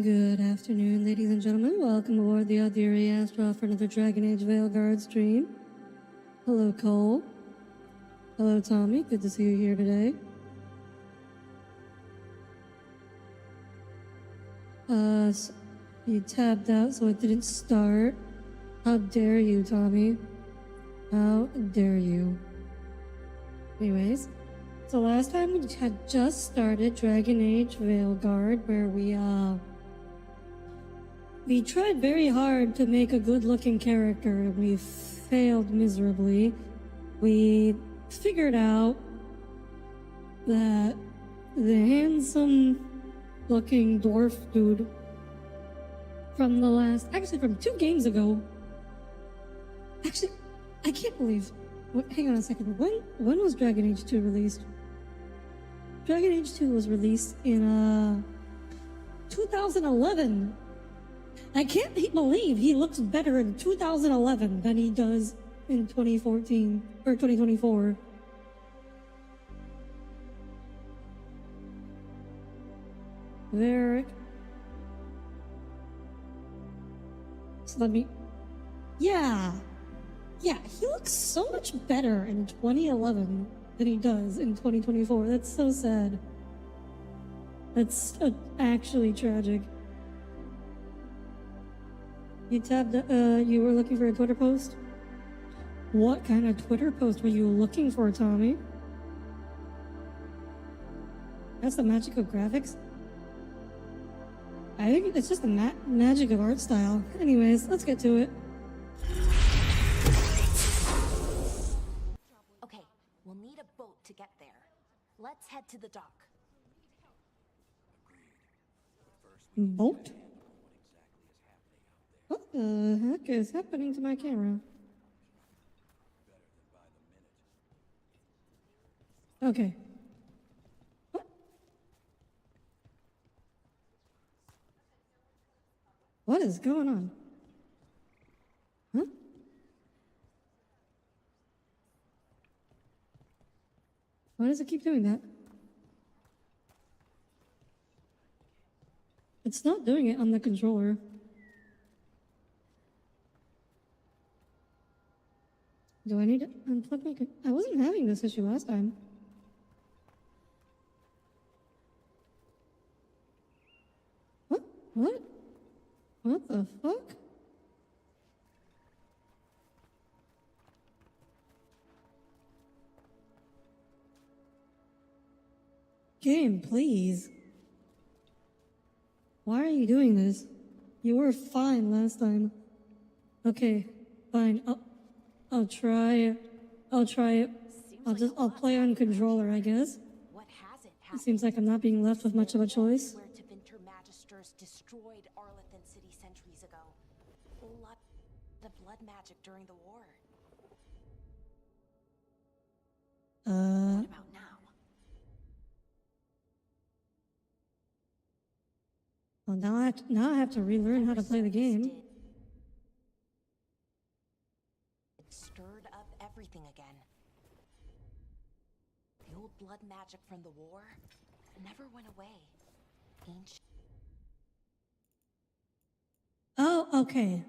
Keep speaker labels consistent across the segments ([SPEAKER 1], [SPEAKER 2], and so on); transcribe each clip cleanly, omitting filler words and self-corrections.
[SPEAKER 1] Good afternoon, ladies and gentlemen. Welcome aboard the Audire Astra for another Dragon Age Veilguard stream. Hello, Cole. Hello, Tommy. Good to see you here today. You tabbed out so it didn't start. How dare you, Tommy? How dare you? Anyways, so last time we had just started Dragon Age Veilguard, where we tried very hard to make a good-looking character, and we failed miserably. We figured out that the handsome-looking dwarf dude from from 2 games ago. Actually, I can't believe. Hang on a second. When was Dragon Age 2 released? Dragon Age 2 was released in 2011. I can't believe he looks better in 2011 than he does in 2014 or 2024. Varric. So yeah, he looks so much better in 2011 than he does in 2024. That's so sad. That's actually tragic. You you were looking for a Twitter post? What kind of Twitter post were you looking for, Tommy? That's the magic of graphics? I think it's just the magic of art style. Anyways, let's get to it.
[SPEAKER 2] Okay, we'll need a boat to get there. Let's head to the dock.
[SPEAKER 1] Boat? What the heck is happening to my camera? Okay. What is going on? Huh? Why does it keep doing that? It's not doing it on the controller. Do I need to unplug my I wasn't having this issue last time. What? What? What the fuck? Game, please. Why are you doing this? You were fine last time. Okay, fine. I'll try it. I'll play on controller, I guess.
[SPEAKER 2] What has it?
[SPEAKER 1] It seems like I'm not being left with much of a choice.
[SPEAKER 2] Where Tevinter Magisters destroyed Arlethan City centuries ago. The blood magic during the war. What about now?
[SPEAKER 1] Well, now I have to relearn how to play the game.
[SPEAKER 2] It stirred up everything again. The old blood magic from the war never went away. Ancient.
[SPEAKER 1] Oh, okay.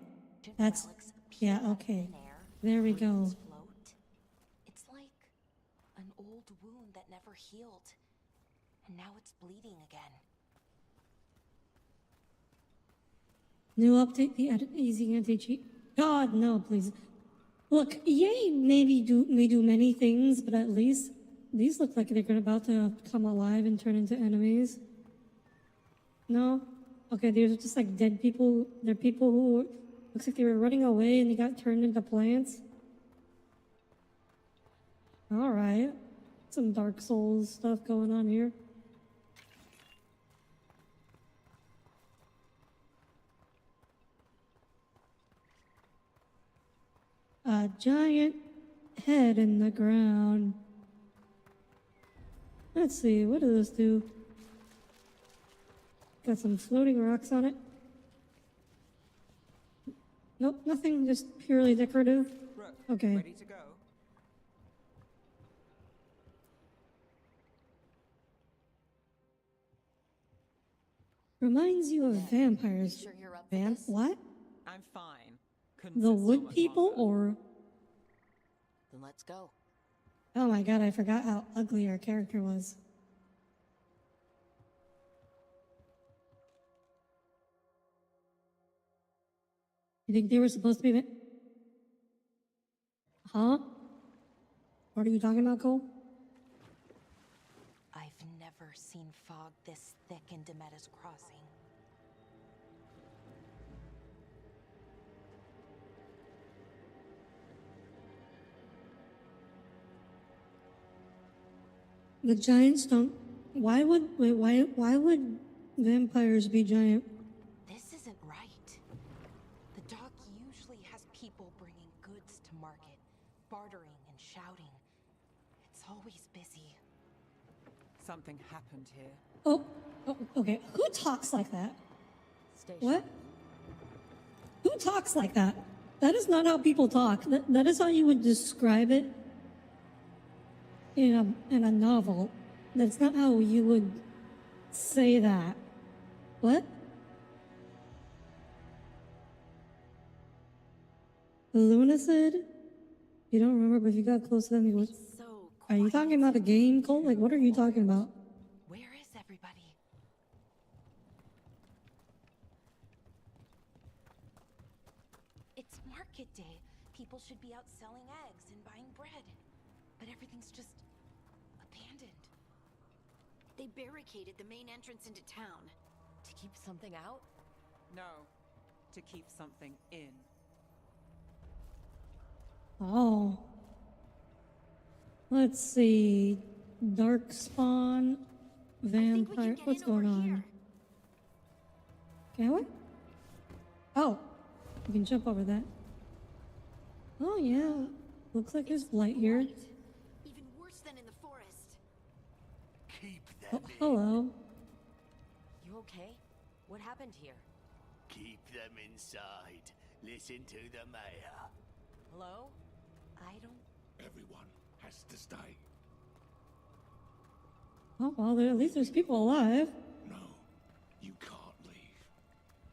[SPEAKER 1] Yeah, okay. There we go.
[SPEAKER 2] It's like an old wound that never healed, and now it's bleeding again.
[SPEAKER 1] New update, the easy anti-cheat. God, no, please. Look, EA may do many things, but at least these look like they're about to come alive and turn into enemies. No? Okay, these are just like dead people. They're people who looks like they were running away and they got turned into plants. Alright. Some Dark Souls stuff going on here. A giant head in the ground. Let's see, what does this do? Got some floating rocks on it. Nope, nothing, just purely decorative. Okay.
[SPEAKER 3] Ready to go?
[SPEAKER 1] Reminds you of vampires.
[SPEAKER 2] Sure you're up for this?
[SPEAKER 1] What?
[SPEAKER 3] I'm fine. Couldn't
[SPEAKER 1] The
[SPEAKER 3] sit still
[SPEAKER 1] wood
[SPEAKER 3] much
[SPEAKER 1] people
[SPEAKER 3] longer.
[SPEAKER 1] or...
[SPEAKER 2] Then let's go.
[SPEAKER 1] Oh my god, I forgot how ugly our character was. You think they were supposed to be... Huh? What are you talking about, Cole?
[SPEAKER 2] I've never seen fog this thick in Demetta's Crossing.
[SPEAKER 1] The giants don't... Why would vampires be giant?
[SPEAKER 2] This isn't right. The dock usually has people bringing goods to market, bartering and shouting. It's always busy.
[SPEAKER 3] Something happened here.
[SPEAKER 1] Oh, okay. Who talks like that?
[SPEAKER 2] Station.
[SPEAKER 1] What? Who talks like that? That is not how people talk. That is how you would describe it in a novel. That's not how you would say that. What? Luna said, you don't remember, but if you got close to them, you would.
[SPEAKER 2] It's so
[SPEAKER 1] Are you
[SPEAKER 2] quiet.
[SPEAKER 1] talking about a game, Cole? Like, what are you talking about?
[SPEAKER 2] Where is everybody? It's market day. People should be out selling eggs and buying bread. But everything's just abandoned.
[SPEAKER 4] They barricaded the main entrance into town.
[SPEAKER 2] To keep something out?
[SPEAKER 3] No, to keep something in.
[SPEAKER 1] Oh. Let's see. Dark spawn, vampire. What's going on? Can we? Oh, you can jump over that. Oh yeah, looks like there's light here.
[SPEAKER 4] Even worse than in the forest.
[SPEAKER 5] Keep
[SPEAKER 1] Oh,
[SPEAKER 5] them in.
[SPEAKER 1] hello.
[SPEAKER 2] You okay? What happened here?
[SPEAKER 5] Keep them inside. Listen to the mayor.
[SPEAKER 2] Hello? I don't...
[SPEAKER 5] Everyone has to stay.
[SPEAKER 1] Oh well, at least there's people alive.
[SPEAKER 5] No, you can't leave.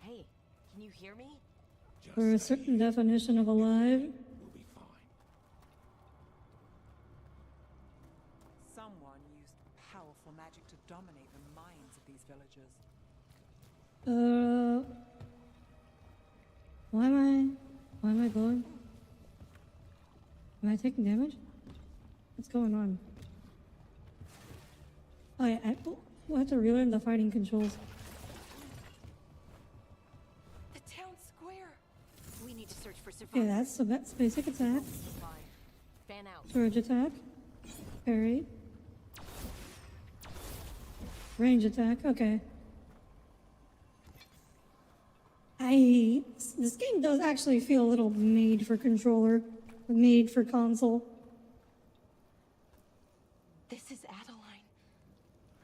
[SPEAKER 2] Hey, can you hear me?
[SPEAKER 5] Just
[SPEAKER 1] For a
[SPEAKER 5] stay
[SPEAKER 1] certain
[SPEAKER 5] here.
[SPEAKER 1] definition of alive.
[SPEAKER 5] We'll be fine.
[SPEAKER 3] Someone used powerful magic to dominate the minds of these villagers.
[SPEAKER 1] Why am I glowing? Am I taking damage? What's going on? Oh yeah, we'll have to relearn the fighting controls.
[SPEAKER 2] The town square!
[SPEAKER 4] We need to search for
[SPEAKER 1] Okay,
[SPEAKER 4] survivors.
[SPEAKER 1] that's basic attack,
[SPEAKER 2] Fine. Fan out.
[SPEAKER 1] charge attack, parry, range attack, okay. This game does actually feel a little made for controller, made for console.
[SPEAKER 2] This is Adeline.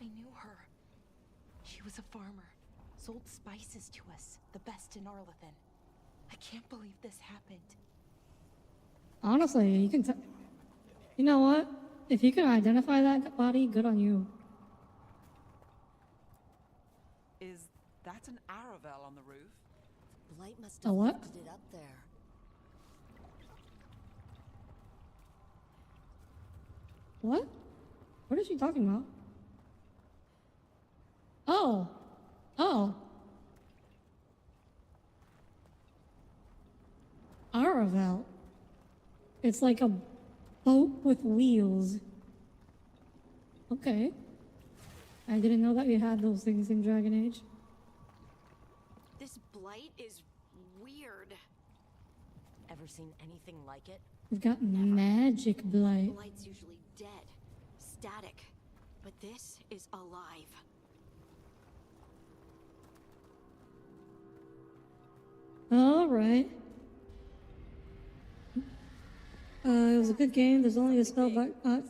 [SPEAKER 2] I knew her. She was a farmer. Sold spices to us. The best in Arlethan. I can't believe this happened.
[SPEAKER 1] Honestly, you know what? If you can identify that body, good on you.
[SPEAKER 3] Is that an Aravel on the roof?
[SPEAKER 4] Blight must
[SPEAKER 1] A
[SPEAKER 4] have
[SPEAKER 1] what?
[SPEAKER 4] lifted it up there.
[SPEAKER 1] What? What is she talking about? Oh. Oh. Aravel. It's like a boat with wheels. Okay. I didn't know that you had those things in Dragon Age.
[SPEAKER 4] This blight is weird.
[SPEAKER 2] Ever seen anything like it?
[SPEAKER 1] We've got magic blight.
[SPEAKER 4] Blight's usually dead, static, but this is alive.
[SPEAKER 1] Alright. It was a good game. There's only a spell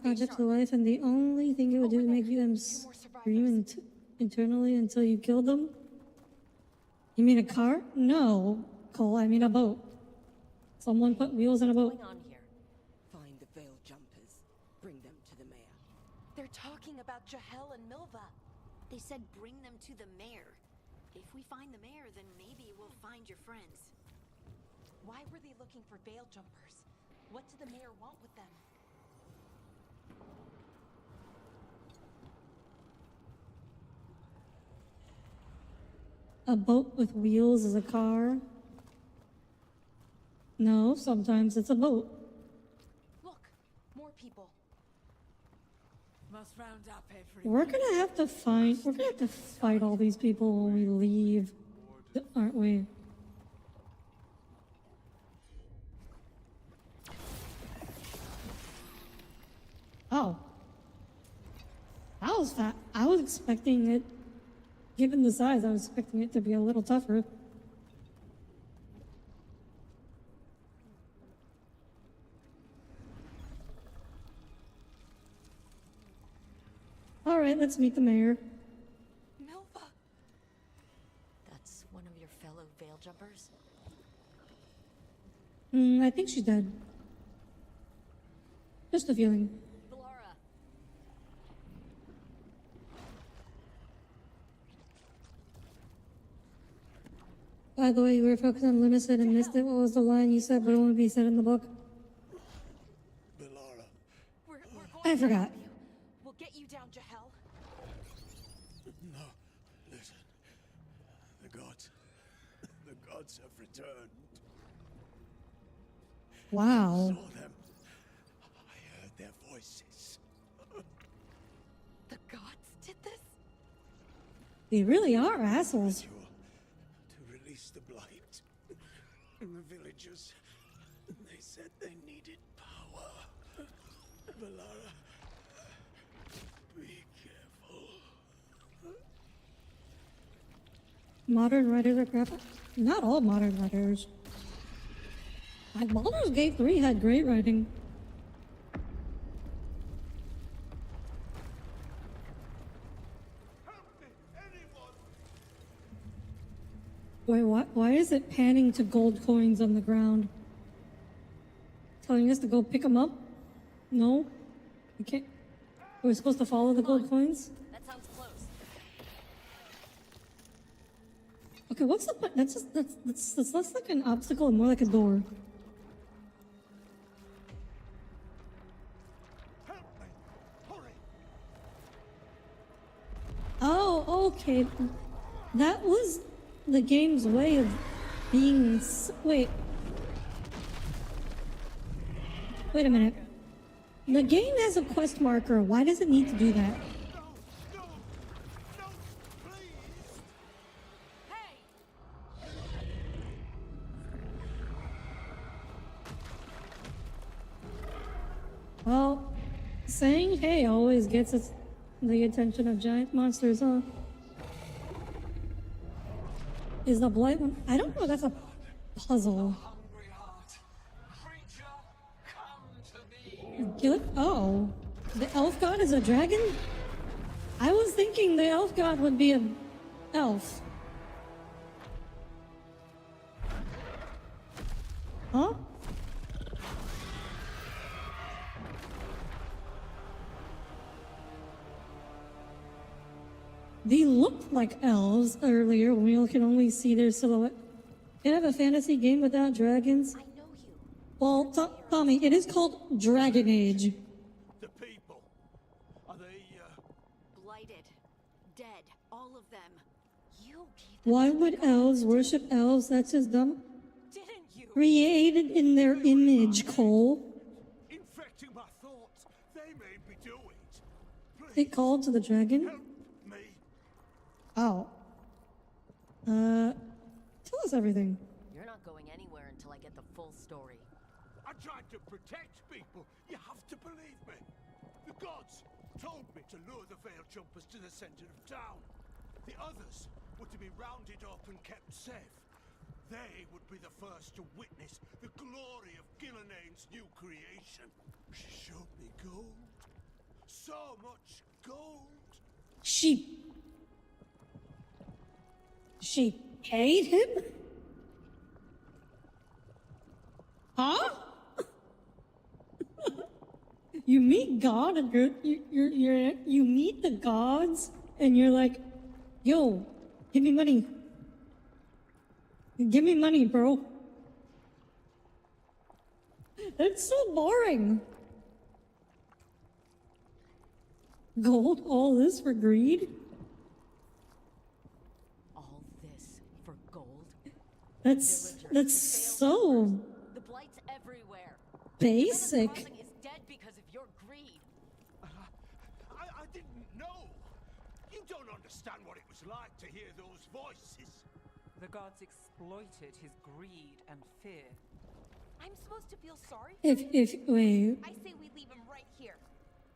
[SPEAKER 1] project to life, and the only thing it would do is make them scream internally until you killed them. You mean a car? No, Cole, I mean a boat. Someone put wheels in a boat.
[SPEAKER 2] What's going on here?
[SPEAKER 6] Find the veiled jumpers. Bring them to the mayor.
[SPEAKER 2] They're talking about Jahel and Milva.
[SPEAKER 4] They said bring them to the mayor. If we find the mayor, then maybe we'll find your friends.
[SPEAKER 2] Why were they looking for veil jumpers? What did the mayor want with them?
[SPEAKER 1] A boat with wheels is a car. No, sometimes it's a boat.
[SPEAKER 2] Look, more people.
[SPEAKER 3] Must round up every.
[SPEAKER 1] We're gonna have to fight all these people when we leave, aren't we? Oh. That was fat. I was expecting it, given the size, I was expecting it to be a little tougher. All right, let's meet the mayor.
[SPEAKER 2] Milva!
[SPEAKER 4] That's one of your fellow veil jumpers?
[SPEAKER 1] I think she's dead. Just a feeling.
[SPEAKER 4] Laura.
[SPEAKER 1] By the way, you were focused on limited and missed it. What was the line you said, but it won't be said in the book?
[SPEAKER 5] Bellara.
[SPEAKER 2] We're going
[SPEAKER 1] I
[SPEAKER 2] to
[SPEAKER 1] forgot.
[SPEAKER 2] help you. We'll get you down, Jahel.
[SPEAKER 5] No, listen. The gods have returned.
[SPEAKER 1] Wow.
[SPEAKER 5] Saw them. I heard their voices.
[SPEAKER 2] The gods did this?
[SPEAKER 1] They really are assholes.
[SPEAKER 5] Sure to release the blight. And the villagers, they said they needed power. Bellara, be careful.
[SPEAKER 1] Modern writers are crap. Not all modern writers. Like Baldur's Gate 3 had great writing. Wait, why is it panning to gold coins on the ground? Telling us to go pick them up? No? We can't. We're supposed to follow the gold coins?
[SPEAKER 4] That sounds close.
[SPEAKER 1] Okay, what's the point? That's less like an obstacle and more like a door.
[SPEAKER 5] Help me! Hurry!
[SPEAKER 1] Oh, okay. That was the game's way of being. Wait. Wait a minute. The game has a quest marker. Why does it need to do that?
[SPEAKER 5] No, please!
[SPEAKER 1] Well, saying hey always gets us the attention of giant monsters, huh? Is the blight one? I don't know. That's a puzzle.
[SPEAKER 7] Hungry heart, creature, come to me.
[SPEAKER 1] Kill it? Oh, the elf god is a dragon? I was thinking the elf god would be an elf. Huh? They looked like elves earlier when we can only see their silhouette. Can I have a fantasy game without dragons?
[SPEAKER 2] I know you.
[SPEAKER 1] Well, Tommy, it is called Dragon Age.
[SPEAKER 5] The people. Are they,
[SPEAKER 4] Blighted. Dead. All of them.
[SPEAKER 2] You gave them
[SPEAKER 1] Why
[SPEAKER 2] to the
[SPEAKER 1] would
[SPEAKER 2] gods,
[SPEAKER 1] elves worship elves? That's just dumb.
[SPEAKER 2] didn't you?
[SPEAKER 1] Created in their image, Cole.
[SPEAKER 5] infecting my thoughts? They made me do it.
[SPEAKER 1] They
[SPEAKER 5] Please,
[SPEAKER 1] called to the dragon?
[SPEAKER 5] help me.
[SPEAKER 1] Oh. Tell us everything.
[SPEAKER 4] You're not going anywhere until I get the full story.
[SPEAKER 5] I tried to protect people. You have to believe me. The gods told me to lure the veil jumpers to the center of town. The others were to be rounded up and kept safe. They would be the first to witness the glory of Gillenane's new creation. She showed me gold. So much gold.
[SPEAKER 1] She paid him? Huh? You meet God and you meet the gods and you're like, yo, give me money. Give me money, bro. It's so boring. Gold, all this for greed?
[SPEAKER 4] All this for gold?
[SPEAKER 1] That's so
[SPEAKER 4] The blight's everywhere.
[SPEAKER 1] basic.
[SPEAKER 4] Crossing is dead because of your greed.
[SPEAKER 5] I didn't know. You don't understand what it was like to hear those voices.
[SPEAKER 3] The gods exploited his greed and fear.
[SPEAKER 2] I'm supposed to feel sorry?
[SPEAKER 1] If wait,
[SPEAKER 2] I say we leave him right here.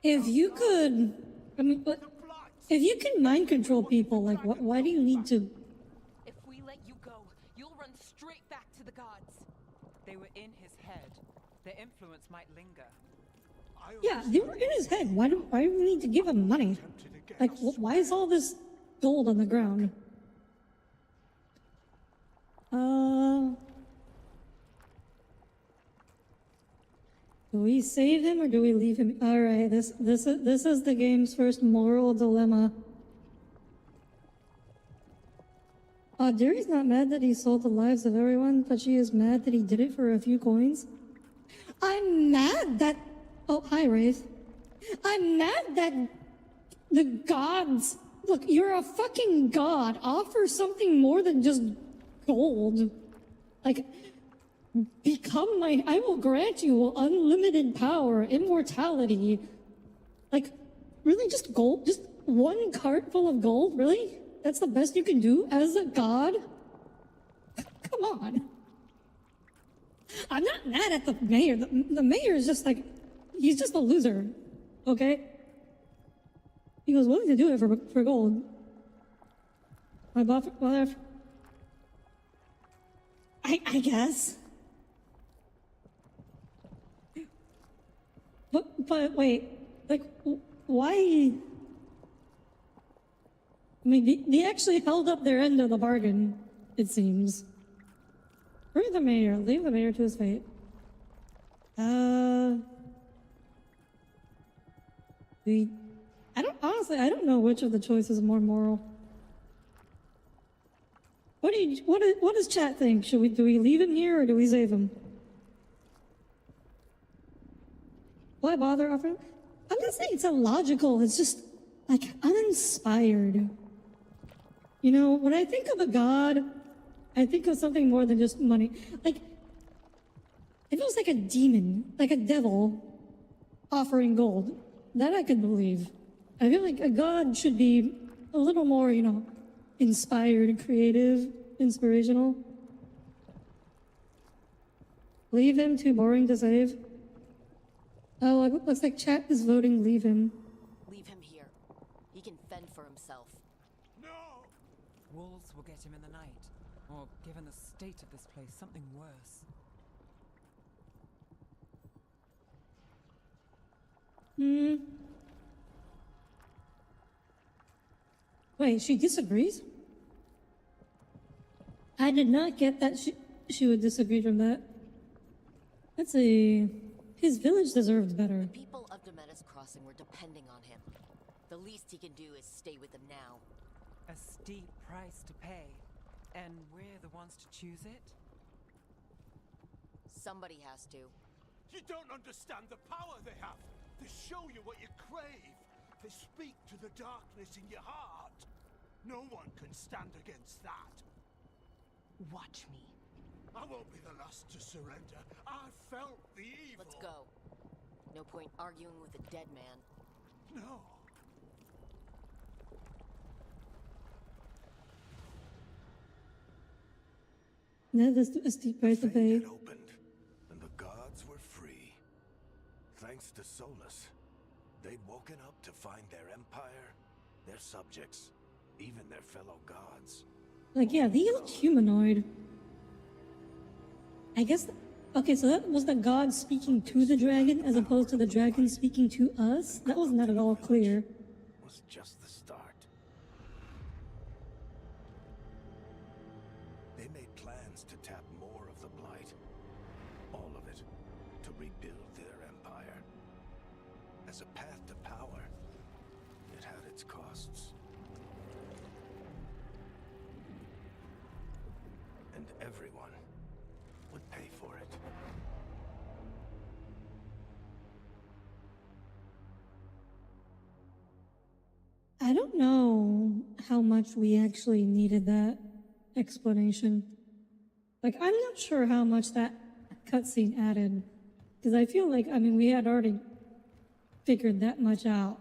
[SPEAKER 1] if you could, I mean, but
[SPEAKER 5] The blight.
[SPEAKER 1] if you can mind control people, like, why do you need to?
[SPEAKER 2] If we let you go, you'll run straight back to the gods.
[SPEAKER 3] They were in his head. Their influence might linger.
[SPEAKER 1] Yeah, they were in his head. Why do we need to give him money? Like, why is all this gold on the ground? Do we save him or do we leave him? All right, this is the game's first moral dilemma. Audiri's not mad that he sold the lives of everyone, but she is mad that he did it for a few coins. I'm mad that. Oh, hi, Wraith. I'm mad that the gods. Look, you're a fucking god. Offer something more than just gold. Like, become my. I will grant you unlimited power, immortality. Like, really, just gold? Just one cart full of gold? Really? That's the best you can do as a god? Come on. I'm not mad at the mayor. The mayor is just like, he's just a loser. Okay? He was willing to do it for gold. I bought whatever. I guess. But wait, like, why? I mean, they actually held up their end of the bargain, it seems. Free the mayor, leave the mayor to his fate. I don't know which of the choices is more moral. What does chat think? Do we leave him here or do we save him? Why bother offering? I'm not saying it's illogical, it's just, like, uninspired. You know, when I think of a god, I think of something more than just money. Like, if it was like a demon, like a devil, offering gold, that I could believe. I feel like a god should be a little more, you know, inspired, creative, inspirational. Leave him, too boring to save. Oh, it looks like chat is voting leave him.
[SPEAKER 4] Leave him here. He can fend for himself.
[SPEAKER 5] No!
[SPEAKER 3] Wolves will get him in the night. Or, given the state of this place, something worse.
[SPEAKER 1] Wait, she disagrees? I did not get that she would disagree from that. Let's see. His village deserved better.
[SPEAKER 4] The people of Demetis Crossing were depending on him. The least he can do is stay with them now.
[SPEAKER 3] A steep price to pay. And we're the ones to choose it?
[SPEAKER 4] Somebody has to.
[SPEAKER 5] You don't understand the power they have. They show you what you crave. They speak to the darkness in your heart. No one can stand against that.
[SPEAKER 2] Watch me.
[SPEAKER 5] I won't be the last to surrender. I felt the evil.
[SPEAKER 4] Let's go. No point arguing with a dead man.
[SPEAKER 5] No.
[SPEAKER 1] No, there's a steep price to pay.
[SPEAKER 8] Fate had opened, and the gods were free. Thanks to Solus, they'd woken up to find their empire, their subjects, even their fellow gods.
[SPEAKER 1] Like, yeah, they look humanoid. I guess. Okay, so that was the god speaking to the dragon as opposed to the dragon speaking to us? That was not at all clear.
[SPEAKER 8] Was just the start. They made plans to tap more of the blight. All of it. To rebuild their empire. As a path to power, it had its costs. and everyone would pay for it.
[SPEAKER 1] I don't know how much we actually needed that explanation. Like, I'm not sure how much that cutscene added. Because I feel like, I mean, we had already figured that much out.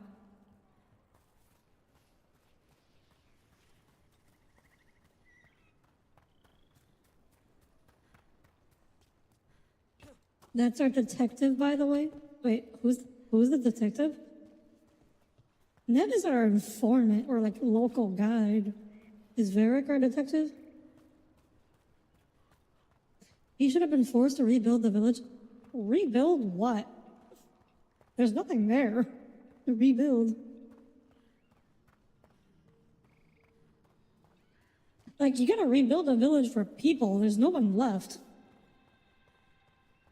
[SPEAKER 1] That's our detective, by the way. Wait, who's the detective? Ned is our informant or like local guide. Is Varric our detective? He should have been forced to rebuild the village. Rebuild what? There's nothing there to rebuild. Like, you gotta rebuild a village for people. There's no one left.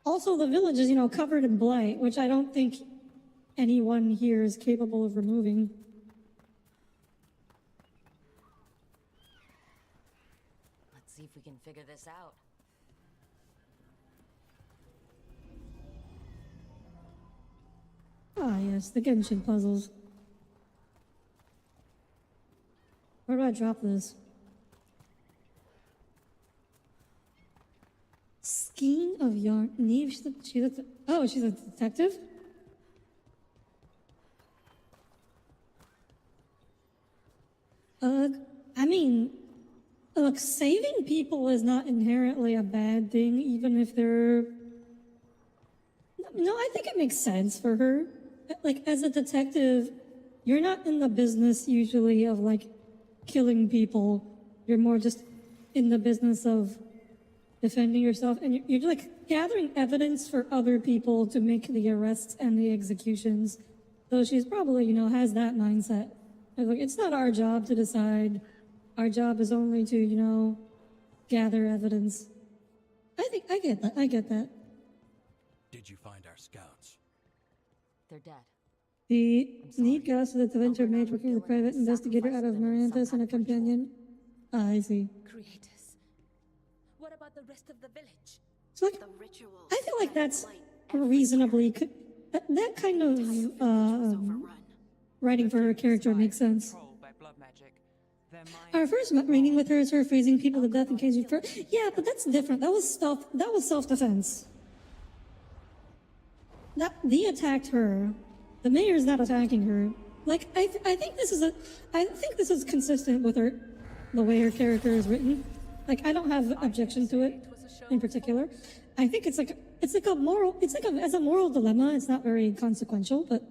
[SPEAKER 1] Also, the village is, you know, covered in blight, which I don't think anyone here is capable of removing.
[SPEAKER 4] Let's see if we can figure this out.
[SPEAKER 1] Ah, yes, the Genshin puzzles. Where do I drop this? Skein of yarn. Neve, she's a detective? I mean, look, saving people is not inherently a bad thing, even if they're... No, I think it makes sense for her. Like, as a detective, you're not in the business usually of, like, killing people. You're more just in the business of defending yourself, and you're like gathering evidence for other people to make the arrests and the executions. So she's probably, you know, has that mindset. Like, it's not our job to decide. Our job is only to, you know, gather evidence. I get that. I get that.
[SPEAKER 9] Did you find our scouts?
[SPEAKER 4] They're dead.
[SPEAKER 1] The need goes to the Venture Mage working with a private investigator out of Maranthus and a companion. Ah, I see.
[SPEAKER 10] Creators. What about the rest of the village?
[SPEAKER 1] So, like, I feel like that's reasonably... That kind of writing for her character makes sense. Our first meeting with her is her freezing people to death in case you... Yeah, but that's different. That was self-defense. They attacked her. The mayor's not attacking her. Like, I think this is consistent with her, the way her character is written. Like, I don't have objection to it in particular. I think as a moral dilemma. It's not very consequential, but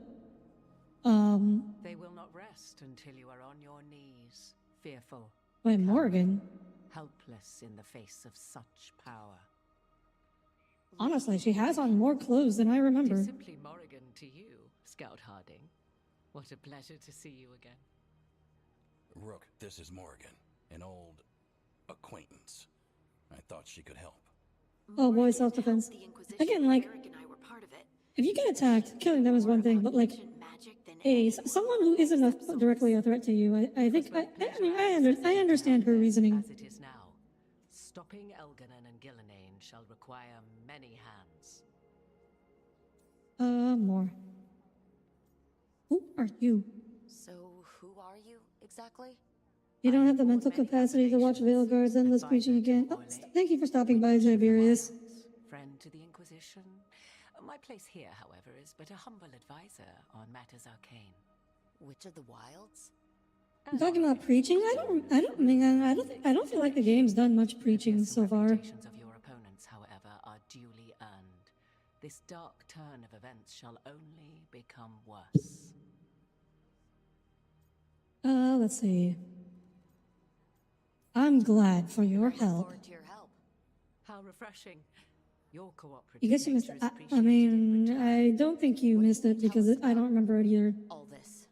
[SPEAKER 11] They will not rest until you are on your knees, fearful.
[SPEAKER 1] By Morgan.
[SPEAKER 11] Helpless in the face of such power.
[SPEAKER 1] Honestly, she has on more clothes than I remember.
[SPEAKER 11] It is simply Morrigan to you, Scout Harding. What a pleasure to see you again.
[SPEAKER 9] Rook, this is Morrigan, an old acquaintance. I thought she could help.
[SPEAKER 1] Oh boy, self-defense. Again, like, if you get attacked, killing them is one thing, but like, someone who isn't directly a threat to you, I understand her reasoning.
[SPEAKER 11] As it is now, stopping Elganon and Gillenane shall require many hands.
[SPEAKER 1] More. Who are you?
[SPEAKER 4] So, who are you, exactly?
[SPEAKER 1] You don't have the mental capacity to watch Veilguard's endless preaching again. Oh, thank you for stopping by, Tiberius.
[SPEAKER 11] Friend to the Inquisition. My place here, however, is but a humble advisor on matters arcane.
[SPEAKER 4] Witch of the Wilds?
[SPEAKER 1] I'm talking about preaching? I don't feel like the game's done much preaching so far.
[SPEAKER 11] Reputations of your opponents, however, are duly earned. This dark turn of events shall only become worse.
[SPEAKER 1] Let's see. I'm glad for your help.
[SPEAKER 4] Forward to your help.
[SPEAKER 11] How refreshing. Your cooperative.
[SPEAKER 1] You guess you missed it. I mean, I don't think you missed it because I don't remember it either.
[SPEAKER 4] All this.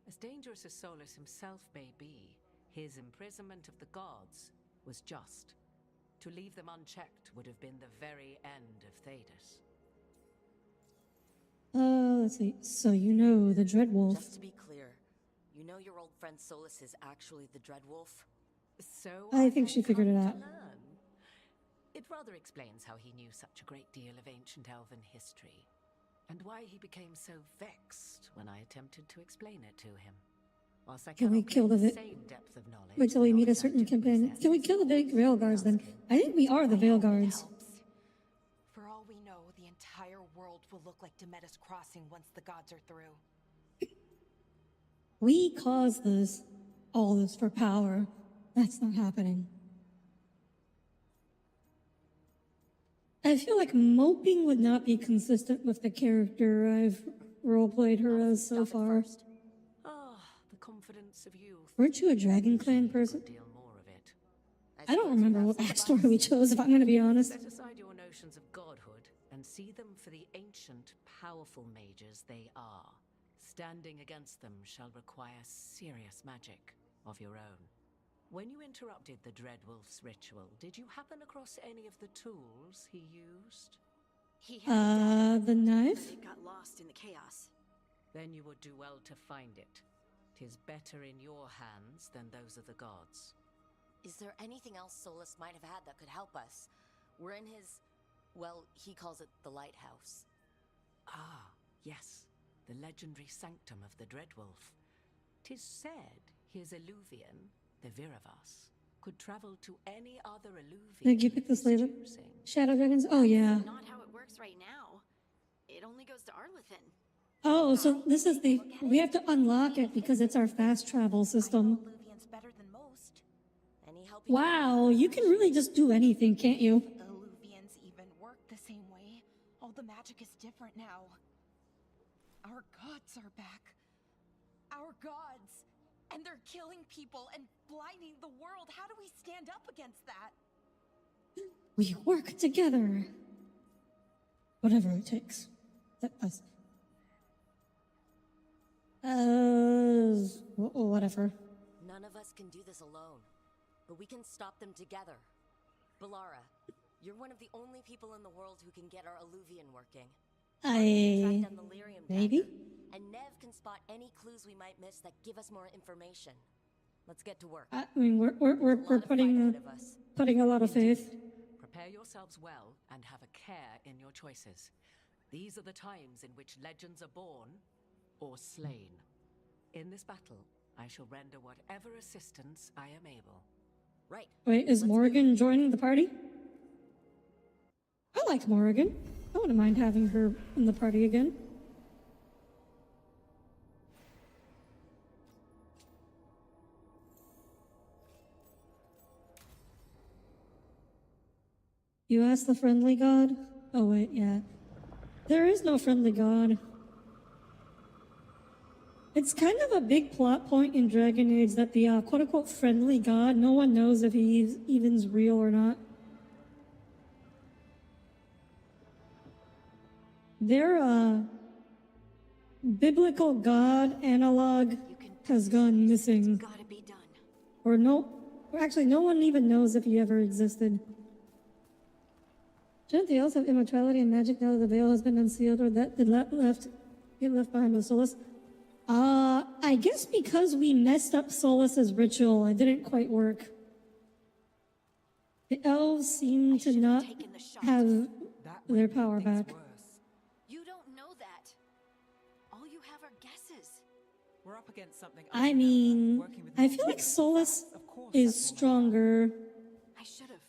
[SPEAKER 11] As dangerous as Solus himself may be, his imprisonment of the gods was just. To leave them unchecked would have been the very end of Thedas.
[SPEAKER 1] Let's see. So you know the Dreadwolf.
[SPEAKER 4] Just to be clear, you know your old friend Solus is actually the Dreadwolf?
[SPEAKER 11] So
[SPEAKER 1] I think she figured it out.
[SPEAKER 11] father explains how he knew such a great deal of ancient elven history, and why he became so vexed when I attempted to explain it to him. Whilst I
[SPEAKER 1] Can we
[SPEAKER 11] cannot
[SPEAKER 1] kill
[SPEAKER 11] claim
[SPEAKER 1] the
[SPEAKER 11] same depth of knowledge,
[SPEAKER 1] Wait till we
[SPEAKER 11] the
[SPEAKER 1] meet a
[SPEAKER 11] knowledge I
[SPEAKER 1] certain
[SPEAKER 11] do
[SPEAKER 1] companion.
[SPEAKER 11] possess
[SPEAKER 1] Can we
[SPEAKER 11] is
[SPEAKER 1] kill the big Veilguards then? I think we are the
[SPEAKER 2] I hope it
[SPEAKER 1] Veilguards.
[SPEAKER 2] helps. For all we know, the entire world will look like Demeter's Crossing once the gods are through.
[SPEAKER 1] We caused this, all this for power. That's not happening. I feel like moping would not be consistent with the character I've roleplayed her as so far.
[SPEAKER 11] Ah, the confidence of youth.
[SPEAKER 1] Weren't you a Dragon Clan person?
[SPEAKER 11] Deal more of it.
[SPEAKER 1] I don't remember what backstory we chose, if I'm going to be honest.
[SPEAKER 11] Set aside your notions of godhood and see them for the ancient, powerful mages they are. Standing against them shall require serious magic of your own. When you interrupted the Dreadwolf's ritual, did you happen across any of the tools he used?
[SPEAKER 10] He had
[SPEAKER 1] The knife?
[SPEAKER 10] it got lost in the chaos.
[SPEAKER 11] Then you would do well to find it. 'Tis better in your hands than those of the gods.
[SPEAKER 4] Is there anything else Solus might have had that could help us? We're in his... well, he calls it the lighthouse.
[SPEAKER 11] Ah, yes. The legendary sanctum of the Dreadwolf. 'Tis said his Illuvian, the Viravas, could travel to any other Illuvian.
[SPEAKER 1] Did you pick this
[SPEAKER 11] of
[SPEAKER 1] later?
[SPEAKER 11] his choosing.
[SPEAKER 1] Shadow Dragons? Oh, yeah.
[SPEAKER 10] Not how it works right now. It only goes to Arlethan.
[SPEAKER 1] Oh, so this is the... We have to unlock it because it's our fast travel system.
[SPEAKER 2] Illuvian's better than most.
[SPEAKER 4] Any help?
[SPEAKER 1] Wow, you can really just do anything, can't you?
[SPEAKER 2] Illuvians even work the same way. All the magic is different now. Our gods are back. Our gods. And they're killing people and blinding the world. How do we stand up against that?
[SPEAKER 1] We work together. Whatever it takes. Whatever.
[SPEAKER 4] None of us can do this alone, but we can stop them together. Balara, you're one of the only people in the world who can get our Illuvian working. Track down the lyrium
[SPEAKER 1] maybe?
[SPEAKER 4] dagger, and Nev can spot any clues we might miss that give us more information. Let's get to work.
[SPEAKER 1] I mean, we're putting a lot of faith.
[SPEAKER 11] Prepare yourselves well and have a care in your choices. These are the times in which legends are born or slain. In this battle, I shall render whatever assistance I am able.
[SPEAKER 4] Right.
[SPEAKER 1] Wait, is Morrigan joining the party? I like Morrigan. I wouldn't mind having her in the party again. You asked the friendly god? Oh wait, yeah. There is no friendly god. It's kind of a big plot point in Dragon Age that the quote-unquote friendly god, no one knows if he's even's real or not. Their biblical god analog has gone missing.
[SPEAKER 10] Gotta be done.
[SPEAKER 1] Or actually no one even knows if he ever existed. Shouldn't the elves have immortality and magic now that the veil has been unsealed, or that did get left behind with Solus? I guess because we messed up Solus's ritual, it didn't quite work. The elves seem to not have their power back.
[SPEAKER 10] You don't know that. All you have are guesses.
[SPEAKER 3] We're up against something.
[SPEAKER 1] I mean, I feel like Solus is stronger.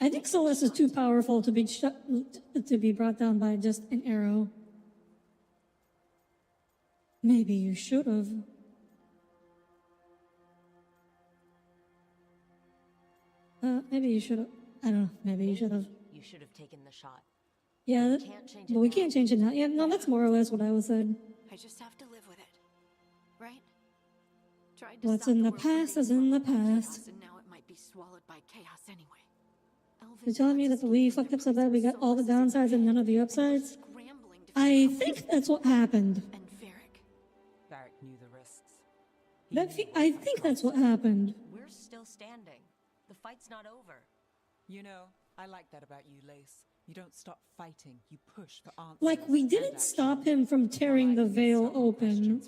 [SPEAKER 1] I think Solus is too powerful to be brought down by just an arrow. Maybe you should have. Maybe you should have. I don't know. Maybe you should have.
[SPEAKER 4] You should have taken the shot.
[SPEAKER 1] Yeah, but we can't change it now. Yeah, no, that's more or less what I was said.
[SPEAKER 10] I just have to live with it. Right?
[SPEAKER 1] What's in the past is in the past.
[SPEAKER 10] And now it might be swallowed by chaos anyway.
[SPEAKER 1] You're telling me that we fucked up so bad we got all the downsides and none of the upsides? I think that's what happened.
[SPEAKER 3] Varric knew the risks.
[SPEAKER 1] I think that's what happened.
[SPEAKER 4] We're still standing. The fight's not over.
[SPEAKER 3] You know, I like that about you, Lace. You don't stop fighting. You push for answers.
[SPEAKER 1] Like, we didn't stop him from tearing the veil open.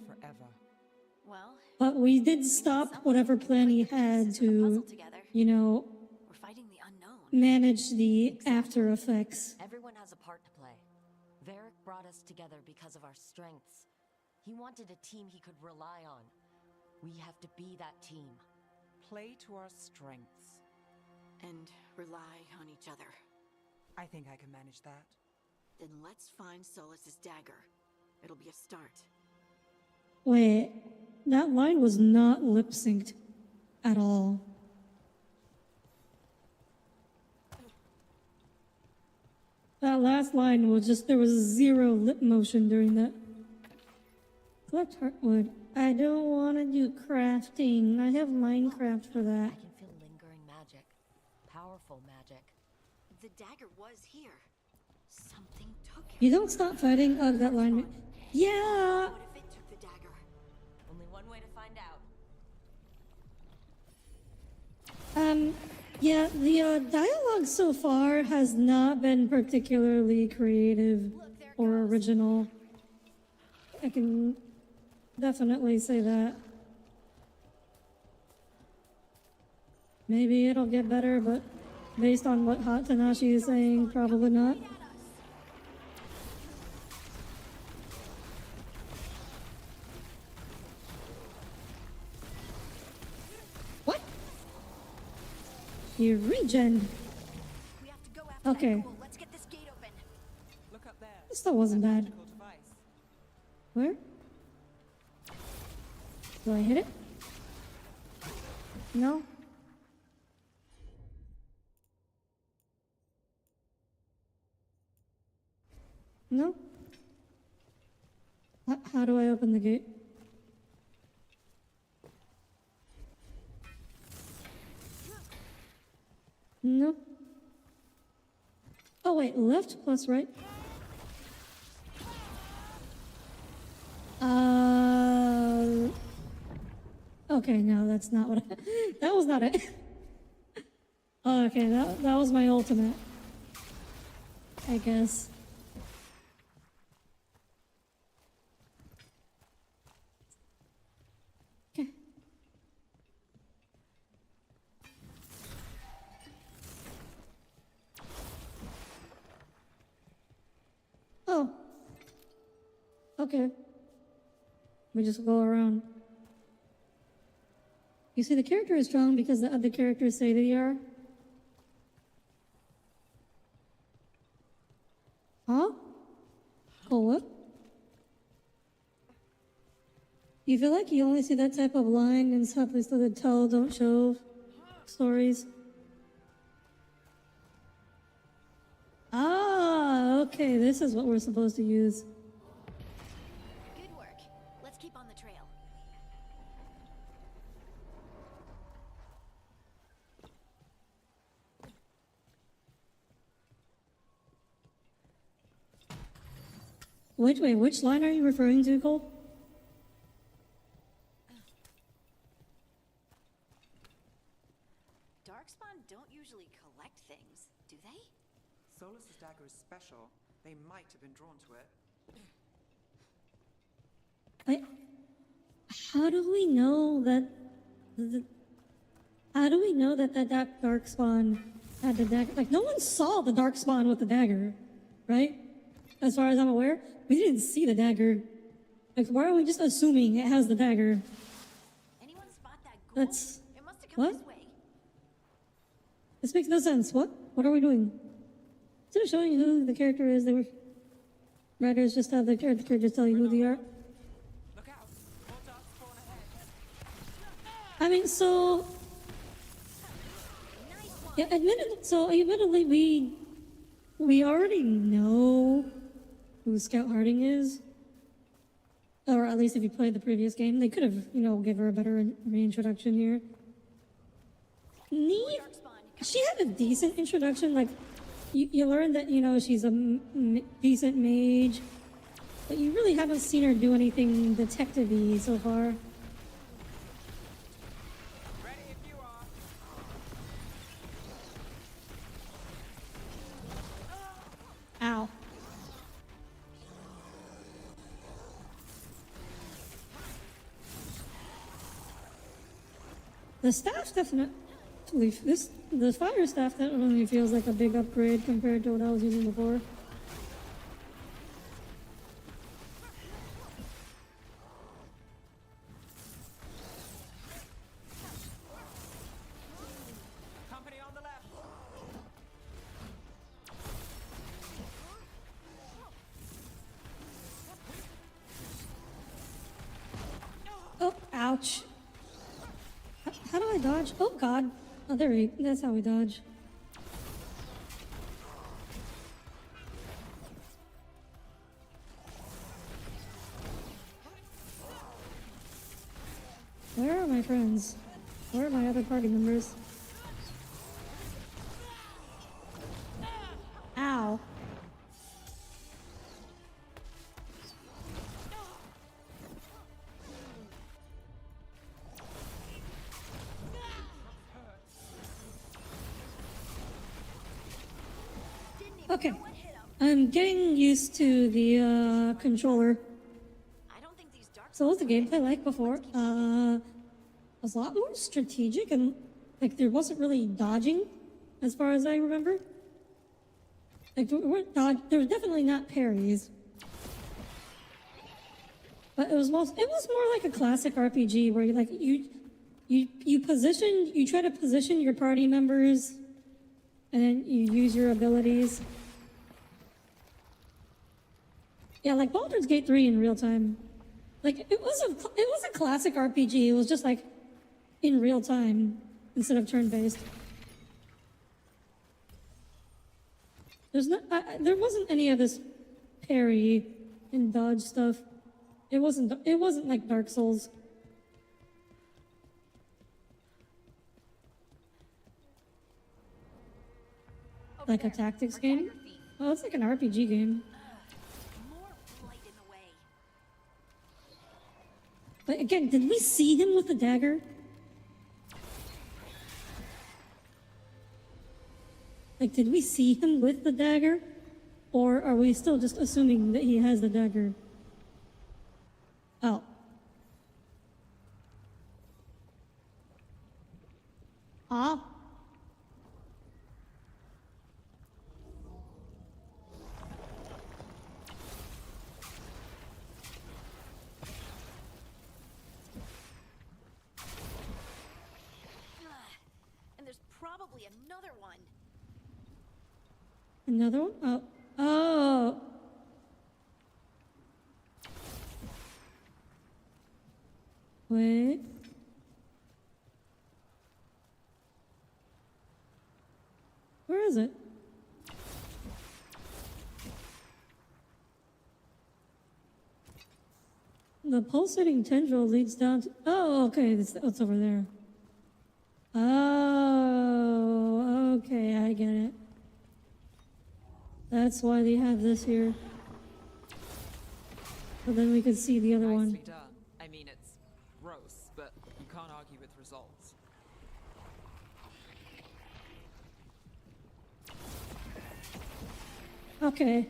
[SPEAKER 10] Well,
[SPEAKER 1] but we did stop whatever plan he had to, you know, manage the after effects.
[SPEAKER 4] Everyone has a part to play. Varric brought us together because of our strengths. He wanted a team he could rely on. We have to be that team.
[SPEAKER 3] Play to our strengths.
[SPEAKER 6] And rely on each other.
[SPEAKER 3] I think I can manage that.
[SPEAKER 6] Then let's find Solus's dagger. It'll be a start.
[SPEAKER 1] Wait, that line was not lip synced at all. That last line was just, there was zero lip motion during that. Collect heartwood. I don't want to do crafting. I have Minecraft for that.
[SPEAKER 4] I can feel lingering magic. Powerful magic.
[SPEAKER 6] The dagger was here. Something took it.
[SPEAKER 1] You don't stop fighting. Oh, that line. Yeah.
[SPEAKER 6] What if it took the dagger?
[SPEAKER 4] Only one way to find out.
[SPEAKER 1] Yeah, the dialogue so far has not been particularly creative or original. I can definitely say that. Maybe it'll get better, but based on what Hot Tanashi is saying, probably not. What? You regen.
[SPEAKER 10] We have to go after
[SPEAKER 1] Okay.
[SPEAKER 10] that ghoul. Let's get this gate open.
[SPEAKER 3] Look up there.
[SPEAKER 1] This still wasn't bad.
[SPEAKER 3] Magical device.
[SPEAKER 1] Where? Do I hit it? No? No? How do I open the gate? No. Oh wait, left plus right? Okay, no, that's not what that was not it. Oh, okay, that was my ultimate. I guess. Okay. Oh. Okay. We just go around. You see, the character is strong because the other characters say they are. Huh? Cool, what? You feel like you only see that type of line in some place to the tell, don't show stories? Ah, okay, this is what we're supposed to use.
[SPEAKER 10] Good work. Let's keep on the trail.
[SPEAKER 1] Wait, which line are you referring to, Cole?
[SPEAKER 10] Darkspawn don't usually collect things, do they?
[SPEAKER 3] Solus's dagger is special. They might have been drawn to it.
[SPEAKER 1] How do we know that? How do we know that that darkspawn had the dagger? Like, no one saw the darkspawn with the dagger, right? As far as I'm aware, we didn't see the dagger. Like, why are we just assuming it has the dagger?
[SPEAKER 10] Anyone spot that ghoul?
[SPEAKER 1] That's
[SPEAKER 10] It must have come
[SPEAKER 1] what?
[SPEAKER 10] this way.
[SPEAKER 1] This makes no sense. What? What are we doing? Instead of showing who the character is, they were writers just have the characters tell you who they are.
[SPEAKER 3] Look out! More dark spawn ahead.
[SPEAKER 1] I mean, so yeah, admittedly, we already know who Scout Harding is, or at least if you played the previous game, they could have, give her a better reintroduction here. Neat. She had a decent introduction. Like, you learn that she's a decent mage, but you really haven't seen her do anything detective-y so far.
[SPEAKER 3] Ready if you are.
[SPEAKER 1] Ow. The staff's definite. The fire staff definitely feels like a big upgrade compared to what I was using before.
[SPEAKER 3] Company on the left.
[SPEAKER 1] Oh, ouch. How do I dodge? Oh god. Oh, there we, that's how we dodge. Where are my friends? Where are my other party members? Ow. Okay. I'm getting used to the controller. So what was the gameplay like before? It was a lot more strategic and like there wasn't really dodging as far as I remember. Like there were definitely not parries. But it was more like a classic RPG where you try to position your party members and then you use your abilities. Yeah, like Baldur's Gate 3 in real time. Like it was a classic RPG. It was just like in real time instead of turn-based. There wasn't any of this parry and dodge stuff. It wasn't like Dark Souls. Like a tactics game? Well, it's like an RPG game. But again, did we see him with the dagger? Like, did we see him with the dagger? Or are we still just assuming that he has the dagger? Oh. Ah.
[SPEAKER 10] Probably another one.
[SPEAKER 1] Another one? Oh. Oh. Wait. Where is it? The pulsating tendril leads down to... Oh, okay, it's over there. Oh, okay, I get it. That's why they have this here. But then we could see the other one.
[SPEAKER 3] Nicely done. I mean, it's gross, but you can't argue with results.
[SPEAKER 1] Okay.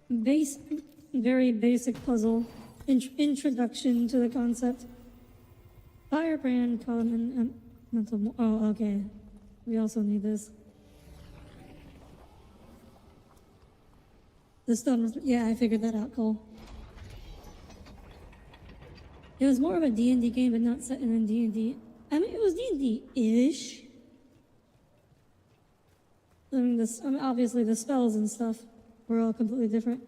[SPEAKER 1] Very basic puzzle. Introduction to the concept. Firebrand, common, mental. Oh, okay. We also need this. The stone was, yeah, I figured that out, Cole. It was more of a D&D game, but not set in D&D. I mean, it was D&D-ish. I mean, obviously the spells and stuff were all completely different.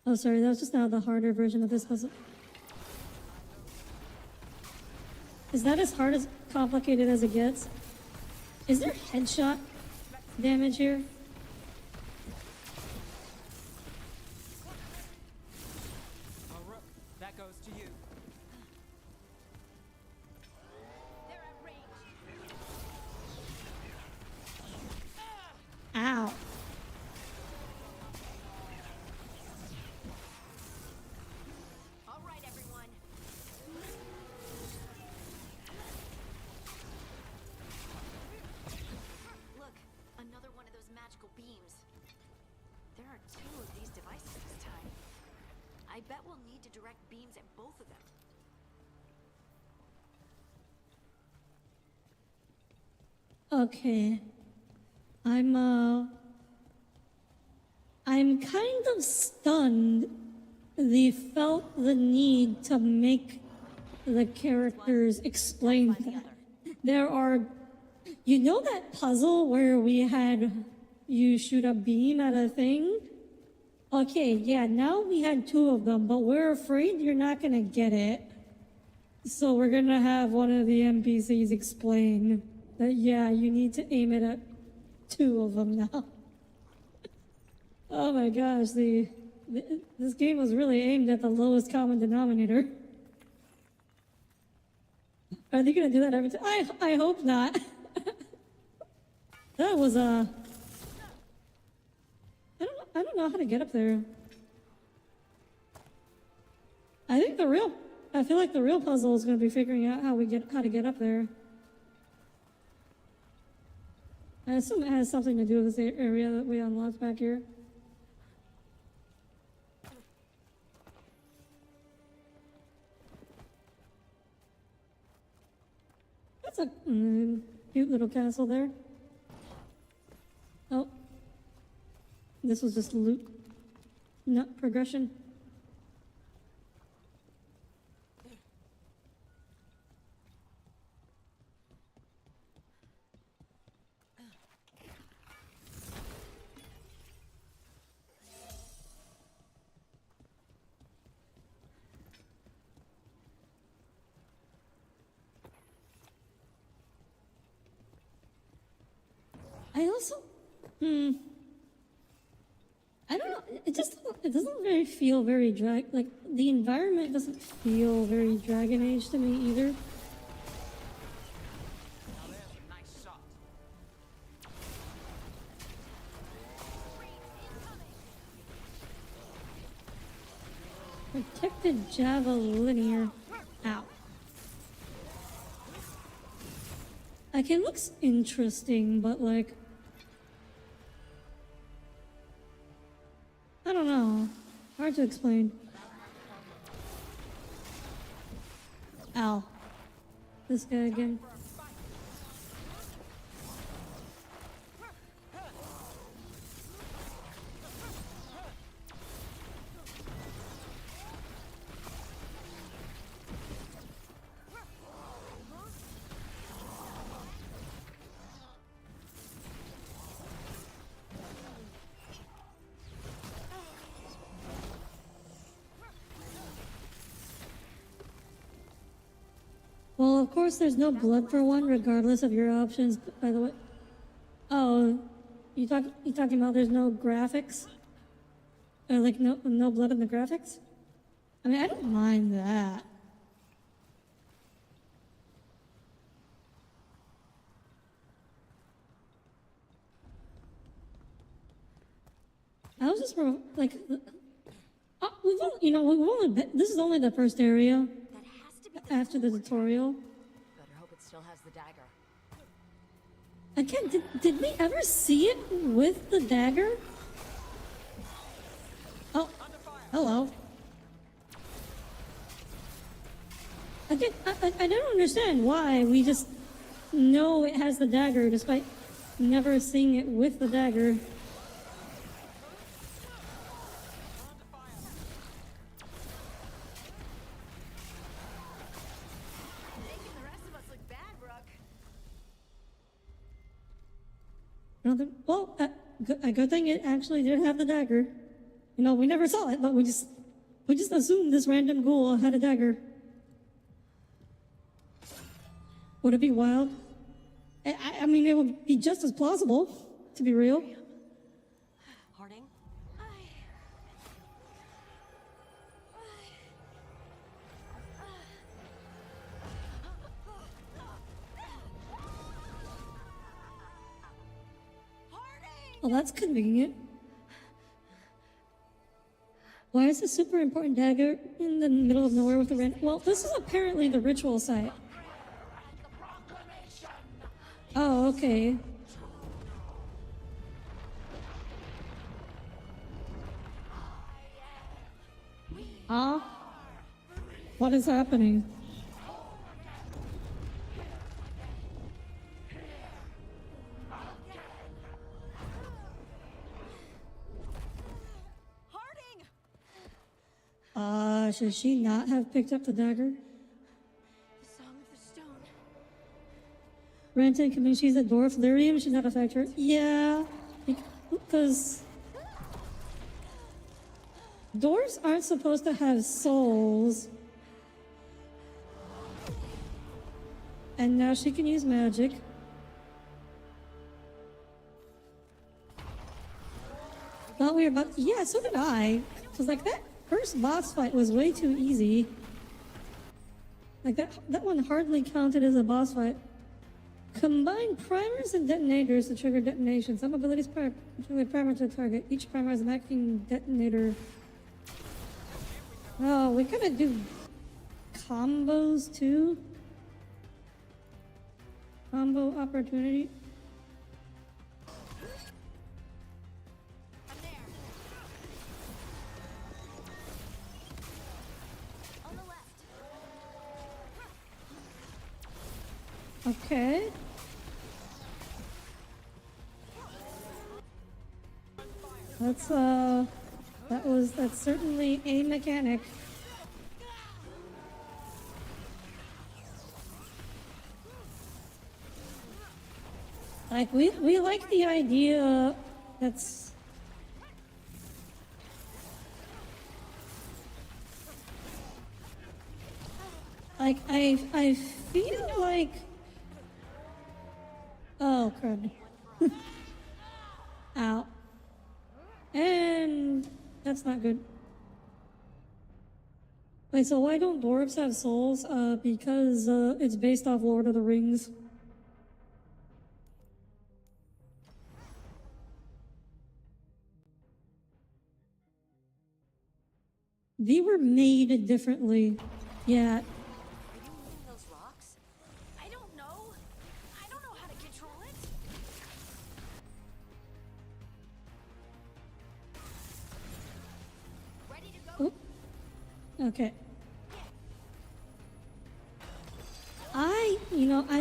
[SPEAKER 1] Oh, sorry, that was just now the harder version of this puzzle. Is that as hard as complicated as it gets? Is there headshot damage here?
[SPEAKER 3] Oh, Rook, that goes to you.
[SPEAKER 10] They're at range.
[SPEAKER 1] Ow.
[SPEAKER 10] All right, everyone. Look, another one of those magical beams. There are 2 of these devices this time. I bet we'll need to direct beams at both of them.
[SPEAKER 1] Okay. I'm kind of stunned they felt the need to make the characters explain that. There are, you know that puzzle where we had you shoot a beam at a thing? Okay, yeah, now we had 2 of them, but we're afraid you're not gonna get it. So we're gonna have one of the NPCs explain that, yeah, you need to aim it at 2 of them now. Oh my gosh, this game was really aimed at the lowest common denominator. Are they gonna do that every time? I hope not. That was I don't know how to get up there. I feel like the real puzzle is gonna be figuring out how to get up there. I assume it has something to do with this area that we unlocked back here. That's a cute little castle there. Oh. This was just loot, not progression. I also, I don't know, it doesn't very feel very like, the environment doesn't feel very Dragon Age to me either.
[SPEAKER 7] Now there's a nice shot.
[SPEAKER 1] Protected Java linear. Ow. Like, it looks interesting, but like, I don't know. Hard to explain. Ow. This guy again. Well, of course, there's no blood for one, regardless of your options. By the way, oh, you talking about there's no graphics, or like no blood in the graphics? I mean, I don't mind that. I was just like, we've only this is only the first area. After the tutorial.
[SPEAKER 4] Better hope it still has the dagger.
[SPEAKER 1] Again, did we ever see it with the dagger? Oh, hello. Again, I don't understand why we just know it has the dagger despite never seeing it with the dagger. Well, a good thing it actually did have the dagger. You know, we never saw it, but we just assumed this random ghoul had a dagger. Would it be wild? I mean, it would be just as plausible, to be real.
[SPEAKER 4] Harding?
[SPEAKER 1] Well, that's convenient. Why is a super important dagger in the middle of nowhere with a random? Well, this is apparently the ritual site. Oh, okay. Huh? What is happening? should she not have picked up the dagger?
[SPEAKER 6] The Song of the Stone.
[SPEAKER 1] Granted, can she's a dwarf. Lyrium should not affect her. Yeah, because dwarves aren't supposed to have souls. And now she can use magic. Thought we were about. Yeah, so did I. Because like that first boss fight was way too easy. Like that one hardly counted as a boss fight. Combine primers and detonators to trigger detonation. Some abilities trigger primer to target. Each primer has an acting detonator. Oh, we gotta do combos too. Combo opportunity.
[SPEAKER 10] I'm there. On the left.
[SPEAKER 1] Okay. That's certainly a mechanic. Like we like the idea that's like I feel like oh crud. Ow. And that's not good. Wait, so why don't dwarves have souls? Because it's based off Lord of the Rings. They were made differently. Yeah.
[SPEAKER 10] Those rocks? I don't know. I don't know how to control it. Ready to go?
[SPEAKER 1] Oop. Okay. I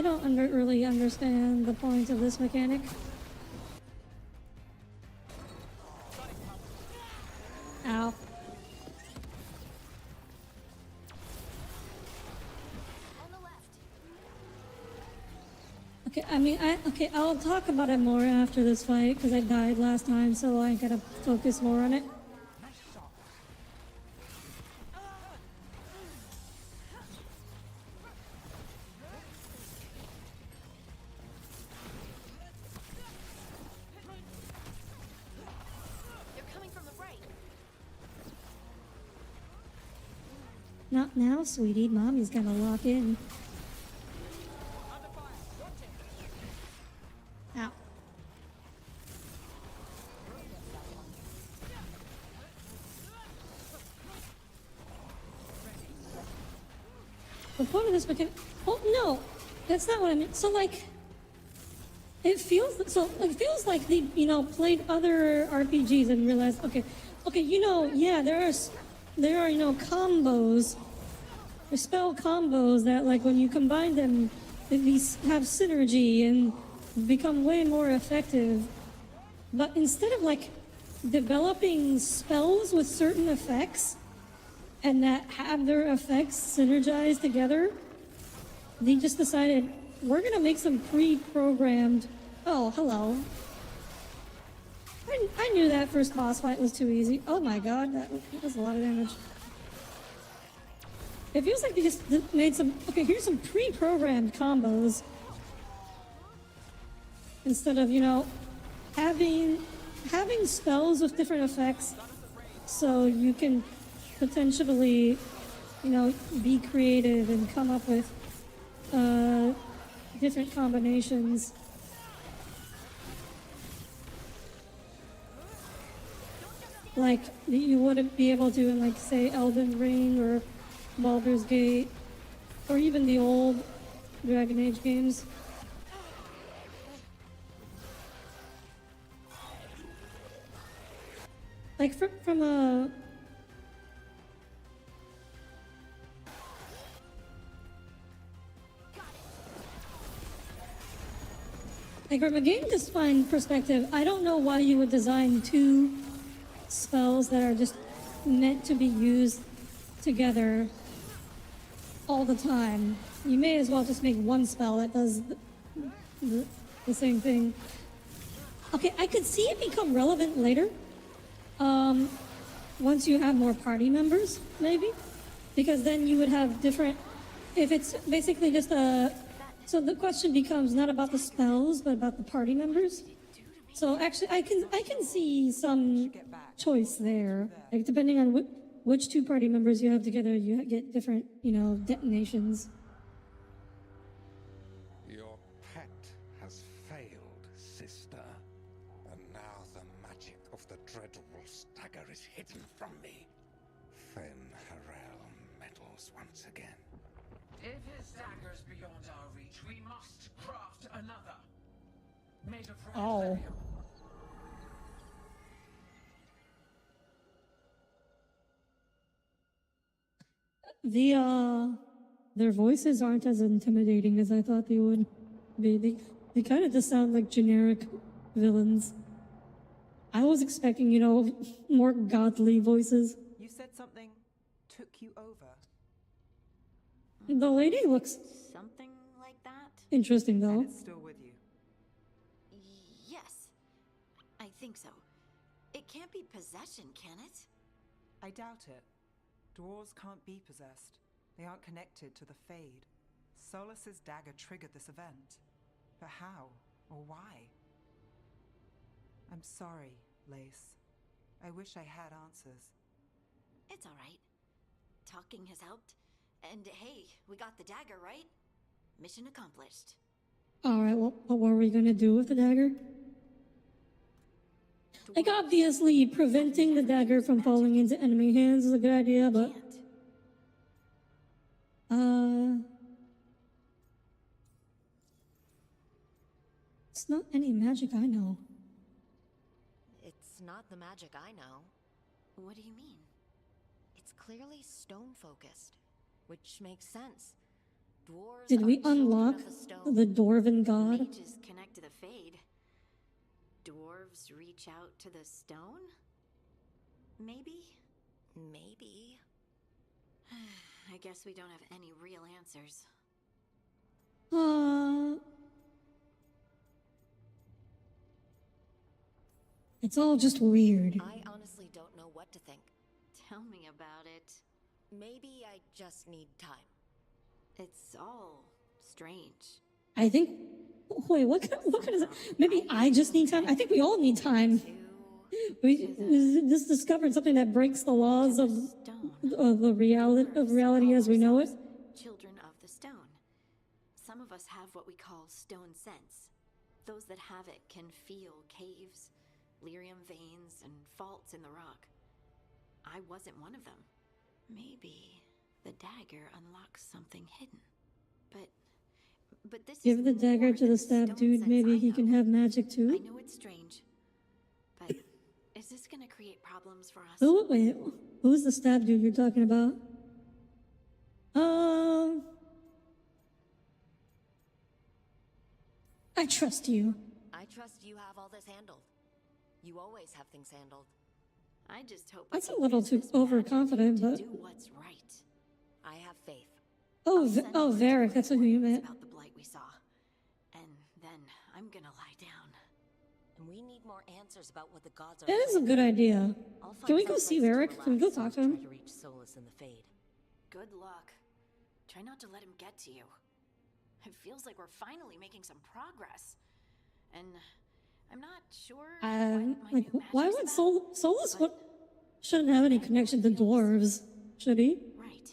[SPEAKER 1] don't really understand the point of this mechanic. Ow. Okay, I'll talk about it more after this fight, because I died last time, so I gotta focus more on it.
[SPEAKER 10] They're coming from the right.
[SPEAKER 1] Not now, sweetie. Mommy's gotta lock in. Ow. The point of this mechanic. Oh no, that's not what I meant. So like, it feels like they played other RPGs and realized okay, yeah, there are combos, or spell combos that like when you combine them, these have synergy and become way more effective. But instead of like developing spells with certain effects and that have their effects synergize together, they just decided we're gonna make some pre-programmed. Oh, hello. I knew that first boss fight was too easy. Oh my god, that was a lot of damage. It feels like they just made some. Okay, here's some pre-programmed combos. Instead of, having spells with different effects, so you can potentially, be creative and come up with different combinations. Like you wouldn't be able to in, like, say, Elden Ring or Baldur's Gate, or even the old Dragon Age games. Like from a game design perspective, I don't know why you would design two spells that are just meant to be used together all the time. You may as well just make one spell that does the same thing. Okay, I could see it become relevant later. Once you have more party members, maybe. Because then you would have different... If it's basically just a... So the question becomes not about the spells, but about the party members. So actually, I can see some choice there. Like, depending on which two party members you have together, you get different, detonations.
[SPEAKER 12] Your pet has failed, sister. And now the magic of the dreadful stagger is hidden from me. Fen Harel meddles once again.
[SPEAKER 7] If his dagger's beyond our reach, we must craft another. Made of red
[SPEAKER 1] Oh. Their voices aren't as intimidating as I thought they would be. They kind of just sound like generic villains. I was expecting, more godly voices.
[SPEAKER 3] You said something took you over.
[SPEAKER 1] The lady looks
[SPEAKER 10] Something like that?
[SPEAKER 1] interesting, though.
[SPEAKER 3] And it's still with you.
[SPEAKER 10] Yes. I think so. It can't be possession, can it?
[SPEAKER 3] I doubt it. Dwarves can't be possessed. They aren't connected to the Fade. Solus's dagger triggered this event. But how? Or why? I'm sorry, Lace. I wish I had answers.
[SPEAKER 10] It's all right. Talking has helped. And hey, we got the dagger, right? Mission accomplished.
[SPEAKER 1] Alright, well, what were we gonna do with the dagger? Like, obviously, preventing the dagger from falling into enemy hands is a good idea, but... It's not any magic I know.
[SPEAKER 4] It's not the magic I know.
[SPEAKER 10] What do you mean?
[SPEAKER 4] It's clearly stone-focused, which makes sense. Dwarves
[SPEAKER 1] Did we
[SPEAKER 4] are children
[SPEAKER 1] unlock
[SPEAKER 4] of the stone.
[SPEAKER 1] the Dwarven god?
[SPEAKER 10] Mages connect to the Fade. Dwarves reach out to the stone? Maybe?
[SPEAKER 4] Maybe.
[SPEAKER 10] I guess we don't have any real answers.
[SPEAKER 1] It's all just weird.
[SPEAKER 4] I honestly don't know what to think.
[SPEAKER 10] Tell me about it.
[SPEAKER 4] Maybe I just need time.
[SPEAKER 10] It's all strange.
[SPEAKER 1] I think... Wait, what kind of... Maybe I just need time? I think we all need time. We just discovered something that breaks the laws of reality as we know it.
[SPEAKER 10] Children of the stone. Some of us have what we call stone sense. Those that have it can feel caves, lyrium veins, and faults in the rock. I wasn't one of them. Maybe the dagger unlocks something hidden. But this is
[SPEAKER 1] Give the dagger
[SPEAKER 10] more
[SPEAKER 1] to the
[SPEAKER 10] than
[SPEAKER 1] stab
[SPEAKER 10] stone
[SPEAKER 1] dude,
[SPEAKER 10] sense
[SPEAKER 1] maybe
[SPEAKER 10] I
[SPEAKER 1] he
[SPEAKER 10] know.
[SPEAKER 1] can have magic
[SPEAKER 10] I
[SPEAKER 1] too.
[SPEAKER 10] know it's strange, but is this gonna create problems for us?
[SPEAKER 1] Wait, who's the stab dude you're talking about? I trust you.
[SPEAKER 4] I trust you have all this handled. You always have things handled.
[SPEAKER 10] I just hope
[SPEAKER 1] That's
[SPEAKER 10] I
[SPEAKER 1] a
[SPEAKER 10] can
[SPEAKER 1] little
[SPEAKER 10] use
[SPEAKER 1] too
[SPEAKER 10] this magic
[SPEAKER 1] overconfident,
[SPEAKER 10] to
[SPEAKER 1] but...
[SPEAKER 10] do what's right.
[SPEAKER 4] I have faith.
[SPEAKER 1] Oh,
[SPEAKER 10] I'll send
[SPEAKER 1] oh,
[SPEAKER 10] word to
[SPEAKER 1] Varric,
[SPEAKER 10] my
[SPEAKER 1] that's what you
[SPEAKER 10] warriors
[SPEAKER 1] meant.
[SPEAKER 10] about the blight we saw, and then I'm gonna lie down.
[SPEAKER 4] And we need more answers about what the gods are.
[SPEAKER 1] That is a
[SPEAKER 4] planning.
[SPEAKER 1] good idea.
[SPEAKER 4] I'll find
[SPEAKER 1] Can we
[SPEAKER 4] some
[SPEAKER 1] go see
[SPEAKER 4] place to
[SPEAKER 1] Varric? Can we go
[SPEAKER 4] relax
[SPEAKER 1] talk to
[SPEAKER 4] and
[SPEAKER 1] him?
[SPEAKER 4] Try to reach Solus in the Fade.
[SPEAKER 10] Good luck. Try not to let him get to you. It feels like we're finally making some progress, and I'm not sure.
[SPEAKER 1] Like, why would Solus shouldn't have any connection to dwarves, should he?
[SPEAKER 10] Right.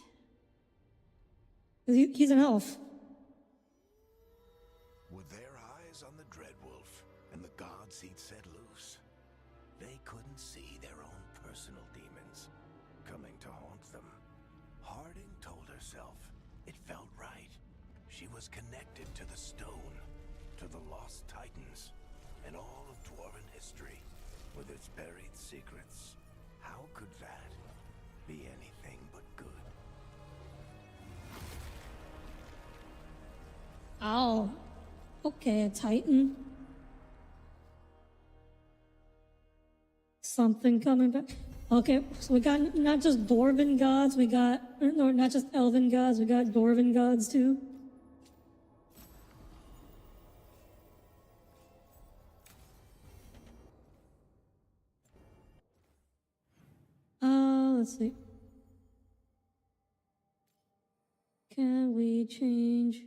[SPEAKER 1] 'Cause he's an elf.
[SPEAKER 8] With their eyes on the Dreadwolf and the gods he'd set loose, they couldn't see their own personal demons coming to haunt them. Harding told herself it felt right. She was connected to the stone, to the lost titans, and all of Dwarven history, with its buried secrets. How could that be anything but good?
[SPEAKER 1] Oh. Okay, a titan. Something coming back. Okay, so we got not just dwarven gods, we got, no, not just elven gods, we got dwarven gods too. Let's see. Can we change?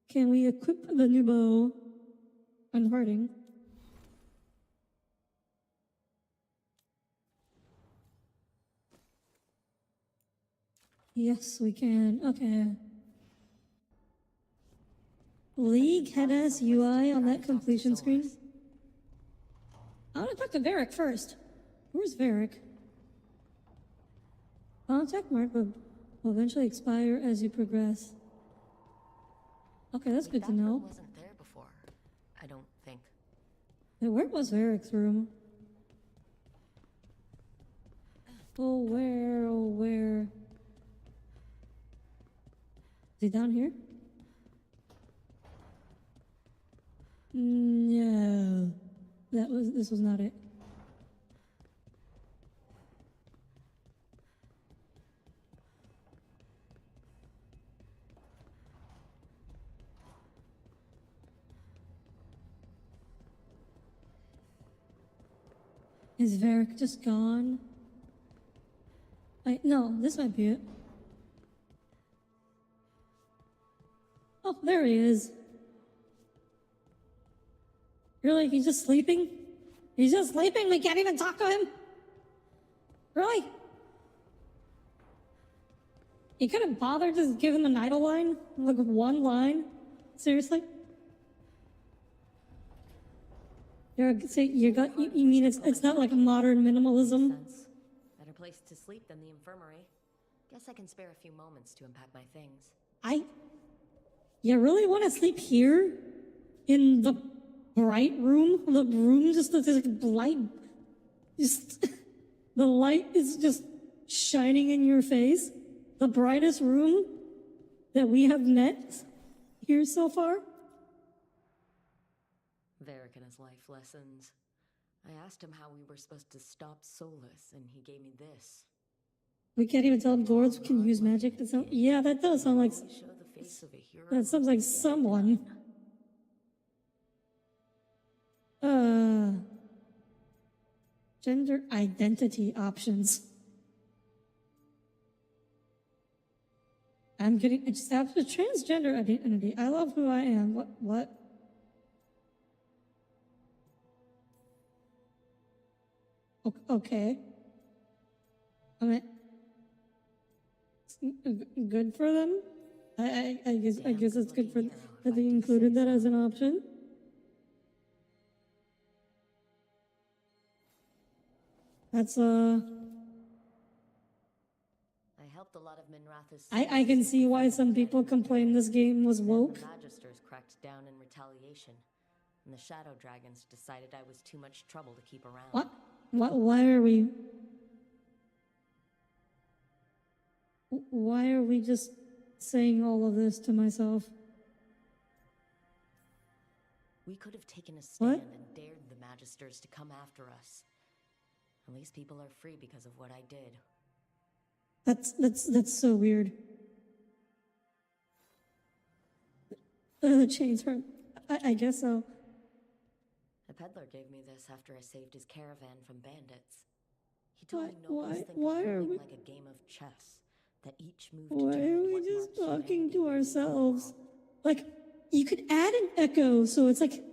[SPEAKER 1] Can we equip the new bow? Unhearting. Yes, we can. Okay. League headers UI on that completion screen. I want to talk to Varric first. Where's Varric? Contact mark will eventually expire as you progress. Okay, that's good to know.
[SPEAKER 4] Wasn't there before, I don't think.
[SPEAKER 1] Yeah, where was Varric's room? Oh, where? Oh, where? Is he down here? No. This was not it. Is Varric just gone? No, this might be it. Oh, there he is. Really? He's just sleeping? He's just sleeping? We can't even talk to him? Really? You couldn't bother just giving him an idle line? Like one line? Seriously? You mean it's not like modern minimalism?
[SPEAKER 4] Better place to sleep than the infirmary. Guess I can spare a few moments to unpack my things.
[SPEAKER 1] You really want to sleep here? In the bright room? The room just looks like light. Just the light is just shining in your face. The brightest room that we have met here so far.
[SPEAKER 4] Varric and his life lessons. I asked him how we were supposed to stop Solus, and he gave me this.
[SPEAKER 1] We can't even tell if dwarves can use magic. Yeah, that does sound like... That sounds like someone. Gender identity options. I'm getting... Just after transgender identity. I love who I am. What? Okay. I mean, good for them. I guess it's good for that they included that as an option. That's
[SPEAKER 4] I helped a lot of Minrath's.
[SPEAKER 1] I can see why some people complain this game was woke.
[SPEAKER 4] The Magisters cracked down in retaliation, and the Shadow Dragons decided I was too much trouble to keep around.
[SPEAKER 1] What? Why are we just saying all of this to myself?
[SPEAKER 4] We could have taken a stand and dared the Magisters to come after us. At least people are free because of what I did.
[SPEAKER 1] That's so weird. Chains hurt. I guess so.
[SPEAKER 4] A peddler gave me this after I saved his caravan from bandits. He told me nobles think of everything like a game of chess. That each move
[SPEAKER 1] Why are we just talking to ourselves? Like, you could add an echo so it's like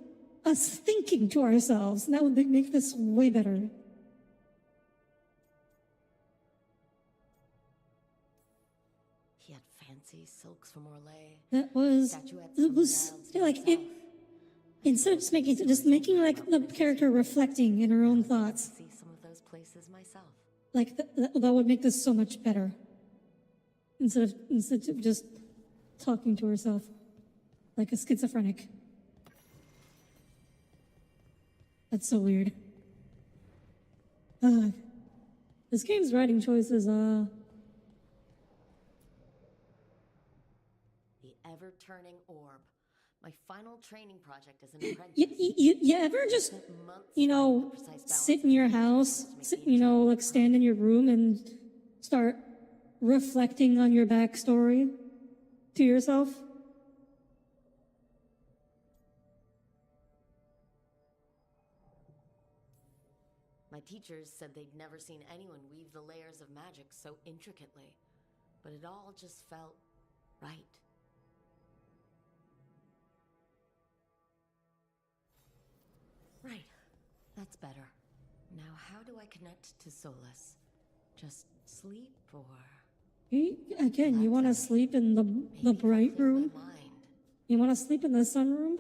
[SPEAKER 1] us thinking to ourselves. And that would make this way better.
[SPEAKER 4] He had fancy silks from Orlais.
[SPEAKER 1] It was like it. Instead of just making like the character reflecting in her own thoughts.
[SPEAKER 4] See some of those places myself.
[SPEAKER 1] Like that would make this so much better. Instead of just talking to herself like a schizophrenic. That's so weird. This game's writing choices,
[SPEAKER 4] The ever-turning orb. My final training project as an apprentice.
[SPEAKER 1] You ever just, you know, sit in your house, like stand in your room and start reflecting on your backstory to yourself?
[SPEAKER 4] My teachers said they'd never seen anyone weave the layers of magic so intricately, but it all just felt right. Right. That's better. Now, how do I connect to Solus? Just sleep, or...
[SPEAKER 1] Again, you want to sleep in the bright room? You want to sleep in the sunroom?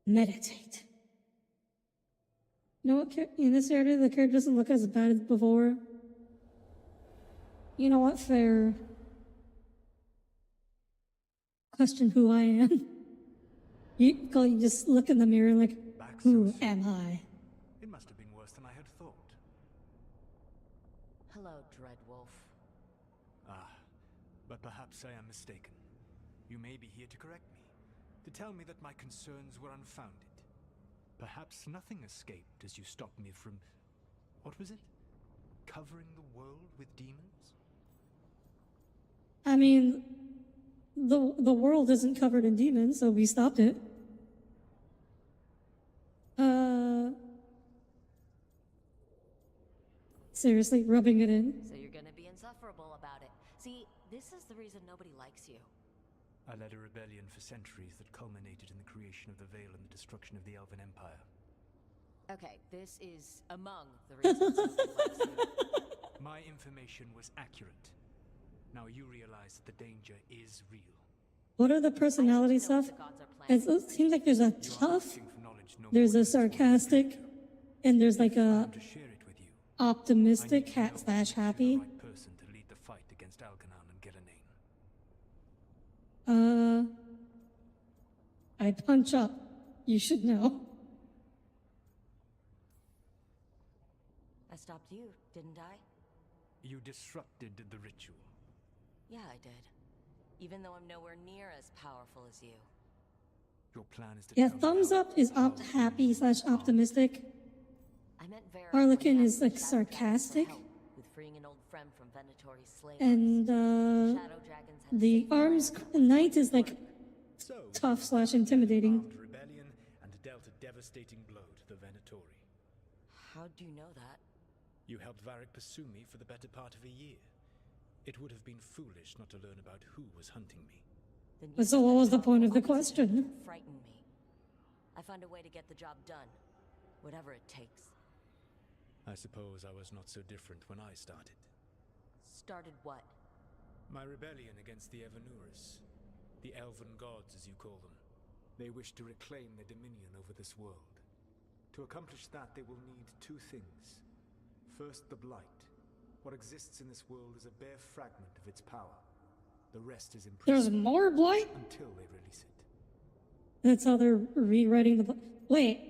[SPEAKER 1] Meditate. You know what? In this area, the character doesn't look as bad as before. You know what? Fair. Question who I am. You just look in the mirror like, who am I?
[SPEAKER 5] It must have been worse than I had thought.
[SPEAKER 4] Hello, Dreadwolf.
[SPEAKER 5] Ah, but perhaps I am mistaken. You may be here to correct me, to tell me that my concerns were unfounded. Perhaps nothing escaped as you stopped me from... what was it? Covering the world with demons?
[SPEAKER 1] I mean, the world isn't covered in demons, so we stopped it. Seriously, rubbing it in.
[SPEAKER 4] So you're gonna be insufferable about it. See, this is the reason nobody likes you.
[SPEAKER 5] I led a rebellion for centuries that culminated in the creation of the Veil and the destruction of the Elven Empire.
[SPEAKER 4] Okay, this is among the reasons nobody likes you.
[SPEAKER 5] My information was accurate. Now you realize that the danger is real.
[SPEAKER 1] What are the personality stuff? It seems like there's a tough, there's a sarcastic, and there's like a optimistic / happy.
[SPEAKER 5] Person to lead the fight against Algernon and Gillenane.
[SPEAKER 1] I punch up. You should know.
[SPEAKER 4] I stopped you, didn't I?
[SPEAKER 5] You disrupted the ritual.
[SPEAKER 4] Yeah, I did. Even though I'm nowhere near as powerful as you.
[SPEAKER 5] Your plan is to...
[SPEAKER 1] Yeah, thumbs up is happy / optimistic. Harlequin is like sarcastic.
[SPEAKER 4] With freeing an old friend from Venatori's slaves.
[SPEAKER 1] And the arms knight is like tough / intimidating.
[SPEAKER 5] Rebellion and dealt a devastating blow to the Venatori.
[SPEAKER 4] How do you know that?
[SPEAKER 5] You helped Varric pursue me for the better part of a year. It would have been foolish not to learn about who was hunting me.
[SPEAKER 1] So what was the point of the question?
[SPEAKER 4] Frighten me. I find a way to get the job done, whatever it takes.
[SPEAKER 5] I suppose I was not so different when I started.
[SPEAKER 4] Started what?
[SPEAKER 5] My rebellion against the Evanurus. The Elven Gods, as you call them. They wish to reclaim their dominion over this world. To accomplish that, they will need two things. First, the Blight. What exists in this world is a bare fragment of its power. The rest is imprisoned.
[SPEAKER 1] There's more Blight?
[SPEAKER 5] Until they release it.
[SPEAKER 1] That's how they're rewriting the... Wait,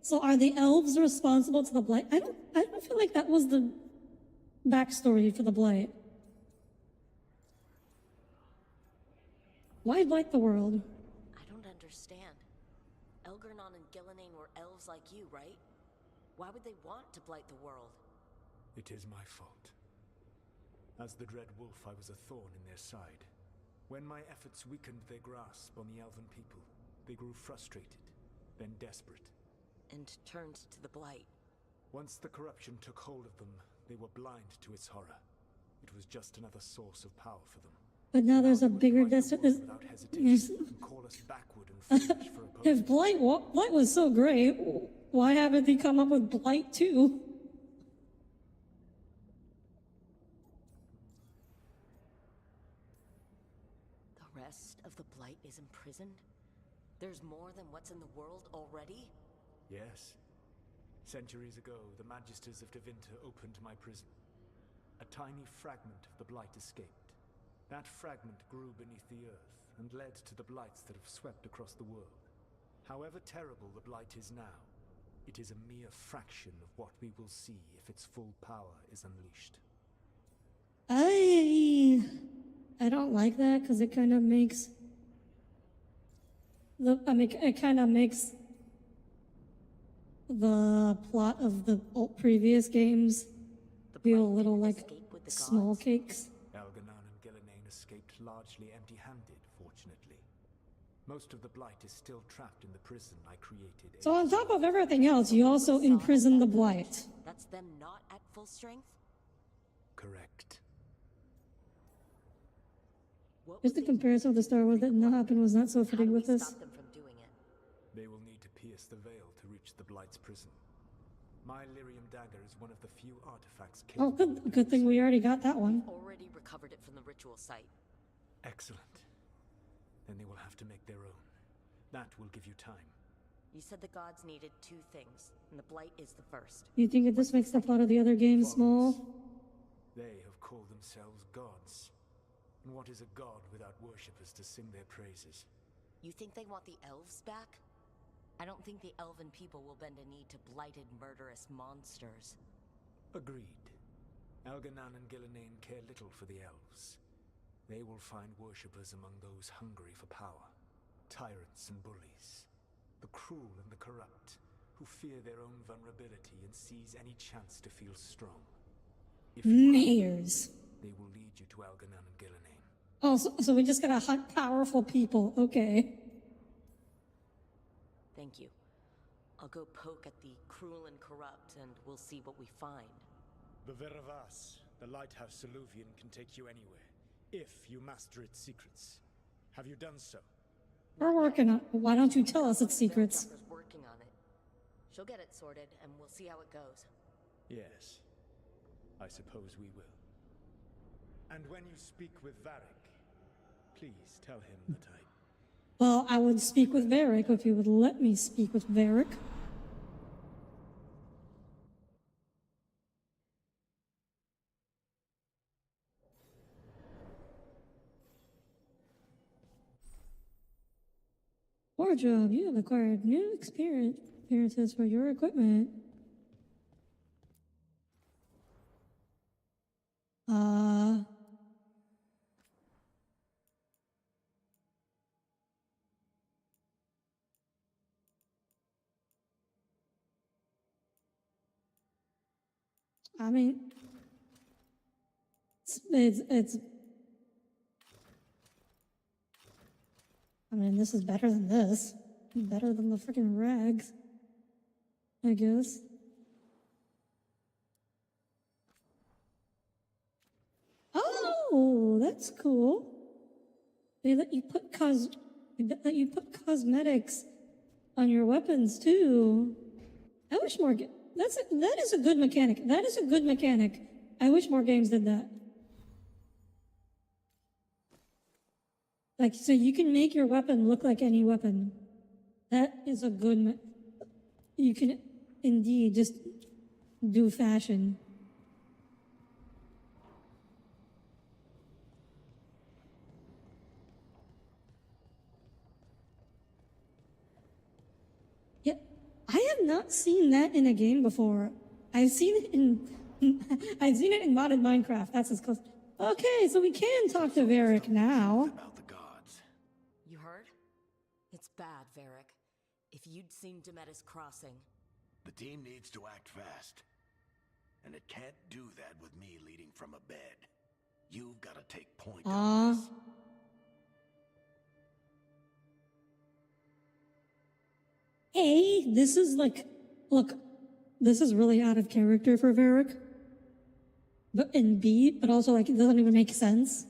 [SPEAKER 1] so are the elves responsible to the Blight? I don't feel like that was the backstory for the Blight. Why blight the world?
[SPEAKER 4] I don't understand. Algernon and Gillenane were elves like you, right? Why would they want to blight the world?
[SPEAKER 5] It is my fault. As the Dread Wolf, I was a thorn in their side. When my efforts weakened their grasp on the Elven people, they grew frustrated, then desperate.
[SPEAKER 4] And turned to the Blight.
[SPEAKER 5] Once the corruption took hold of them, they were blind to its horror. It was just another source of power for them.
[SPEAKER 1] But now there's a bigger destiny.
[SPEAKER 5] Call us backward and foolish for
[SPEAKER 1] If Blight was so great, why haven't they come up with Blight 2?
[SPEAKER 4] The rest of the Blight is imprisoned? There's more than what's in the world already?
[SPEAKER 5] Yes. Centuries ago, the Magisters of Tevinter opened my prison. A tiny fragment of the Blight escaped. That fragment grew beneath the earth and led to the Blights that have swept across the world. However terrible the Blight is now, it is a mere fraction of what we will see if its full power is unleashed.
[SPEAKER 1] I don't like that because it kind of makes I mean, it kind of makes the plot of the previous games feel a little like small cakes.
[SPEAKER 13] Algernon and Gillenane escaped largely empty-handed, fortunately. Most of the Blight is still trapped in the prison I created.
[SPEAKER 1] So on top of everything else, you also imprison the Blight.
[SPEAKER 4] That's them not at full strength?
[SPEAKER 13] Correct.
[SPEAKER 1] Just the comparison of the Star Wars that not happened was not so fitting with this.
[SPEAKER 4] Stop them from doing it.
[SPEAKER 13] They will need to pierce the veil to reach the Blight's prison. My lyrium dagger is one of the few artifacts
[SPEAKER 1] Oh,
[SPEAKER 13] capable
[SPEAKER 1] good thing we already got that one.
[SPEAKER 4] Already recovered it from the ritual site.
[SPEAKER 13] Excellent. Then they will have to make their own. That will give you time.
[SPEAKER 4] You said the gods needed 2 things, and the Blight is the first.
[SPEAKER 1] You think that this makes the plot of the other games small?
[SPEAKER 13] They have called themselves gods. And what is a god without worshippers to sing their praises?
[SPEAKER 4] You think they want the elves back? I don't think the elven people will bend a knee to blighted, murderous monsters.
[SPEAKER 13] Agreed. Algernon and Gillenane care little for the elves. They will find worshippers among those hungry for power. Tyrants and bullies. The cruel and the corrupt, who fear their own vulnerability and seize any chance to feel strong. If
[SPEAKER 1] Mayors.
[SPEAKER 13] They will lead you to Algernon and Gillenane.
[SPEAKER 1] Oh, so we just gotta hunt powerful people. Okay.
[SPEAKER 4] Thank you. I'll go poke at the cruel and corrupt, and we'll see what we find.
[SPEAKER 13] The Veravas, the lighthouse Soluvian, can take you anywhere, if you master its secrets. Have you done so?
[SPEAKER 1] We're working on it. Why don't you tell us its secrets?
[SPEAKER 4] Veilguard's working on it. She'll get it sorted, and we'll see how it goes.
[SPEAKER 13] Yes. I suppose we will. And when you speak with Varric, please tell him that I...
[SPEAKER 1] Well, I would speak with Varric if you would let me speak with Varric. Wardrobe, you have acquired new experiences for your equipment. I mean, it's I mean, this is better than this. Better than the freaking rags, I guess. Oh, that's cool. They let you put cosmetics on your weapons too. I wish more. That is a good mechanic. That is a good mechanic. I wish more games did that. Like, so you can make your weapon look like any weapon. That is a good. You can indeed just do fashion. Yeah, I have not seen that in a game before. I've seen it in I've seen it in modded Minecraft. That's as close. Okay, so we can talk to Varric now.
[SPEAKER 4] You heard? It's bad, Varric. If you'd seen Demetis crossing.
[SPEAKER 8] The team needs to act fast. And it can't do that with me leading from a bed. You've got to take point on this.
[SPEAKER 1] A, this is like, look, this is really out of character for Varric. But, and B, but also like, it doesn't even make sense.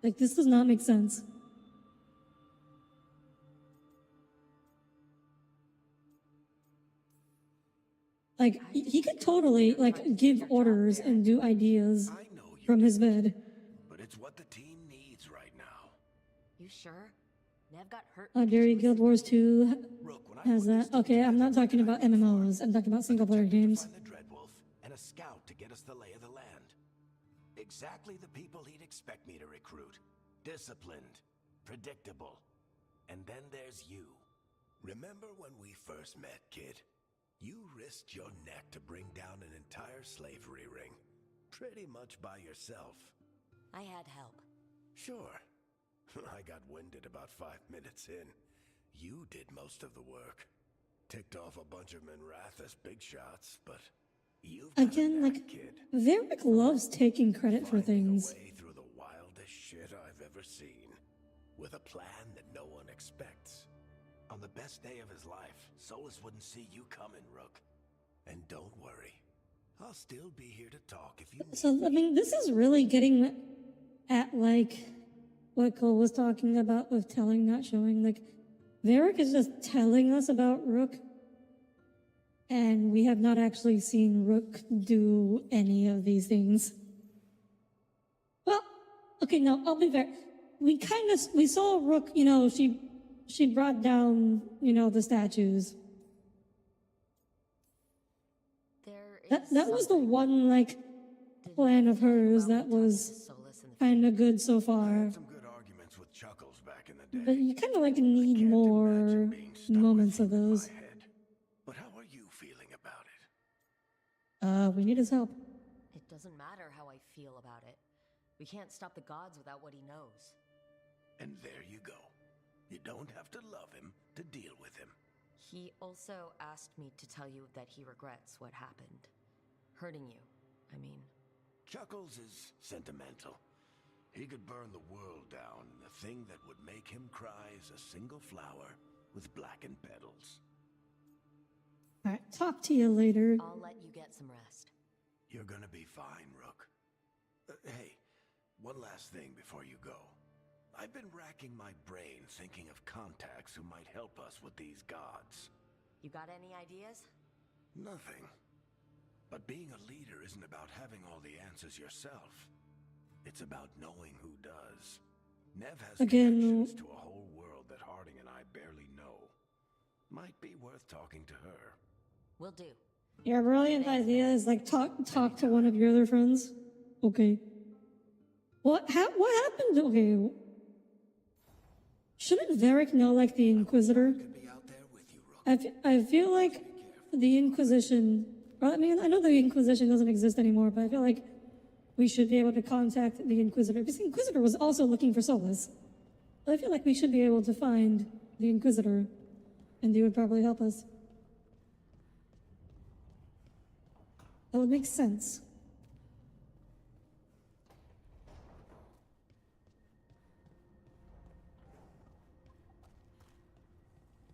[SPEAKER 1] Like, this does not make sense. Like, he could totally, like, give orders and do ideas from his bed.
[SPEAKER 8] But it's what the team needs right now.
[SPEAKER 4] You sure? Nev got hurt.
[SPEAKER 1] Audire Guild Wars 2 has that. Okay, I'm not talking about MMOs. I'm talking about single-player games.
[SPEAKER 8] Find the Dreadwolf and a scout to get us the lay of the land. Exactly the people he'd expect me to recruit. Disciplined, predictable. And then there's you. Remember when we first met, kid? You risked your neck to bring down an entire slavery ring. Pretty much by yourself.
[SPEAKER 4] I had help.
[SPEAKER 8] Sure. I got winded about 5 minutes in. You did most of the work. Ticked off a bunch of Minrathous big shots, but you've
[SPEAKER 1] Again, like, Varric loves taking credit for things.
[SPEAKER 8] way through the wildest shit I've ever seen, with a plan that no one expects. On the best day of his life, Solus wouldn't see you coming, Rook. And don't worry, I'll still be here to talk if you need.
[SPEAKER 1] So, I mean, this is really getting at, like, what Cole was talking about with telling, not showing. Like, Varric is just telling us about Rook, and we have not actually seen Rook do any of these things. Well, okay, no, I'll be fair. We saw Rook, you know, she brought down, you know, the statues. That was the one, like, plan of hers that was kind of good so far.
[SPEAKER 8] Some good arguments with Chuckles back in the day.
[SPEAKER 1] But you kind of, like, need more moments of those.
[SPEAKER 8] But how are you feeling about it?
[SPEAKER 1] We need his help.
[SPEAKER 4] It doesn't matter how I feel about it. We can't stop the gods without what he knows.
[SPEAKER 8] And there you go. You don't have to love him to deal with him.
[SPEAKER 4] He also asked me to tell you that he regrets what happened. Hurting you, I mean.
[SPEAKER 8] Chuckles is sentimental. He could burn the world down, and the thing that would make him cry is a single flower with blackened petals.
[SPEAKER 1] Alright, talk to you later.
[SPEAKER 4] I'll let you get some rest.
[SPEAKER 8] You're gonna be fine, Rook. Hey, one last thing before you go. I've been racking my brain thinking of contacts who might help us with these gods.
[SPEAKER 4] You got any ideas?
[SPEAKER 8] Nothing. But being a leader isn't about having all the answers yourself. It's about knowing who does. Nev has connections to a whole world that Harding and I barely know. Might be worth talking to her.
[SPEAKER 4] Will do.
[SPEAKER 1] Your brilliant idea is, like, talk to one of your other friends. Okay. What happened? Okay. Shouldn't Varric know, like, the Inquisitor? I feel like the Inquisition... I mean, I know the Inquisition doesn't exist anymore, but I feel like we should be able to contact the Inquisitor. Because the Inquisitor was also looking for Solus. I feel like we should be able to find the Inquisitor, and they would probably help us. That would make sense.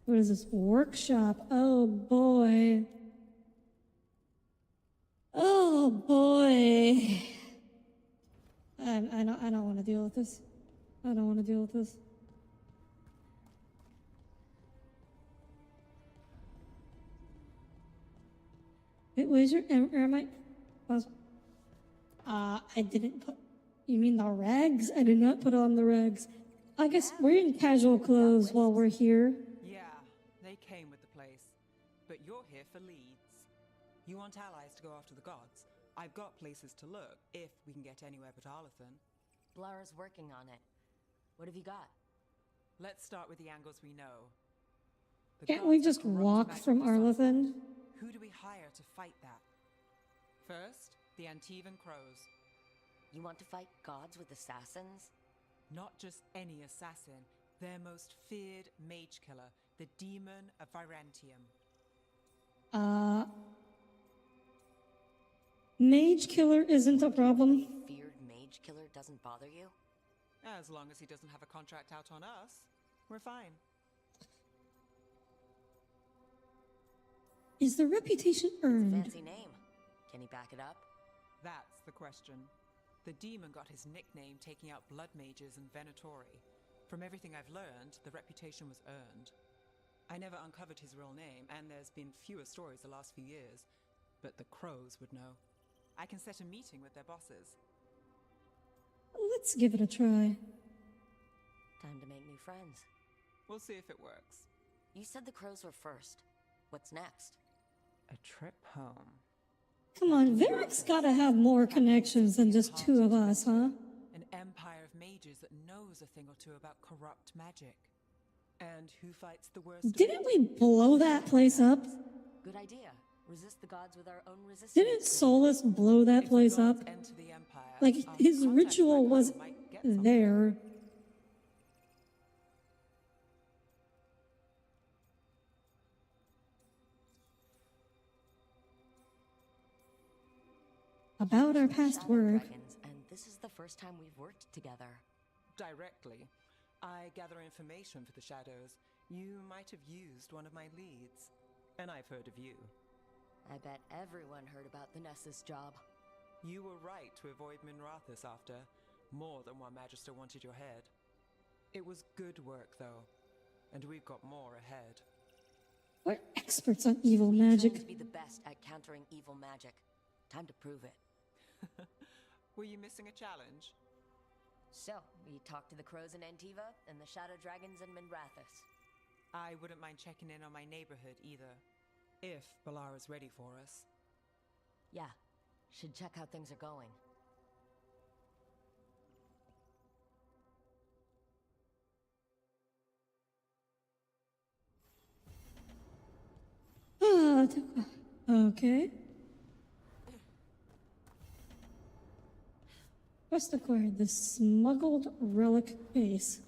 [SPEAKER 1] What is this? Workshop. Oh boy. Oh boy. I don't want to deal with this. I don't want to deal with this. Wait, where's your am I? I didn't put. You mean the rags? I did not put on the rags. I guess we're in casual clothes while we're here.
[SPEAKER 3] Yeah, they came with the place. But you're here for leads. You want allies to go after the gods. I've got places to look, if we can get anywhere but Arlathan.
[SPEAKER 4] Blara's working on it. What have you got?
[SPEAKER 3] Let's start with the angles we know.
[SPEAKER 1] Can't we just walk from Arlathan?
[SPEAKER 3] Who do we hire to fight that? First, the Antivan Crows.
[SPEAKER 4] You want to fight gods with assassins?
[SPEAKER 3] Not just any assassin. Their most feared mage killer, the Demon of Virantium.
[SPEAKER 1] Mage killer isn't a problem.
[SPEAKER 4] Feared mage killer doesn't bother you?
[SPEAKER 3] As long as he doesn't have a contract out on us, we're fine.
[SPEAKER 1] Is the reputation earned?
[SPEAKER 4] It's a fancy name. Can he back it up?
[SPEAKER 3] That's the question. The demon got his nickname taking out blood mages and Venatori. From everything I've learned, the reputation was earned. I never uncovered his real name, and there's been fewer stories the last few years, but the Crows would know. I can set a meeting with their bosses.
[SPEAKER 1] Let's give it a try.
[SPEAKER 4] Time to make new friends.
[SPEAKER 3] We'll see if it works.
[SPEAKER 4] You said the Crows were first. What's next?
[SPEAKER 3] A trip home.
[SPEAKER 1] Come on, Varric's gotta have more connections than just two of us, huh?
[SPEAKER 3] An empire of mages that knows a thing or two about corrupt magic. And who fights the worst?
[SPEAKER 1] Didn't we blow that place up?
[SPEAKER 4] Good idea. Resist the gods with our own resistance.
[SPEAKER 1] Didn't Solus blow that place up? Like, his ritual was there. about our past
[SPEAKER 4] Shadow
[SPEAKER 1] work.
[SPEAKER 4] Dragons, and this is the first time we've worked together.
[SPEAKER 3] Directly. I gather information for the Shadows. You might have used one of my leads. And I've heard of you.
[SPEAKER 4] I bet everyone heard about the Nessa's job.
[SPEAKER 3] You were right to avoid Minrathous after. More than one Magister wanted your head. It was good work, though. And we've got more ahead.
[SPEAKER 1] We're experts on evil
[SPEAKER 4] We
[SPEAKER 1] magic.
[SPEAKER 4] claim to be the best at countering evil magic. Time to prove it.
[SPEAKER 3] Were you missing a challenge?
[SPEAKER 4] So, we talked to the crows in Antiva and the Shadow Dragons in Minrathous.
[SPEAKER 3] I wouldn't mind checking in on my neighborhood either. If Balara's ready for us.
[SPEAKER 4] Yeah, should check how things are going.
[SPEAKER 1] Okay. Quest acquired the smuggled relic case.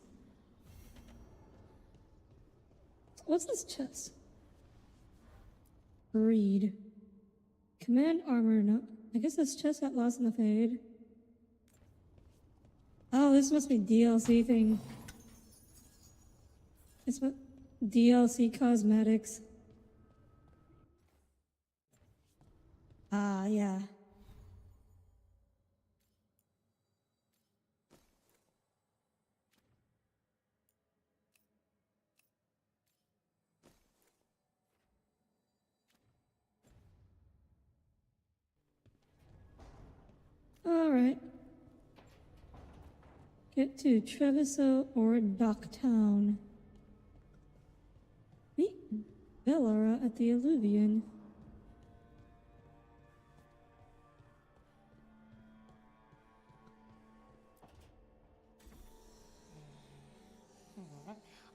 [SPEAKER 1] What's this chest? Read. Command armor. No, I guess this chest got lost in the fade. Oh, this must be DLC thing. It's what DLC cosmetics. Ah, yeah. Alright. Get to Treviso or Docktown. Meet Bellara at the Alluvion.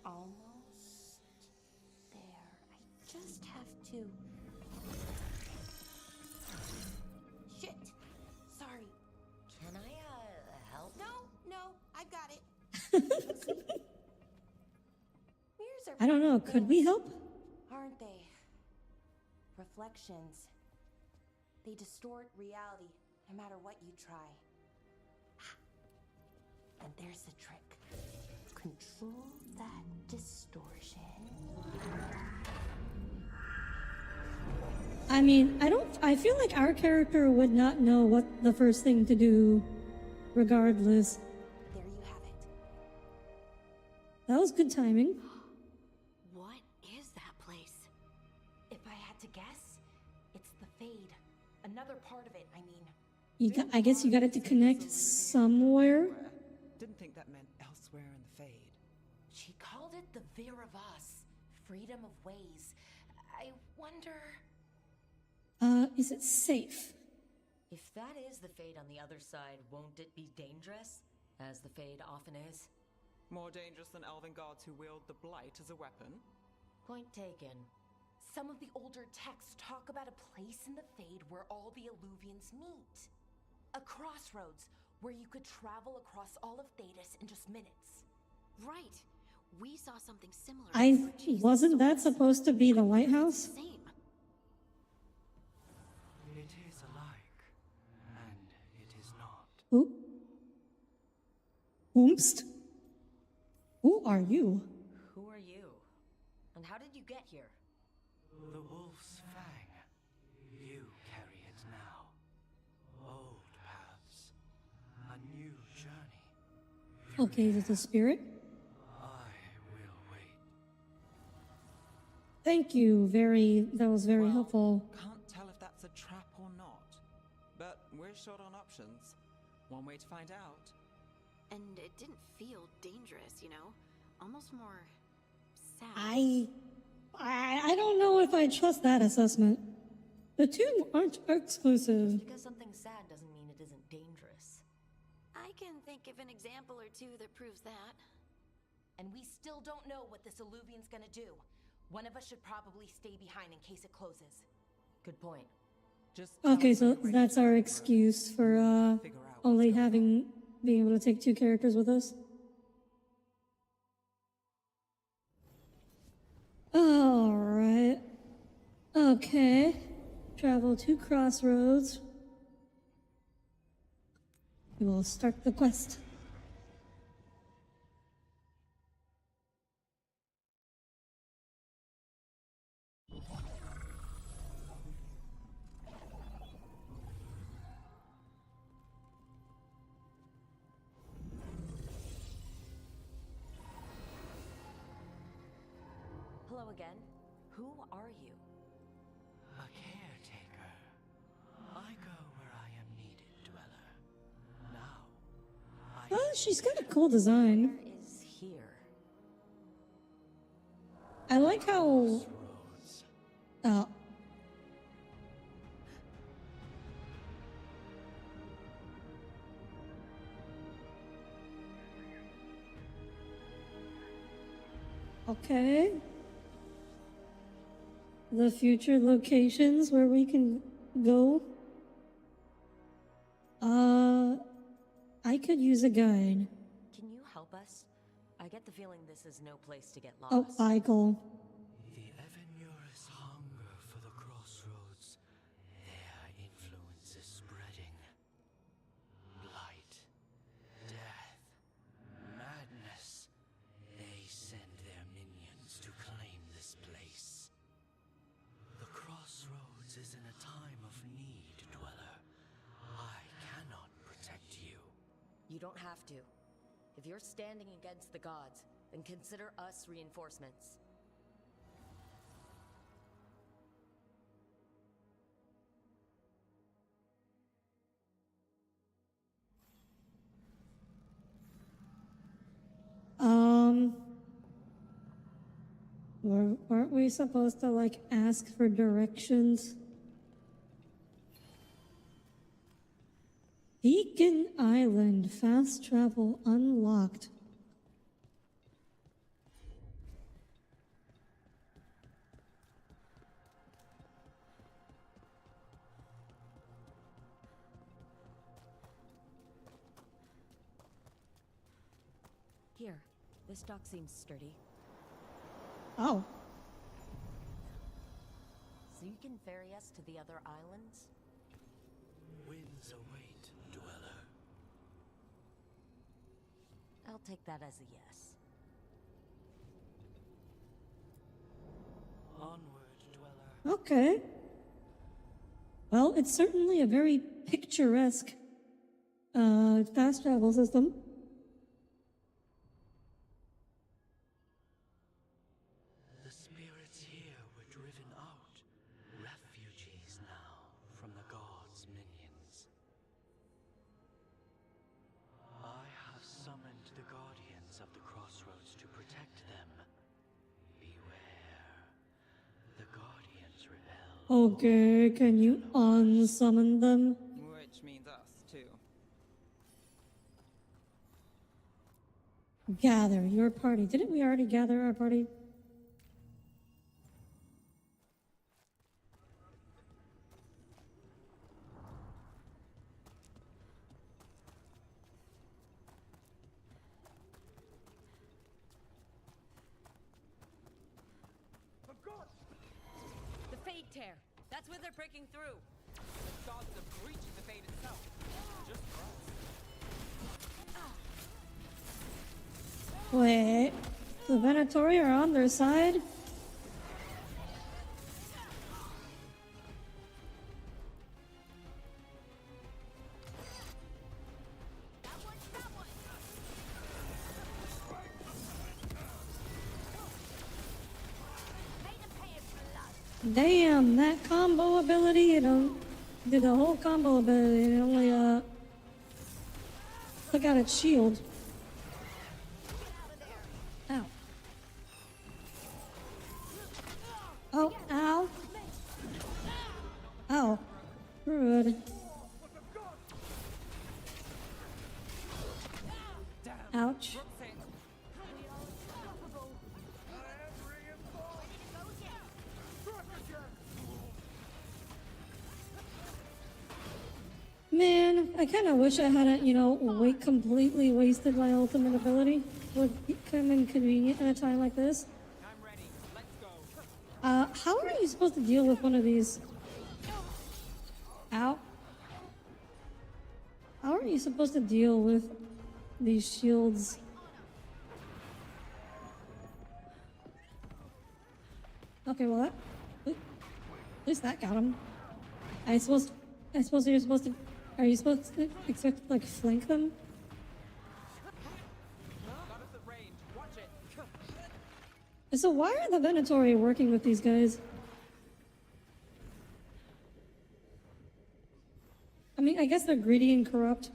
[SPEAKER 2] Almost there. I just have to. Shit! Sorry.
[SPEAKER 4] Can I, help?
[SPEAKER 2] No, I've got it. Mirrors are
[SPEAKER 1] I don't know,
[SPEAKER 2] pretty
[SPEAKER 1] could we
[SPEAKER 2] things,
[SPEAKER 1] help?
[SPEAKER 2] Aren't they? Reflections. They distort reality, no matter what you try. And there's the trick. Control that distortion.
[SPEAKER 1] I mean, I feel like our character would not know what the first thing to do, regardless.
[SPEAKER 2] There you have it.
[SPEAKER 1] That was good timing.
[SPEAKER 4] What is that place?
[SPEAKER 2] If I had to guess, it's the Fade. Another part of it, I mean.
[SPEAKER 1] I guess you got it to connect somewhere.
[SPEAKER 3] Didn't think that meant elsewhere in the Fade.
[SPEAKER 2] She called it the Vir of Us. Freedom of ways. I wonder...
[SPEAKER 1] Is it safe?
[SPEAKER 4] If that is the Fade on the other side, won't it be dangerous? As the Fade often is?
[SPEAKER 3] More dangerous than elven gods who wield the Blight as a weapon?
[SPEAKER 4] Point taken.
[SPEAKER 2] Some of the older texts talk about a place in the Fade where all the Alluvians meet. A crossroads where you could travel across all of Thedas in just minutes.
[SPEAKER 10] Right. We saw something similar.
[SPEAKER 1] Wasn't that supposed to be the lighthouse?
[SPEAKER 10] Same.
[SPEAKER 14] It is alike, and it is not.
[SPEAKER 1] Oop. Oomst. Who are you?
[SPEAKER 4] Who are you? And how did you get here?
[SPEAKER 14] The wolf's fang. You carry it now. Old paths. A new journey.
[SPEAKER 1] Okay, is it the spirit?
[SPEAKER 14] I will wait.
[SPEAKER 1] Thank you. That was very helpful.
[SPEAKER 3] Can't tell if that's a trap or not. But we're short on options. One way to find out.
[SPEAKER 10] And it didn't feel dangerous, you know? Almost more sad.
[SPEAKER 1] I don't know if I trust that assessment. The two aren't exclusive.
[SPEAKER 4] Because something's sad doesn't mean it isn't dangerous.
[SPEAKER 10] I can think of an example or two that proves that.
[SPEAKER 2] And we still don't know what this Alluvian's gonna do. One of us should probably stay behind in case it closes.
[SPEAKER 4] Good point.
[SPEAKER 3] Just
[SPEAKER 1] Okay, so that's our excuse for only being able to take two characters with us. Alright. Okay. Travel to Crossroads. We will start the quest.
[SPEAKER 4] Hello again. Who are you?
[SPEAKER 14] A caretaker. I go where I am needed, dweller. Now,
[SPEAKER 1] Oh, she's got a cool design.
[SPEAKER 4] Where is here?
[SPEAKER 1] I like how. Okay. The future locations where we can go. I could use a guide.
[SPEAKER 4] Can you help us? I get the feeling this is no place to get lost.
[SPEAKER 1] Oh, Michael.
[SPEAKER 14] the Evenurus hunger for the crossroads. Their influence is spreading. Blight, death, madness. They send their minions to claim this place. The crossroads is in a time of need, dweller. I cannot protect you.
[SPEAKER 4] You don't have to. If you're standing against the gods, then consider us reinforcements.
[SPEAKER 1] Weren't we supposed to, like, ask for directions? Beacon Island, fast travel unlocked.
[SPEAKER 4] Here, this dock seems sturdy.
[SPEAKER 1] Oh.
[SPEAKER 4] So you can ferry us to the other islands?
[SPEAKER 14] Winds await, dweller.
[SPEAKER 4] I'll take that as a yes.
[SPEAKER 14] Onward, dweller.
[SPEAKER 1] Okay. Well, it's certainly a very picturesque fast travel system.
[SPEAKER 14] The spirits here were driven out, refugees now from the gods' minions. I have summoned the guardians of the crossroads to protect them. Beware. The guardians rebel.
[SPEAKER 1] Okay, can you unsummon them?
[SPEAKER 15] Which means us, too.
[SPEAKER 1] Gather your party. Didn't we already gather our party?
[SPEAKER 4] The Fade Tear! That's where they're breaking through!
[SPEAKER 15] The gods are breaching the fate itself. Just for us.
[SPEAKER 1] Wait, the Venatori are on their side? Damn, that combo ability, it did the whole combo ability and it only took out its shield. Ow. Oh, ow. Ow. Rude. Ouch. Man, I kind of wish I hadn't, completely wasted my ultimate ability. Would come in convenient at a time like this.
[SPEAKER 15] I'm ready. Let's go.
[SPEAKER 1] How are you supposed to deal with one of these? Ow. How are are you supposed to deal with these shields? Okay, well at least that got him. I suppose you're supposed to. Are you supposed to expect to, like, flank them?
[SPEAKER 15] Got us at range. Watch it.
[SPEAKER 1] So why are the Venatori working with these guys? I mean, I guess they're greedy and corrupt.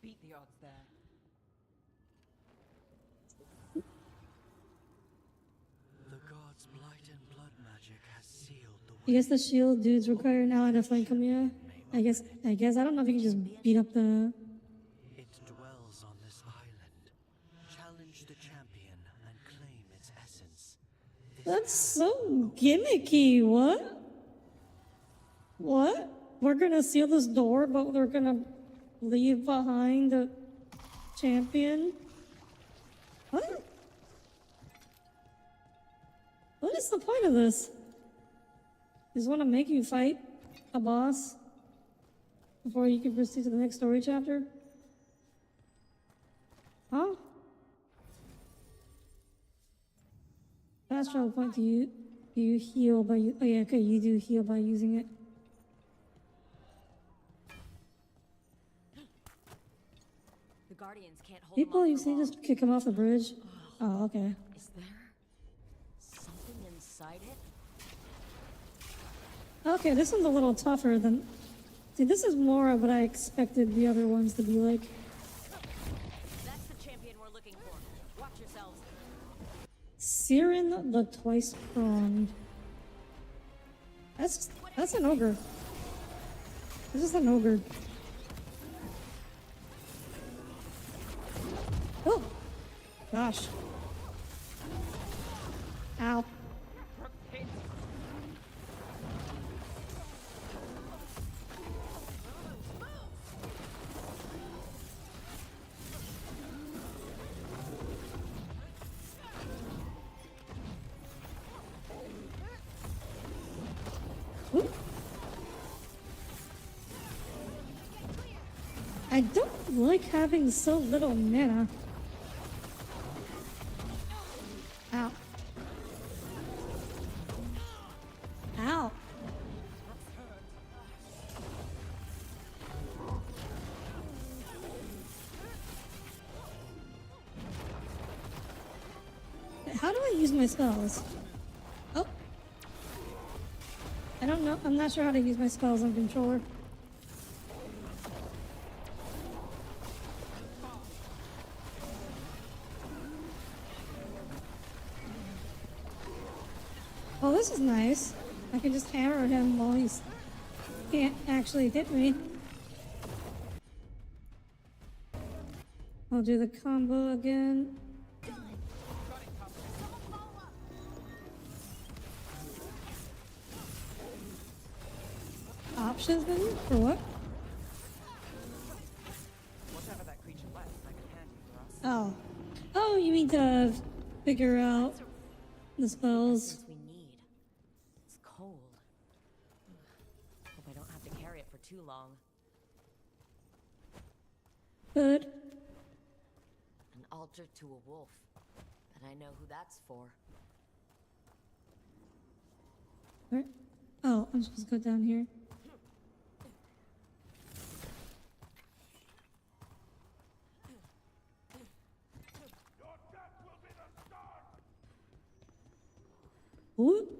[SPEAKER 15] Beat the odds there.
[SPEAKER 14] The god's blight and blood magic has sealed the
[SPEAKER 1] I guess the shield dudes require an ally to flank them, yeah? I guess. I don't know if you can just beat up the...
[SPEAKER 14] It dwells on this island. Challenge the champion and claim its essence.
[SPEAKER 1] That's so gimmicky, what? What? We're gonna seal this door, but we're gonna leave behind the champion? What? What is the point of this? Just want to make you fight a boss before you can proceed to the next story chapter? Huh? Astral point, do you heal by oh yeah, okay, you do heal by using it.
[SPEAKER 4] The Guardians can't hold
[SPEAKER 1] People,
[SPEAKER 4] them
[SPEAKER 1] you
[SPEAKER 4] off for
[SPEAKER 1] see,
[SPEAKER 4] long.
[SPEAKER 1] just kick him off the bridge. Oh, okay.
[SPEAKER 4] Is there something inside it?
[SPEAKER 1] Okay, this one's a little tougher than... See, this is more of what I expected the other ones to be like.
[SPEAKER 4] That's the champion we're looking for. Watch yourselves.
[SPEAKER 1] Siren the Twice-Pronged. That's an ogre. This is an ogre. Oh! Gosh. Ow. Ooh. I don't like having so little mana. Ow. Ow. How do I use my spells? Oh. I don't know. I'm not sure how to use my spells on controller. Oh, this is nice. I can just hammer him while he can't actually hit me. I'll do the combo again. Options menu? For what?
[SPEAKER 15] Whatever that creature left, I can hand you for us.
[SPEAKER 1] Oh. Oh, you mean to figure out the spells?
[SPEAKER 4] Essence we need. It's cold. Hope I don't have to carry it for too long.
[SPEAKER 1] Good.
[SPEAKER 4] An altar to a wolf. And I know who that's for.
[SPEAKER 1] Where? Oh, I'm supposed to go down here.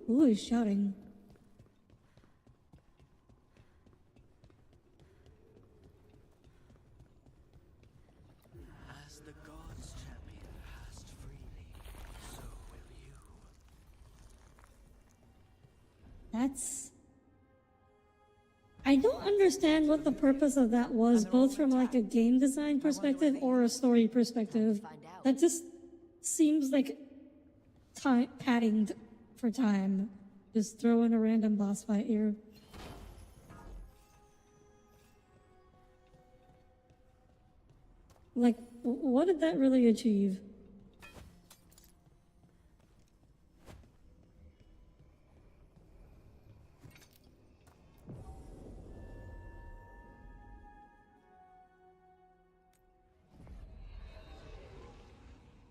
[SPEAKER 1] Who is shouting?
[SPEAKER 14] As the god's champion passed freely, so will you.
[SPEAKER 1] That's... I don't understand what the purpose of that was, both from like a game design perspective or a story perspective. That just seems like padding for time. Just throw in a random boss fight here. Like, what did that really achieve?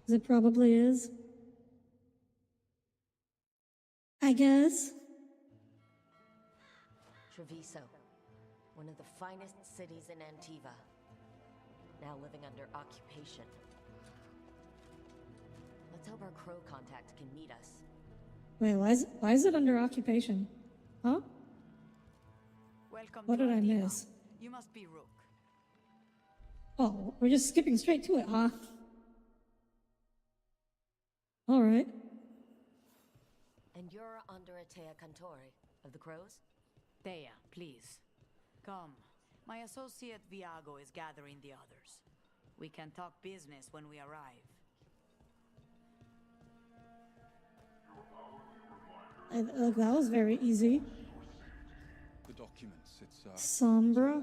[SPEAKER 1] 'Cause it probably is. I guess.
[SPEAKER 4] Treviso, one of the finest cities in Antiva, now living under occupation. Let's hope our crow contact can meet us.
[SPEAKER 1] Wait, why is it under occupation? Huh?
[SPEAKER 15] Welcome
[SPEAKER 1] What
[SPEAKER 15] to
[SPEAKER 1] did I
[SPEAKER 15] Antiva.
[SPEAKER 1] miss?
[SPEAKER 15] You must be Rook.
[SPEAKER 1] Oh, we're just skipping straight to it, huh? All right.
[SPEAKER 4] And you're Audire Cantori of the Crows?
[SPEAKER 15] Thea, please. Come. My associate Viago is gathering the others. We can talk business when we arrive.
[SPEAKER 1] Look, that was very easy.
[SPEAKER 16] The documents, it's
[SPEAKER 1] Sombra.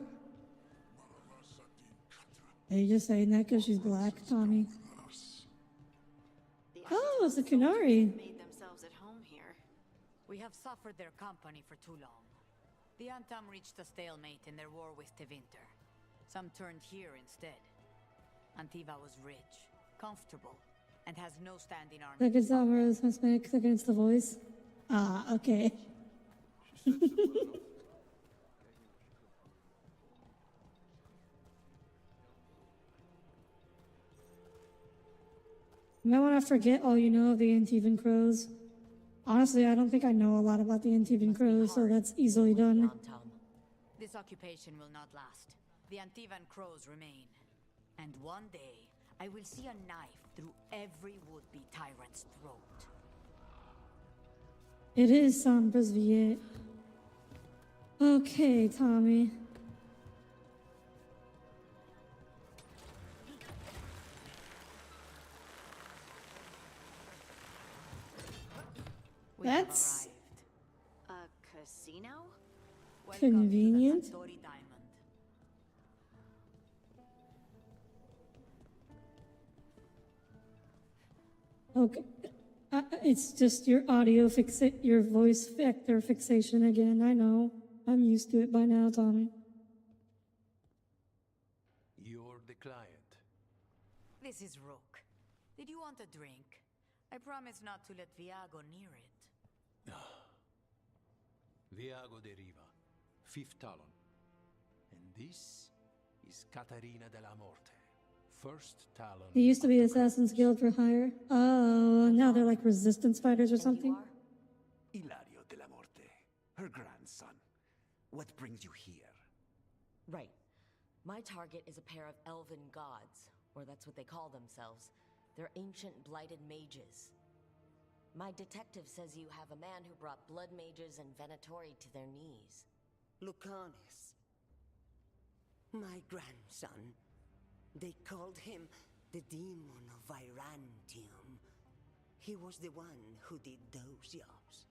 [SPEAKER 1] Are you just saying that because she's black, Tommy? Oh, it's a Kunari.
[SPEAKER 10] Made themselves at home here.
[SPEAKER 15] We have suffered their company for too long. The Antam reached a stalemate in their war with Tevinter. Some turned here instead. Antiva was rich, comfortable, and has no standing army.
[SPEAKER 1] Look at Sombra's cosmetics against the voice. Ah, okay. You might want to forget all you know of the Antivan Crows. Honestly, I don't think I know a lot about the Antivan Crows, so that's easily done.
[SPEAKER 15] This occupation will not last. The Antivan Crows remain. And one day, I will see a knife through every would-be tyrant's throat.
[SPEAKER 1] It is Sombra's Viet. Okay, Tommy. That's
[SPEAKER 10] a casino?
[SPEAKER 1] convenient. Okay. It's just your your voice vector fixation again. I know. I'm used to it by now, Tommy.
[SPEAKER 17] You're the client.
[SPEAKER 15] This is Rook. Did you want a drink? I promise not to let Viago near it.
[SPEAKER 17] Viago Deriva, Fifth Talon. And this is Catarina della Morte, First Talon.
[SPEAKER 1] They used to be Assassin's Guild for hire. Oh, now they're like resistance fighters or something.
[SPEAKER 18] Ilario della Morte, her grandson. What brings you here?
[SPEAKER 4] Right. My target is a pair of elven gods, or that's what they call themselves. They're ancient blighted mages. My detective says you have a man who brought blood mages and Venatori to their knees.
[SPEAKER 19] Lucanis. My grandson. They called him the Demon of Virantium. He was the one who did those jobs.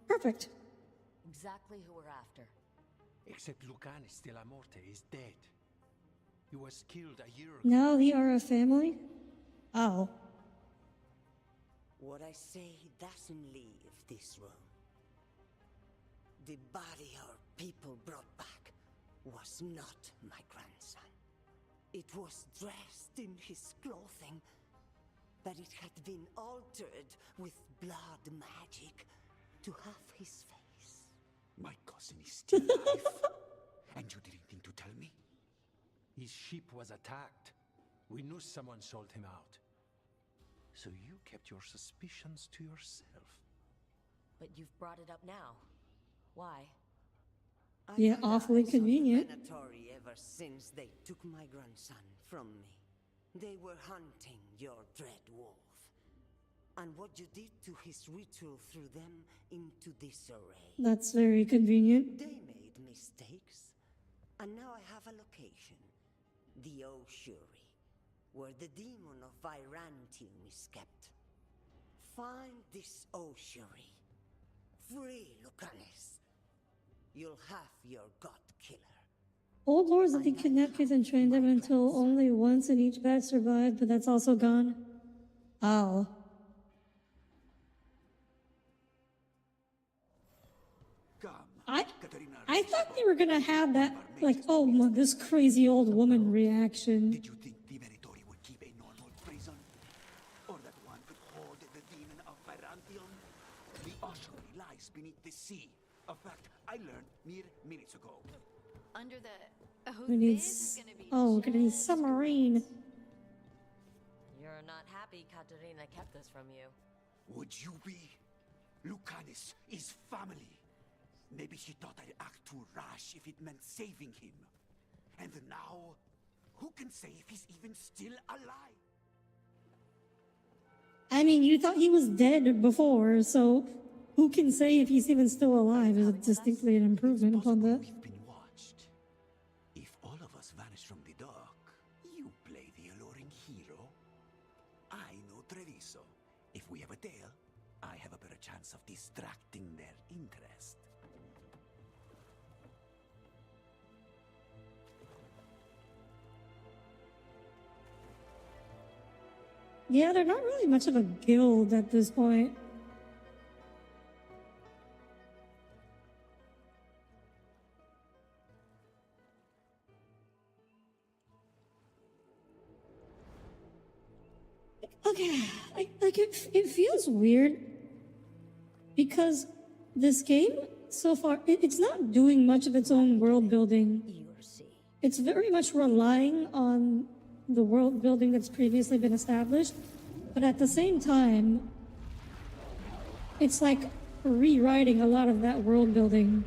[SPEAKER 1] Perfect.
[SPEAKER 4] Exactly who we're after.
[SPEAKER 17] Except Lucanis della Morte is dead. He was killed a year ago.
[SPEAKER 1] Now they are a family? Oh.
[SPEAKER 19] What I say doesn't leave this room. The body our people brought back was not my grandson. It was dressed in his clothing, but it had been altered with blood magic to have his face.
[SPEAKER 18] My cousin is still alive. And you didn't think to tell me?
[SPEAKER 17] His ship was attacked. We knew someone sold him out. So you kept your suspicions to yourself.
[SPEAKER 4] But you've brought it up now. Why?
[SPEAKER 1] Yeah, awfully convenient.
[SPEAKER 19] Venatori ever since they took my grandson from me. They were hunting your dread wolf. And what you did to his ritual threw them into disarray.
[SPEAKER 1] That's very convenient.
[SPEAKER 19] They made mistakes. And now I have a location. The Ossuary, where the demon of Virantium is kept. Find this Ossuary. Free Lucanis. You'll have your god killer.
[SPEAKER 1] Old lords that they kidnapped kids and trained them until only once in each batch survived, but that's also gone. Oh. I thought they were gonna have that like, oh, this crazy old woman reaction.
[SPEAKER 18] Did you think the Veritari would keep a normal prison? Or that one could hold the demon of Byzantium? The ossuary lies beneath the sea. A fact I learned mere minutes ago.
[SPEAKER 10] Under the... Oh,
[SPEAKER 1] We need...
[SPEAKER 10] this is gonna be
[SPEAKER 1] Oh, we're gonna need submarine.
[SPEAKER 4] You're not happy Katerina kept this from you.
[SPEAKER 18] Would you be? Lucanus is family. Maybe she thought I'd act too rash if it meant saving him. And now, who can say if he's even still alive?
[SPEAKER 1] I mean, you thought he was dead before, so who can say if he's even still alive is distinctly an improvement upon that.
[SPEAKER 18] We've been watched. If all of us vanish from the dock, you play the alluring hero. I know Treviso. If we have a tail, I have a better chance of distracting their interest.
[SPEAKER 1] Yeah, they're not really much of a guild at this point. Okay, it feels weird because this game so far it's not doing much of its own world building. It's very much relying on the world building that's previously been established, but at the same time, it's like rewriting a lot of that world building.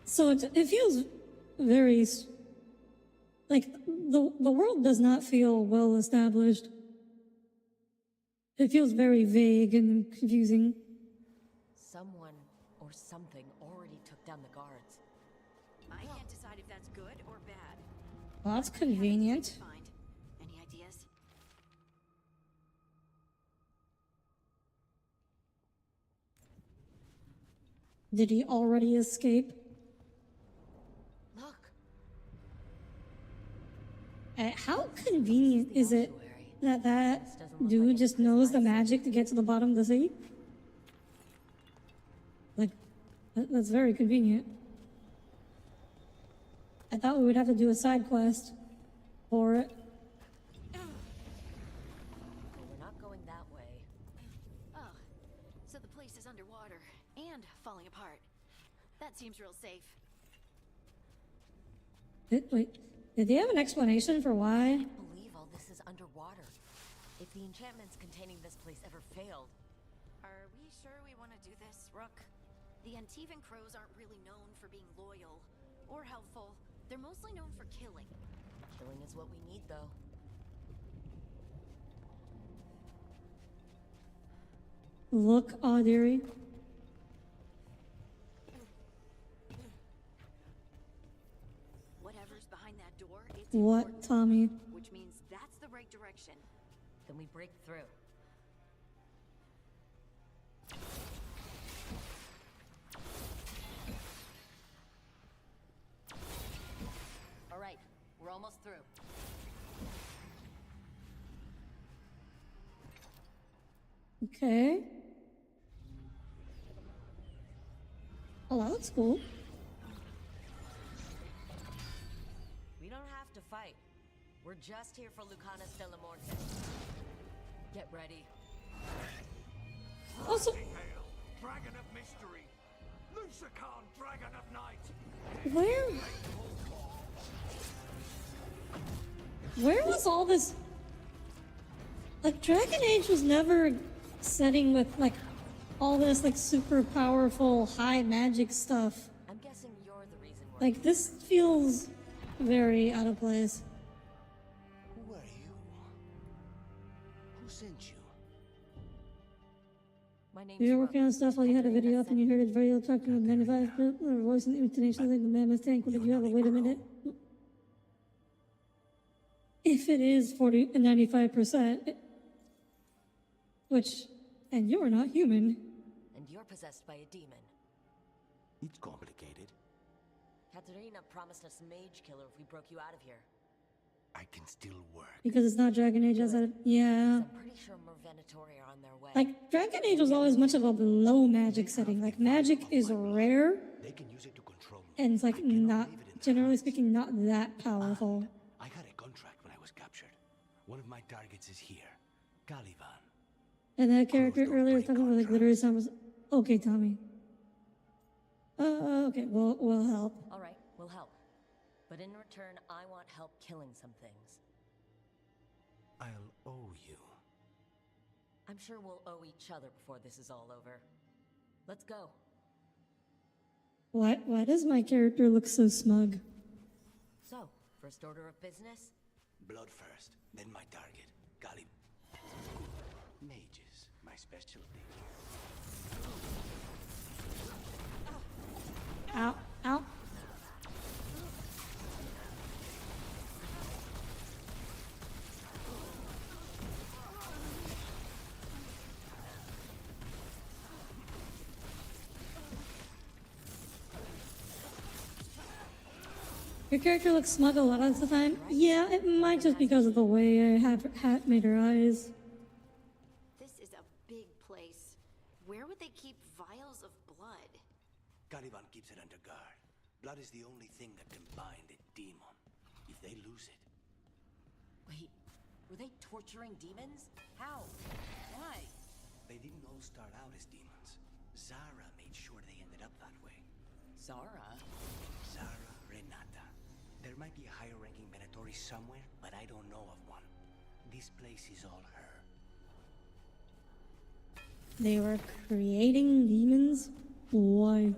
[SPEAKER 1] So it feels very like the world does not feel well established. It feels very vague and confusing.
[SPEAKER 4] Someone or something already took down the guards.
[SPEAKER 10] I can't decide if that's good or bad.
[SPEAKER 1] Well, that's convenient.
[SPEAKER 10] Find any ideas?
[SPEAKER 1] Did he already escape?
[SPEAKER 4] Look.
[SPEAKER 1] How convenient is it that dude just knows the magic to get to the bottom of the sea? Like, that's very convenient. I thought we would have to do a side quest for it.
[SPEAKER 4] We're not going that way.
[SPEAKER 10] Oh, so the place is underwater and falling apart. That seems real safe.
[SPEAKER 1] Wait, did they have an explanation for why?
[SPEAKER 4] I can't believe all this is underwater. If the enchantments containing this place ever failed...
[SPEAKER 10] Are we sure we want to do this, Rook? The Antivan Crows aren't really known for being loyal or helpful. They're mostly known for killing.
[SPEAKER 4] Killing is what we need, though.
[SPEAKER 1] Look, Audire.
[SPEAKER 10] Whatever's behind that door, it's
[SPEAKER 1] What,
[SPEAKER 10] important,
[SPEAKER 1] Tommy?
[SPEAKER 10] which means that's the right direction.
[SPEAKER 4] Then we break through. All right, we're almost through.
[SPEAKER 1] Okay. Oh, that looks cool.
[SPEAKER 4] We don't have to fight. We're just here for Lucanus de la Morte. Get ready.
[SPEAKER 1] Also,
[SPEAKER 5] Hail, Dragon of Mystery! Lucican, Dragon of Night!
[SPEAKER 1] where was all this? Like, Dragon Age was never setting with, like, all this, like, super powerful, high magic stuff.
[SPEAKER 4] I'm guessing you're the reason we're
[SPEAKER 1] Like, this feels very out of place.
[SPEAKER 8] Who are you? Who sent you?
[SPEAKER 4] My name's
[SPEAKER 1] You were working on stuff while you had a video up and you heard it very talking with 95 voice and intonation like the mammoth tank. Did you have a wait a minute? If it is 40 and 95%, which, and you're not human.
[SPEAKER 4] And you're possessed by a demon.
[SPEAKER 18] It's complicated.
[SPEAKER 4] Katerina promised us Mage Killer if we broke you out of here.
[SPEAKER 8] I can still work.
[SPEAKER 1] Because it's not Dragon Age as a... Yeah.
[SPEAKER 4] I'm pretty sure more Venatori are on their way.
[SPEAKER 1] Like, Dragon Age was always much of a low magic setting. Like, magic is rare.
[SPEAKER 8] They can use it to control me.
[SPEAKER 1] And it's like not, generally speaking, not that powerful.
[SPEAKER 8] I got a contract when I was captured. One of my targets is here, Caliban.
[SPEAKER 1] And that character earlier was talking about like literally sounds okay, Tommy. Okay, we'll help.
[SPEAKER 4] All right, we'll help. But in return, I want help killing some things.
[SPEAKER 8] I'll owe you.
[SPEAKER 4] I'm sure we'll owe each other before this is all over. Let's go.
[SPEAKER 1] Why does my character look so smug?
[SPEAKER 4] So, first order of business?
[SPEAKER 8] Blood first, then my target, Caliban. Mages, my specialty.
[SPEAKER 1] Ow, ow. Your character looks smug a lot of the time. Yeah, it might just because of the way I have hat made her eyes.
[SPEAKER 10] This is a big place. Where would they keep vials of blood?
[SPEAKER 8] Caliban keeps it under guard. Blood is the only thing that can bind a demon. If they lose it...
[SPEAKER 4] Wait, were they torturing demons? How? Why?
[SPEAKER 8] They didn't all start out as demons. Zara made sure they ended up that way.
[SPEAKER 4] Zara?
[SPEAKER 8] Zara Renata. There might be a higher-ranking Venatori somewhere, but I don't know of one. This place is all her.
[SPEAKER 1] They were creating demons? Why?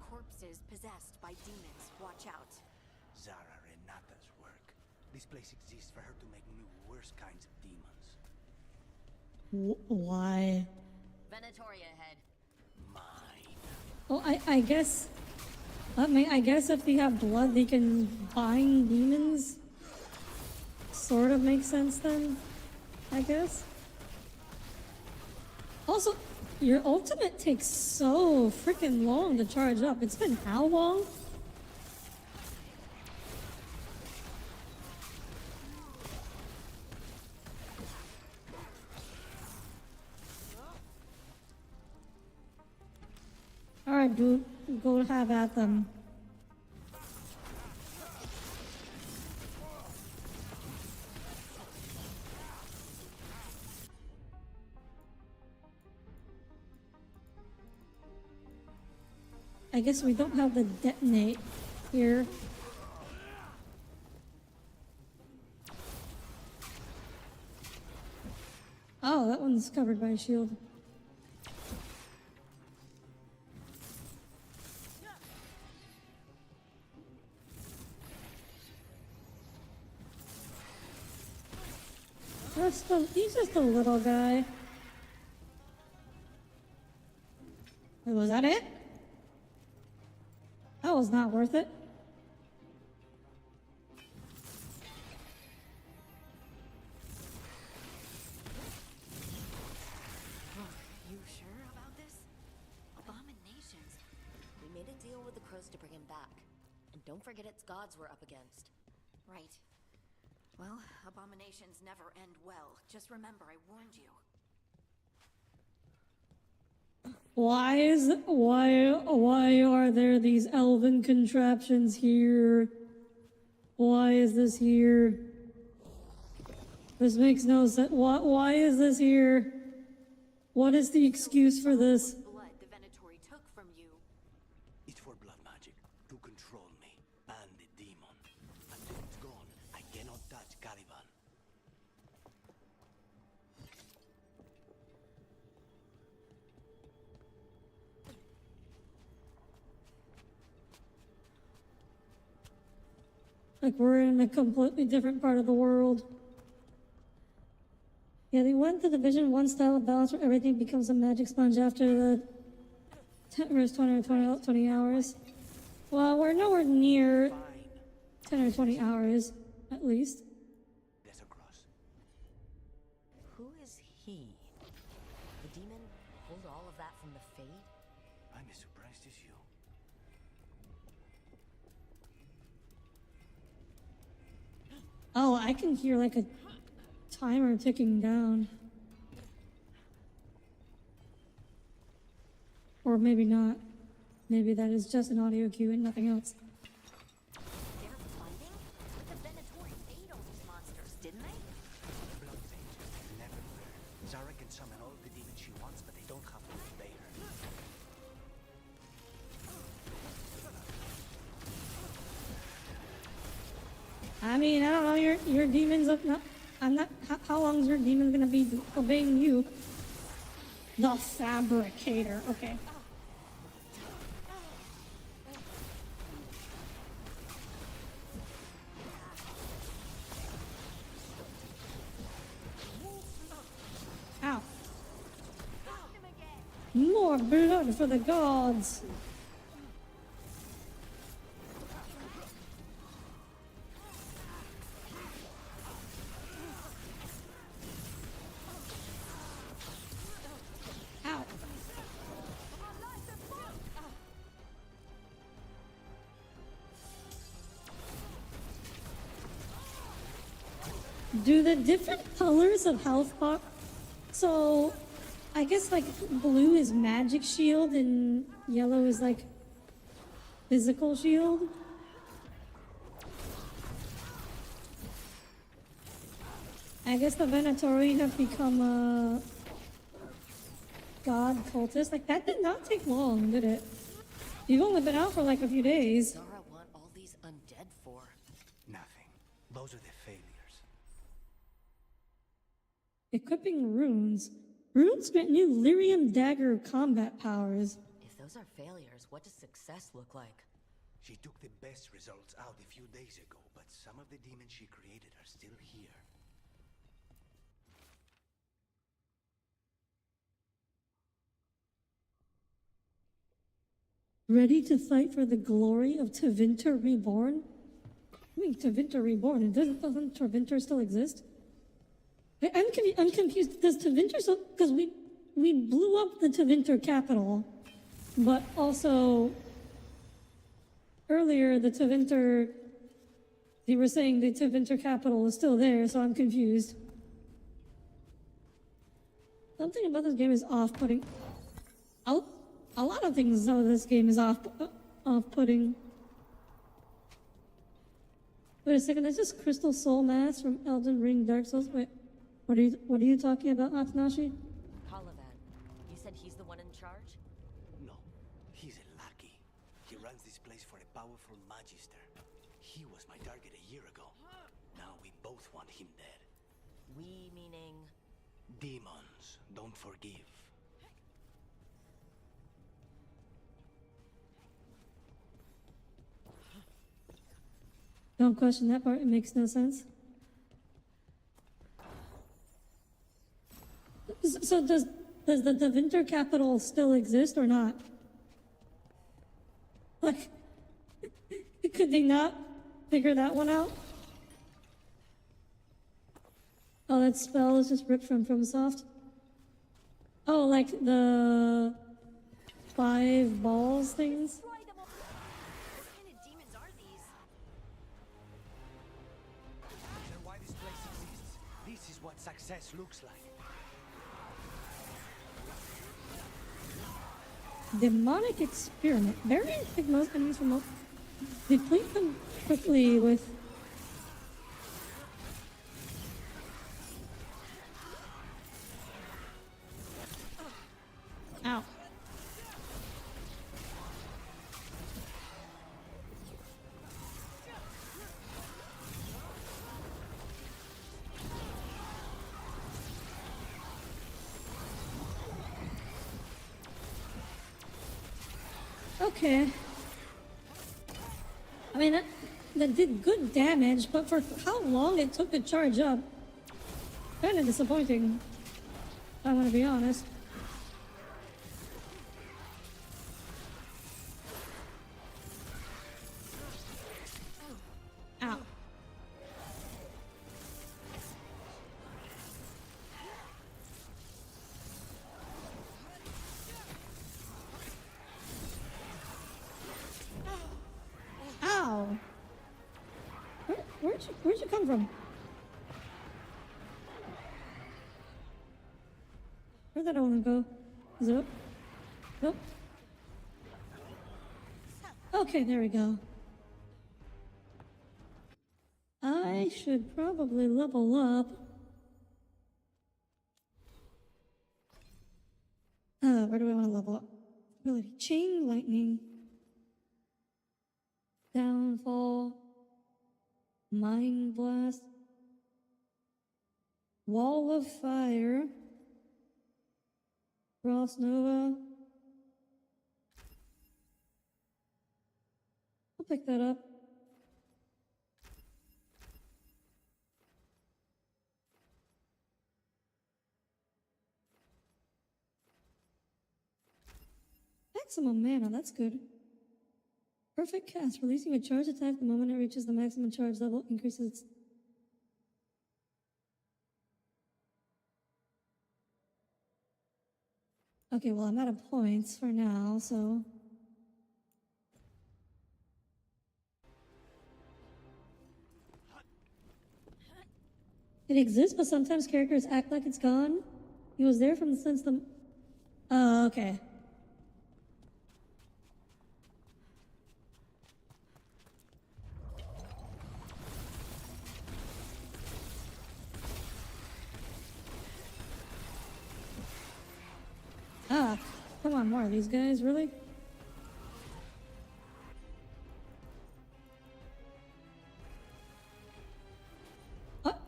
[SPEAKER 10] Corpses possessed by demons. Watch out.
[SPEAKER 8] Zara Renata's work. This place exists for her to make new, worse kinds of demons.
[SPEAKER 1] Why?
[SPEAKER 4] Venatoria ahead.
[SPEAKER 8] Mine.
[SPEAKER 1] Well, I guess... I guess if they have blood, they can bind demons? Sort of makes sense then, I guess. Also, your ultimate takes so freaking long to charge up. It's been how long? Alright, dude, go have at them. I guess we don't have the detonate here. Oh, that one's covered by a shield. He's just a little guy. Wait, was that it? That was not worth it.
[SPEAKER 10] You sure about this? Abominations.
[SPEAKER 4] We made a deal with the crows to bring him back. And don't forget it's gods we're up against.
[SPEAKER 10] Right. Well, abominations never end well. Just remember, I warned you.
[SPEAKER 1] Why are there these elven contraptions here? Why is this here? This makes no sense. Why is this here? What is the excuse for this?
[SPEAKER 10] Blood the Venatori took from you.
[SPEAKER 8] It's for blood magic, to control me, and the demon. Until it's gone, I cannot touch Caliban.
[SPEAKER 1] Like we're in a completely different part of the world. Yeah, they went to Division 1 style of balance where everything becomes a magic sponge after the 10 or 20 hours. Well, we're nowhere near 10 or 20 hours, at least.
[SPEAKER 4] Who is he? The demon pulled all of that from the Fade?
[SPEAKER 18] I'm as surprised as you.
[SPEAKER 1] Oh, I can hear like a timer ticking down. Or maybe not. Maybe that is just an audio cue and nothing else.
[SPEAKER 10] They're fighting? The Venatori ate all these monsters, didn't they?
[SPEAKER 18] Blood mages never learn. Zara can summon all the demons she wants, but they don't have to obey her.
[SPEAKER 1] I mean, I don't know, your demons up not, I'm not, how long is your demon gonna be obeying you? The Fabricator, okay. Ow. More blood for the gods. Ow. Do the different colors of health bar? So, I guess like blue is magic shield and yellow is like physical shield. I guess the Venatori have become a god cultist. Like that did not take long, did it? You've only been out for like a few days.
[SPEAKER 4] Zara want all these undead for?
[SPEAKER 18] Nothing. Those are the failures.
[SPEAKER 1] Equipping runes. Runes grant new lyrium dagger combat powers.
[SPEAKER 4] If those are failures, what does success look like?
[SPEAKER 18] She took the best results out a few days ago, but some of the demons she created are still here.
[SPEAKER 1] Ready to fight for the glory of Tevinter Reborn? I mean, Tevinter Reborn. Doesn't Tevinter still exist? I'm confused. Does Tevinter still? Because we blew up the Tevinter capital, but also earlier the Tevinter. They were saying the Tevinter capital is still there, so I'm confused. Something about this game is off-putting. A lot of things about this game is off-putting. Wait a second, that's just Crystal Soul Mass from Elden Ring Dark Souls. Wait, what are you talking about, Atanashi?
[SPEAKER 4] Colavan, you said he's the one in charge?
[SPEAKER 18] No, he's a lackey. He runs this place for a powerful magister. He was my target a year ago. Now we both want him dead.
[SPEAKER 4] We meaning?
[SPEAKER 18] Demons don't forgive.
[SPEAKER 1] Don't question that part, it makes no sense. So does the Tevinter capital still exist or not? Like, could they not figure that one out? Oh, that spell is just ripped from FromSoft? Oh, like the 5 balls things?
[SPEAKER 18] Why this place exists. This is what success looks like.
[SPEAKER 1] Demonic experiment. Very like most enemies from most. Deplete them quickly with. Ow. Okay. I mean, that did good damage, but for how long it took to charge up, kind of disappointing, if I'm gonna be honest. Ow. Where'd you come from? Where'd that one go? Is it up? Nope. Okay, there we go. I should probably level up. Where do I want to level up? Ability. Chain lightning. Downfall. Mind blast. Wall of fire. Frost Nova. I'll pick that up. Maximum mana, that's good. Perfect cast, releasing a charge attack the moment it reaches the maximum charge level, increases its... Okay, well, I'm out of points for now, so... It exists, but sometimes characters act like it's gone. He was there from since the... Oh, okay. Ah, come on, more of these guys, really? What?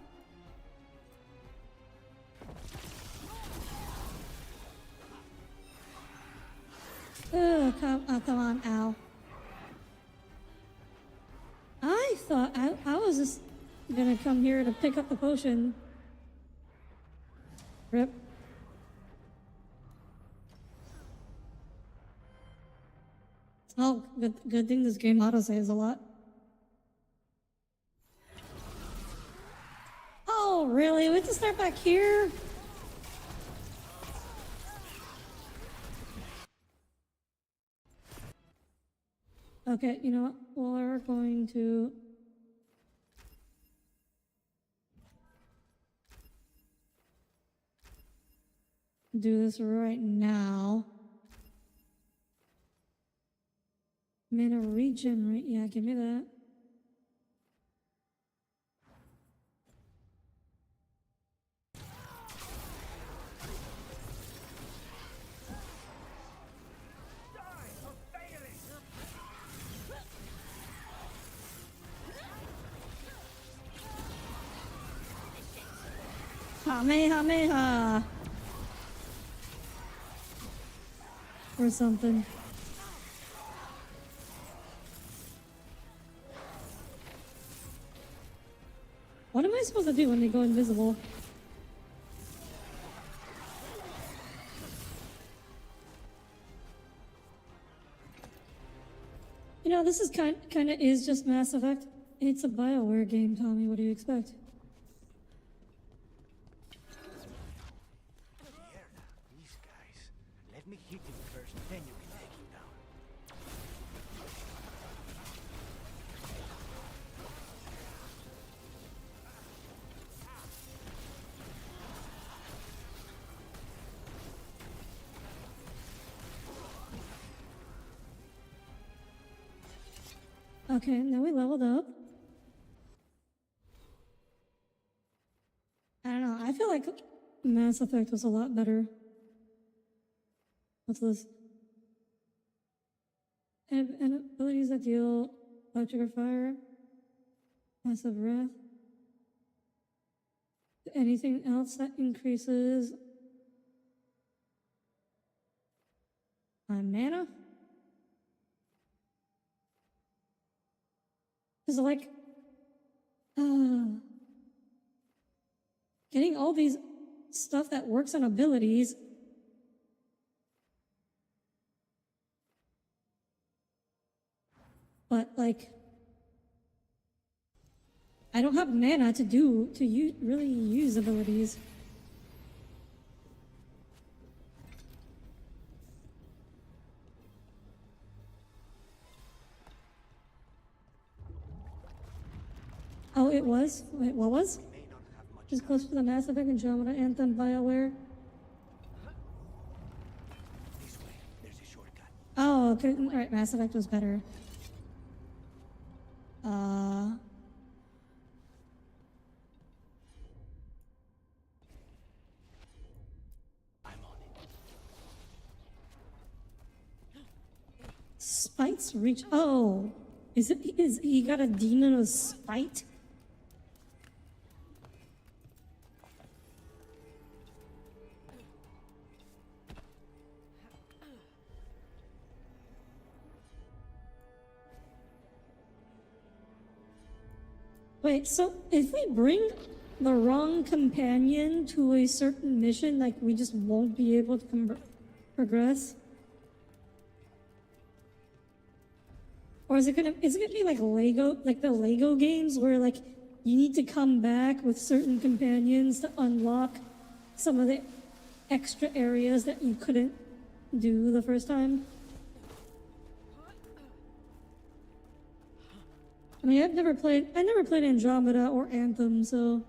[SPEAKER 1] Oh, come on, ow. I thought I was just gonna come here to pick up the potion. Rip. Oh, good thing this game autosaves a lot. Oh, really? We have to start back here? Okay, you know what? We're going to... do this right now. Mana regenerate, yeah, give me that. Kamehameha! Or something. What am I supposed to do when they go invisible? You know, this is kind of is just Mass Effect. It's a BioWare game, Tommy. What do you expect?
[SPEAKER 14] These guys. Let me hit him first, then you can take him down.
[SPEAKER 1] Okay, now we leveled up. I don't know, I feel like Mass Effect was a lot better. What's this? And abilities that deal electric or fire, massive wrath. Anything else that increases my mana? Is like getting all these stuff that works on abilities. But like I don't have mana to really use abilities. Oh, it was? Wait, what was? Just close to the Mass Effect Andromeda Anthem BioWare. Oh, okay. Alright, Mass Effect was better. Spite's reach. Oh, is he got a demon of spite? Wait, so if we bring the wrong companion to a certain mission, like we just won't be able to progress? Or is it gonna be like Lego, like the Lego games where like you need to come back with certain companions to unlock some of the extra areas that you couldn't do the first time? I mean, I never played Andromeda or Anthem, so.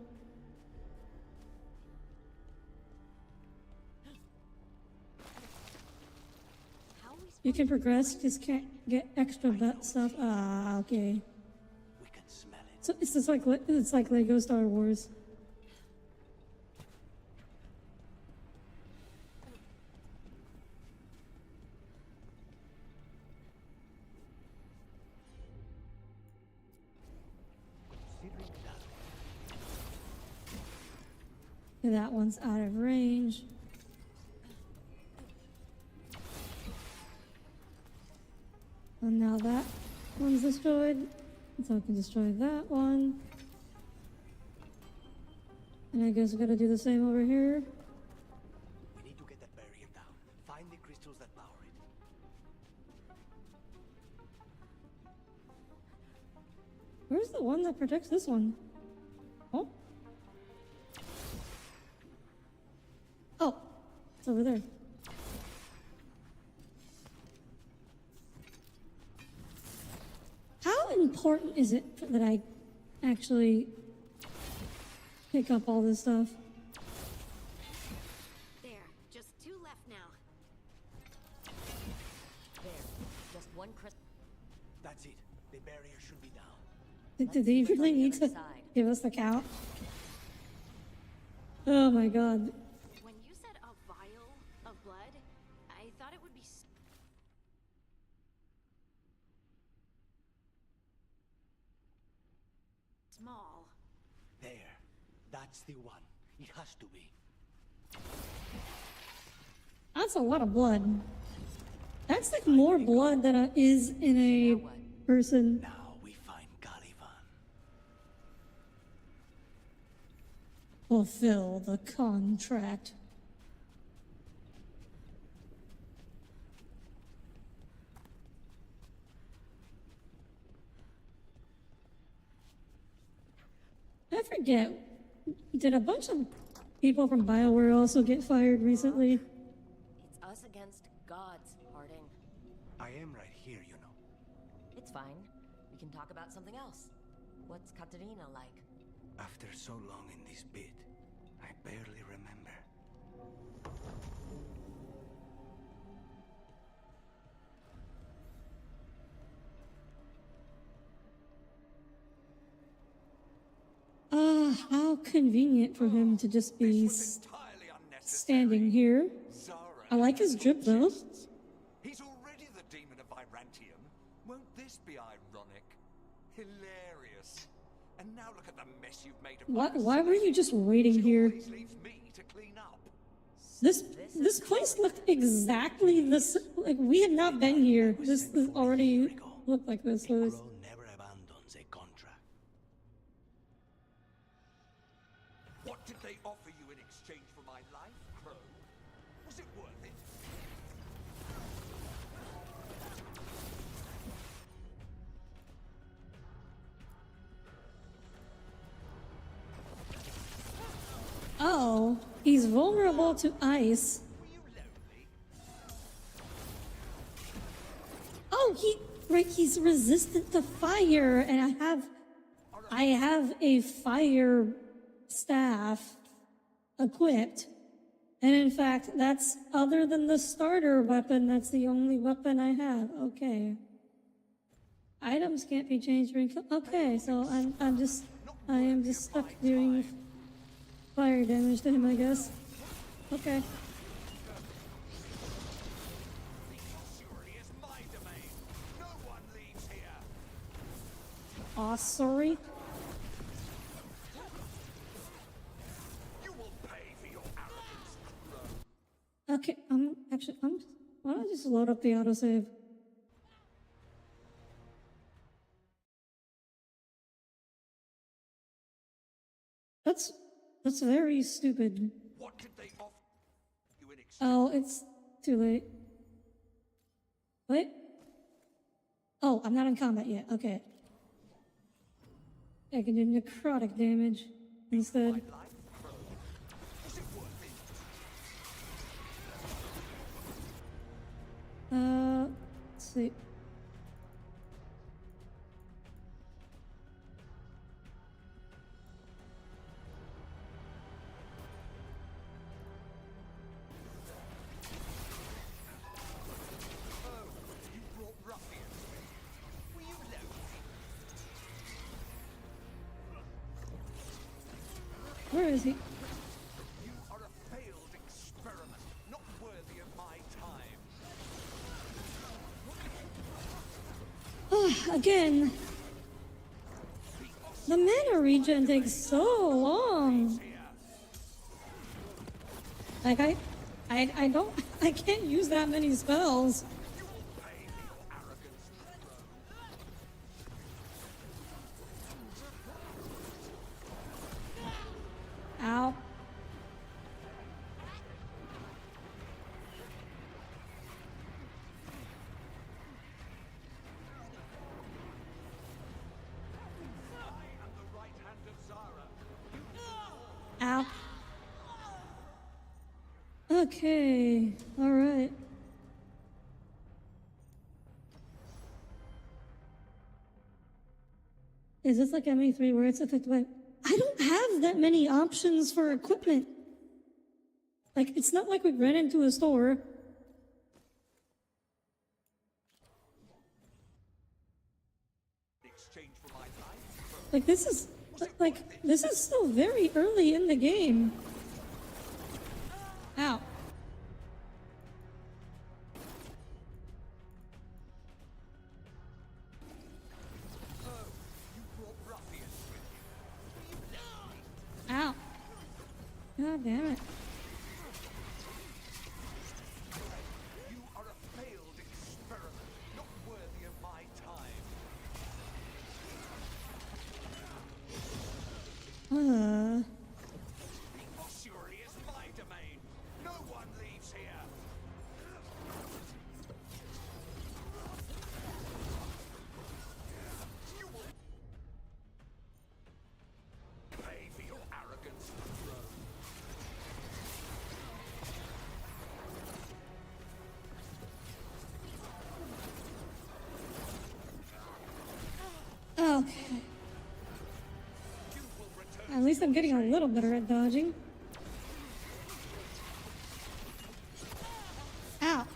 [SPEAKER 1] You can progress, just can't get extra butt stuff. Ah, okay. So it's just like Lego Star Wars. That one's out of range. And now that one's destroyed. So I can destroy that one. And I guess we gotta do the same over here.
[SPEAKER 18] We need to get that barrier down. Find the crystals that power it.
[SPEAKER 1] Where's the one that protects this one? Oh. Oh, it's over there. How important is it that I actually pick up all this stuff?
[SPEAKER 10] There, just 2 left now.
[SPEAKER 4] There, just one crystal.
[SPEAKER 18] That's it. The barrier should be down.
[SPEAKER 1] Did they really need to give us the count? Oh my god.
[SPEAKER 10] When you said a vial of blood, I thought it would be small.
[SPEAKER 18] There. That's the one. It has to be.
[SPEAKER 1] That's a lot of blood. That's like more blood than is in a person.
[SPEAKER 18] Now we find Caliban.
[SPEAKER 1] Fulfill the contract. I forget. Did a bunch of people from BioWare also get fired recently?
[SPEAKER 4] It's us against gods, Harding.
[SPEAKER 18] I am right here, you know.
[SPEAKER 4] It's fine. We can talk about something else. What's Katerina like?
[SPEAKER 18] After so long in this bit, I barely remember.
[SPEAKER 1] How convenient for him to just be standing here. I like his drip though.
[SPEAKER 20] He's already the demon of Virantium. Won't this be ironic? Hilarious. And now look at the mess you've made of
[SPEAKER 1] Why were you just waiting here?
[SPEAKER 20] leaves me to clean up.
[SPEAKER 1] This place looked exactly this. Like we had not been here. This already looked like this. So
[SPEAKER 18] Never abandons a contract.
[SPEAKER 20] What did they offer you in exchange for my life, Crow? Was it worth it?
[SPEAKER 1] Oh, he's vulnerable to ice. Oh, he's resistant to fire, and I have a fire staff equipped. And in fact, that's other than the starter weapon, that's the only weapon I have. Okay. Items can't be changed during okay, so I am just stuck doing fire damage to him, I guess. Okay. Aw, sorry. Okay, why don't I just load up the autosave? That's very stupid.
[SPEAKER 20] What did they offer you in exchange?
[SPEAKER 1] Oh, it's too late. Wait. Oh, I'm not in combat yet. Okay. I can do necrotic damage instead. Let's see. Where is he?
[SPEAKER 20] You are a failed experiment, not worthy of my time.
[SPEAKER 1] Again. The mana regen takes so long. Like I can't use that many spells. Ow. Ow. Okay, all right. Is this like ME3 where it's affected by... I don't have that many options for equipment. Like, it's not like we ran into a store. Like, this is still very early in the game. Ow. Ow. God damn it.
[SPEAKER 20] You are a failed experiment, not worthy of my time. The ossuary is my domain. No one leaves here. You will pay for your arrogance, throne.
[SPEAKER 1] Okay. At least I'm getting a little better at dodging. Ow.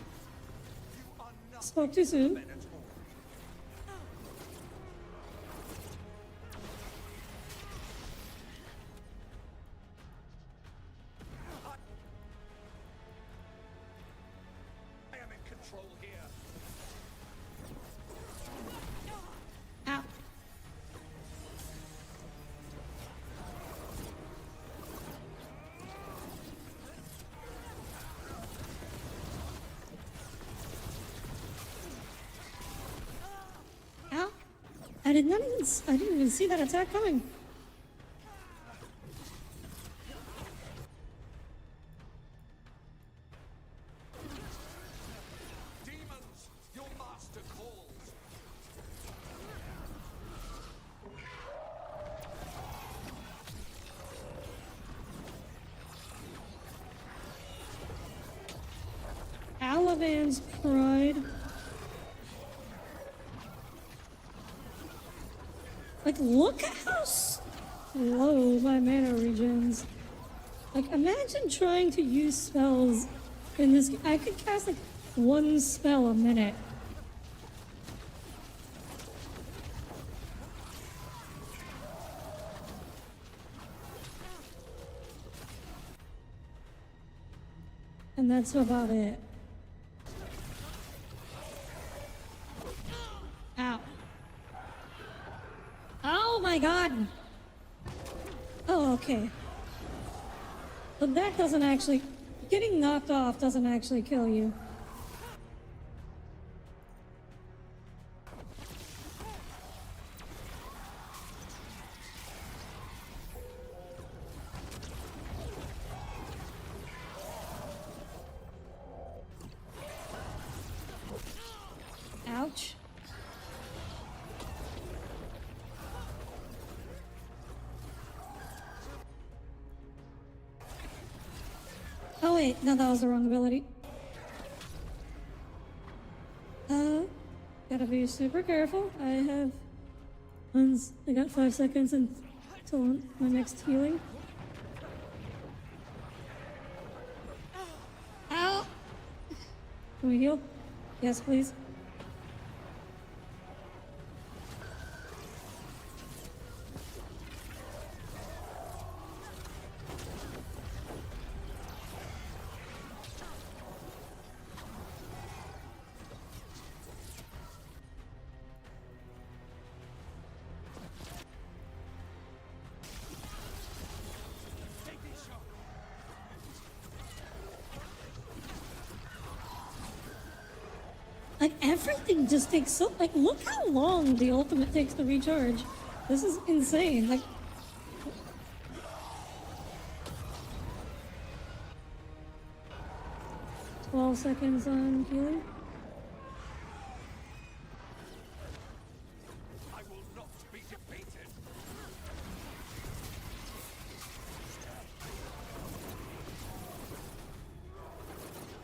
[SPEAKER 1] Spoke too soon.
[SPEAKER 20] I am in control here.
[SPEAKER 1] Ow. Ow. I didn't even see that attack coming.
[SPEAKER 20] Demons, your master calls.
[SPEAKER 1] Alavan's Pride. Like, look at how slow my mana regens. Like, imagine trying to use spells in this. I could cast like one spell a minute. And that's about it. Ow. Oh my god! Oh, okay. But that doesn't actually... Getting knocked off doesn't actually kill you. Ouch. Oh wait, no, that was the wrong ability. Gotta be super careful. I got 5 seconds until my next healing. Ow! Can we heal? Yes, please. Like, everything just takes so... Like, look how long the ultimate takes to recharge. This is insane. Like... 12 seconds on healing.
[SPEAKER 5] I will not be defeated.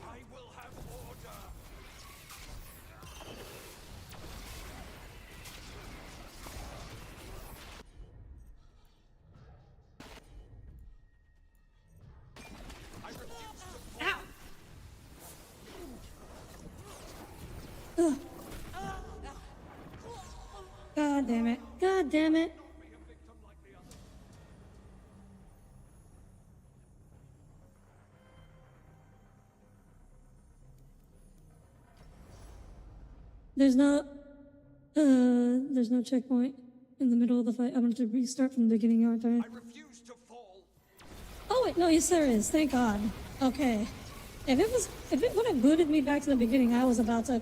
[SPEAKER 5] I will have order.
[SPEAKER 1] Ugh. God damn it. God damn it. There's no checkpoint in the middle of the fight. I'm going to restart from the beginning, aren't I?
[SPEAKER 5] Refuse to fall.
[SPEAKER 1] Oh wait, no, yes there is. Thank God. Okay. If it would have booted me back to the beginning, I was about to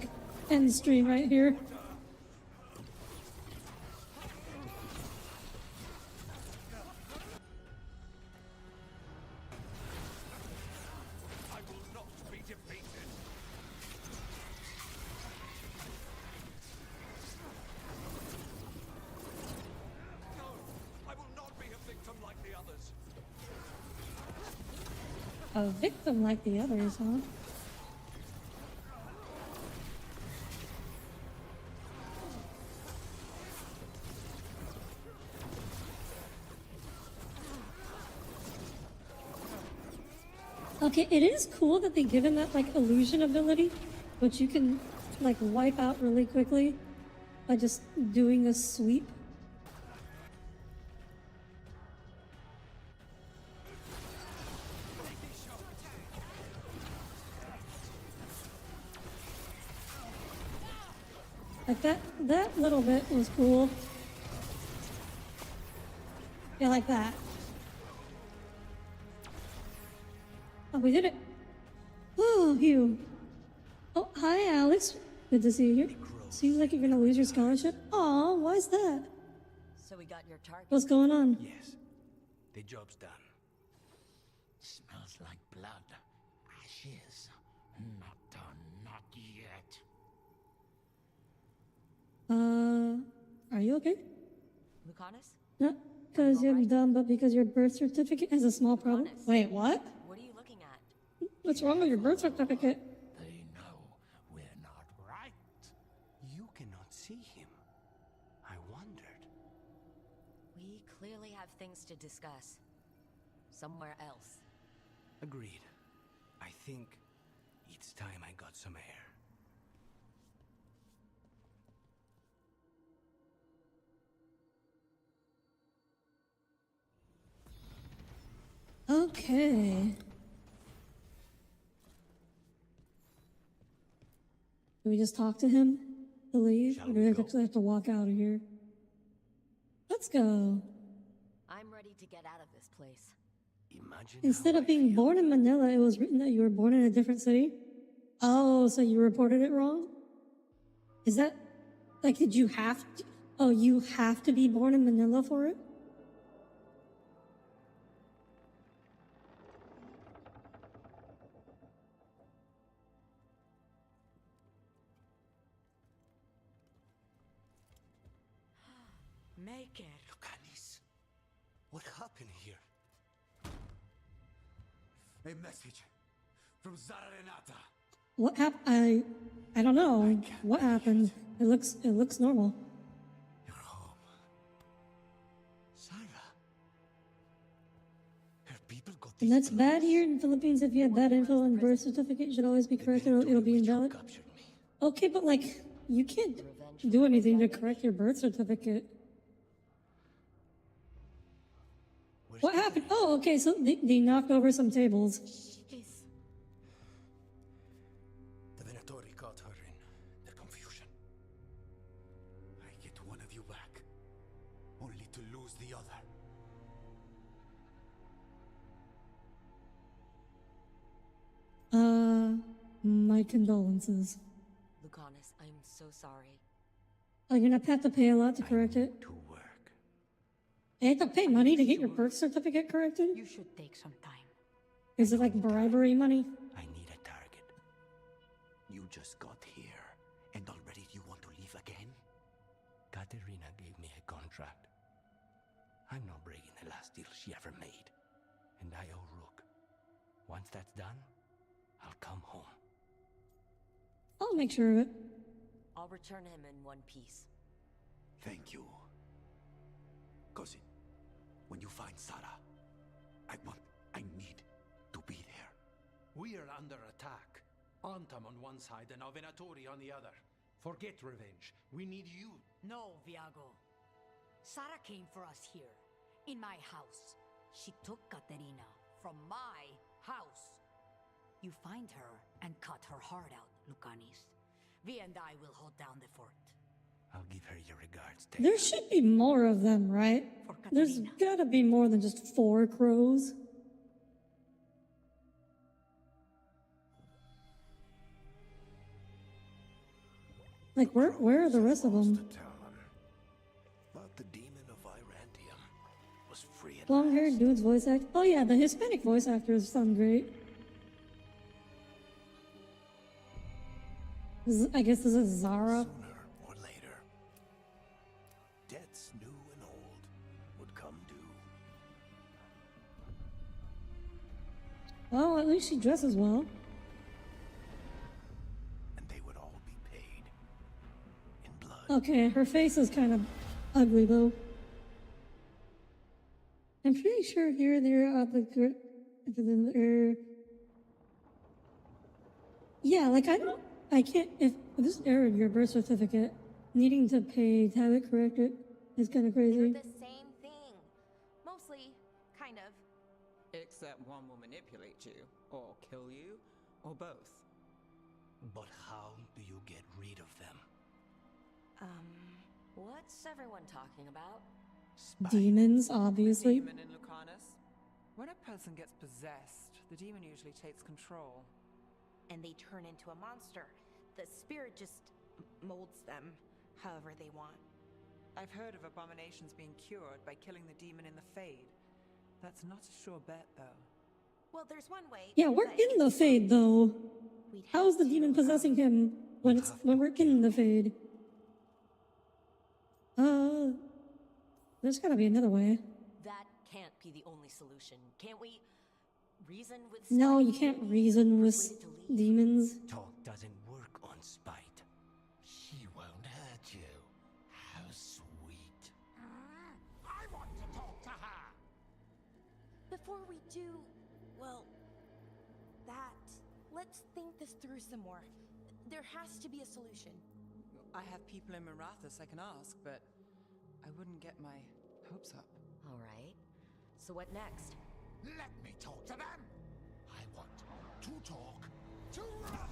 [SPEAKER 1] end the stream right here.
[SPEAKER 5] I will not be defeated. No, I will not be a victim like the others.
[SPEAKER 1] A victim like the others, huh? Okay, it is cool that they give him that, like, illusion ability, which you can, like, wipe out really quickly by just doing a sweep. Like, that little bit was cool. Yeah, like that. Oh, we did it. Oh, Hugh. Oh, hi, Alex. Good to see you here. Seems like you're gonna lose your scholarship. Aw, why is that?
[SPEAKER 4] So we got your target.
[SPEAKER 1] What's going on?
[SPEAKER 14] Yes. The job's done.
[SPEAKER 18] Smells like blood. Ashes. Not done, not yet.
[SPEAKER 1] Are you okay?
[SPEAKER 4] Lucanus?
[SPEAKER 1] Not because you're dumb, but because your birth certificate has a small problem. Wait, what?
[SPEAKER 4] What are you looking at?
[SPEAKER 1] What's wrong with your birth certificate?
[SPEAKER 18] They know we're not right.
[SPEAKER 14] You cannot see him. I wondered.
[SPEAKER 4] We clearly have things to discuss. Somewhere else.
[SPEAKER 14] Agreed. I think it's time I got some air.
[SPEAKER 1] Okay. Do we just talk to him to leave? Or do we actually have to walk out of here? Let's go.
[SPEAKER 4] I'm ready to get out of this place.
[SPEAKER 14] Imagine
[SPEAKER 1] Instead of being born in Manila, it was written that you were born in a different city? Oh, so you reported it wrong? Is that, like, did you have to, oh, you have to be born in Manila for it?
[SPEAKER 4] Make it.
[SPEAKER 18] Lucanis, what happened here? A message from Zara Renata.
[SPEAKER 1] What happened? I don't know. What happened? It looks normal.
[SPEAKER 18] You're home. Zara. Her people got
[SPEAKER 1] And that's bad here in the Philippines. If you have bad info on birth certificate, it should always be corrected or it'll be invalid. Okay, but like, you can't do anything to correct your birth certificate. What happened? Oh, okay, so they knocked over some tables.
[SPEAKER 18] The Venatori caught her in their confusion. I get one of you back, only to lose the other.
[SPEAKER 1] My condolences.
[SPEAKER 4] Lucanus, I'm so sorry.
[SPEAKER 1] Oh, you're gonna have to pay a lot to correct it? You have to pay money to get your birth certificate corrected?
[SPEAKER 15] You should take some time.
[SPEAKER 1] Is it like bribery money?
[SPEAKER 18] I need a target. You just got here, and already you want to leave again? Katerina gave me a contract. I'm not breaking the last deal she ever made. And I owe Rook. Once that's done, I'll come home.
[SPEAKER 1] I'll make sure of it.
[SPEAKER 4] I'll return him in one piece.
[SPEAKER 18] Thank you. Cousin, when you find Sarah, I need to be there.
[SPEAKER 17] We are under attack. Antam on one side and Venatori on the other. Forget revenge. We need you.
[SPEAKER 15] No, Viago. Sarah came for us here, in my house. She took Katerina from my house. You find her and cut her heart out, Lucanis. Vi and I will hold down the fort.
[SPEAKER 18] I'll give her your regards,
[SPEAKER 1] There should be more of them, right? There's gotta be more than just 4 crows. Like, where are the rest of them?
[SPEAKER 8] But the demon of Irantium was free at
[SPEAKER 1] Long-haired dude's voice act. Oh yeah, the Hispanic voice actors sound great. I guess this is Zara.
[SPEAKER 8] Sooner or later, debts new and old would come due.
[SPEAKER 1] Well, at least she dresses well.
[SPEAKER 8] And they would all be paid in blood.
[SPEAKER 1] Okay, her face is kind of ugly though. I'm pretty sure here they're yeah, like I can't, if this errored your birth certificate, needing to pay to have it corrected is kind of crazy.
[SPEAKER 2] They're the same thing. Mostly, kind of.
[SPEAKER 21] Except one will manipulate you, or kill you, or both.
[SPEAKER 18] But how do you get rid of them?
[SPEAKER 4] What's everyone talking about?
[SPEAKER 1] Demons, obviously.
[SPEAKER 3] Demon in Lucanus. When a person gets possessed, the demon usually takes control.
[SPEAKER 2] And they turn into a monster. The spirit just molds them however they want.
[SPEAKER 3] I've heard of abominations being cured by killing the demon in the Fade. That's not a sure bet, though.
[SPEAKER 2] Well, there's one way.
[SPEAKER 1] Yeah, we're in the Fade though. How is the demon possessing him when we're in the Fade? There's gotta be another way.
[SPEAKER 4] That can't be the only solution. Can't we reason with
[SPEAKER 1] No, you can't reason with demons.
[SPEAKER 18] Talk doesn't work on spite. She won't hurt you. How sweet.
[SPEAKER 5] I want
[SPEAKER 2] before we do, well, that, let's think this through some more. There has to be a solution.
[SPEAKER 3] I have people in Marathas I can ask, but I wouldn't get my hopes up.
[SPEAKER 4] All right. So what next?
[SPEAKER 12] Let me talk to them! I want to talk to Rock!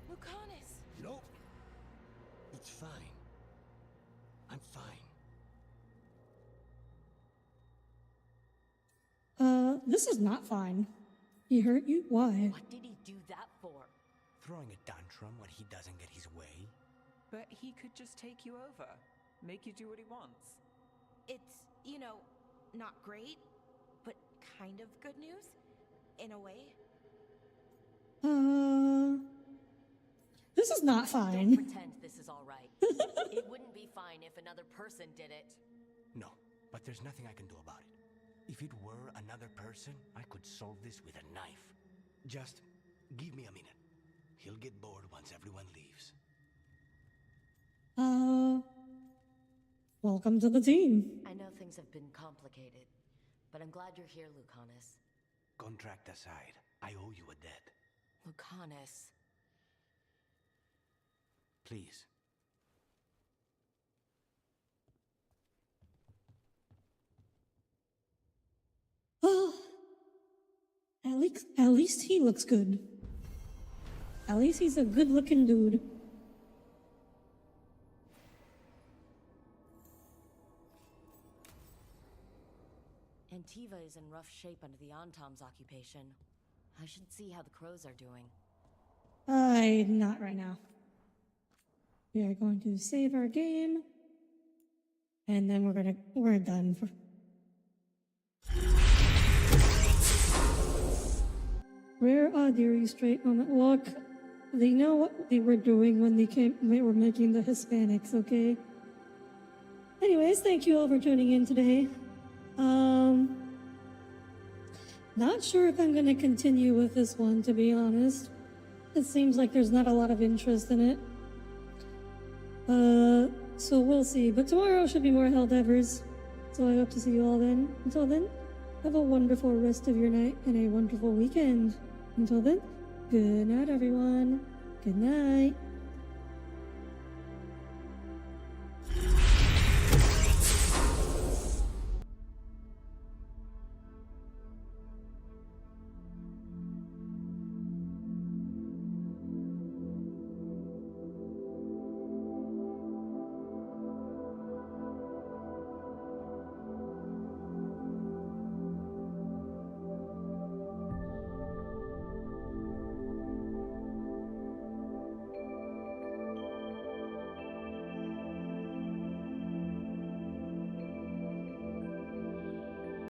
[SPEAKER 2] Lucanus!
[SPEAKER 14] Nope. It's fine. I'm fine.
[SPEAKER 1] This is not fine. He hurt you? Why?
[SPEAKER 4] What did he do that for?
[SPEAKER 14] Throwing a tantrum when he doesn't get his way?
[SPEAKER 3] But he could just take you over, make you do what he wants.
[SPEAKER 2] It's, not great, but kind of good news, in a way.
[SPEAKER 1] This is not fine.
[SPEAKER 4] Don't pretend this is all right. It wouldn't be fine if another person did it.
[SPEAKER 14] No, but there's nothing I can do about it. If it were another person, I could solve this with a knife. Just give me a minute. He'll get bored once everyone leaves.
[SPEAKER 1] Welcome to the team.
[SPEAKER 4] I know things have been complicated, but I'm glad you're here, Lucanus.
[SPEAKER 14] Contract aside, I owe you a debt.
[SPEAKER 4] Lucanus.
[SPEAKER 14] Please.
[SPEAKER 1] Oh, at least he looks good. At least he's a good-looking dude.
[SPEAKER 4] Antiva is in rough shape under the Antom's occupation. I should see how the crows are doing.
[SPEAKER 1] Not right now. We are going to save our game, and then we're done. Rare Audire straight moment. Look, they know what they were doing when they were making the Hispanics, okay? Anyways, thank you all for tuning in today. Not sure if I'm gonna continue with this one, to be honest. It seems like there's not a lot of interest in it. So we'll see. But tomorrow should be more Helldivers. So I hope to see you all then. Until then, have a wonderful rest of your night and a wonderful weekend. Until then, good night, everyone. Good night.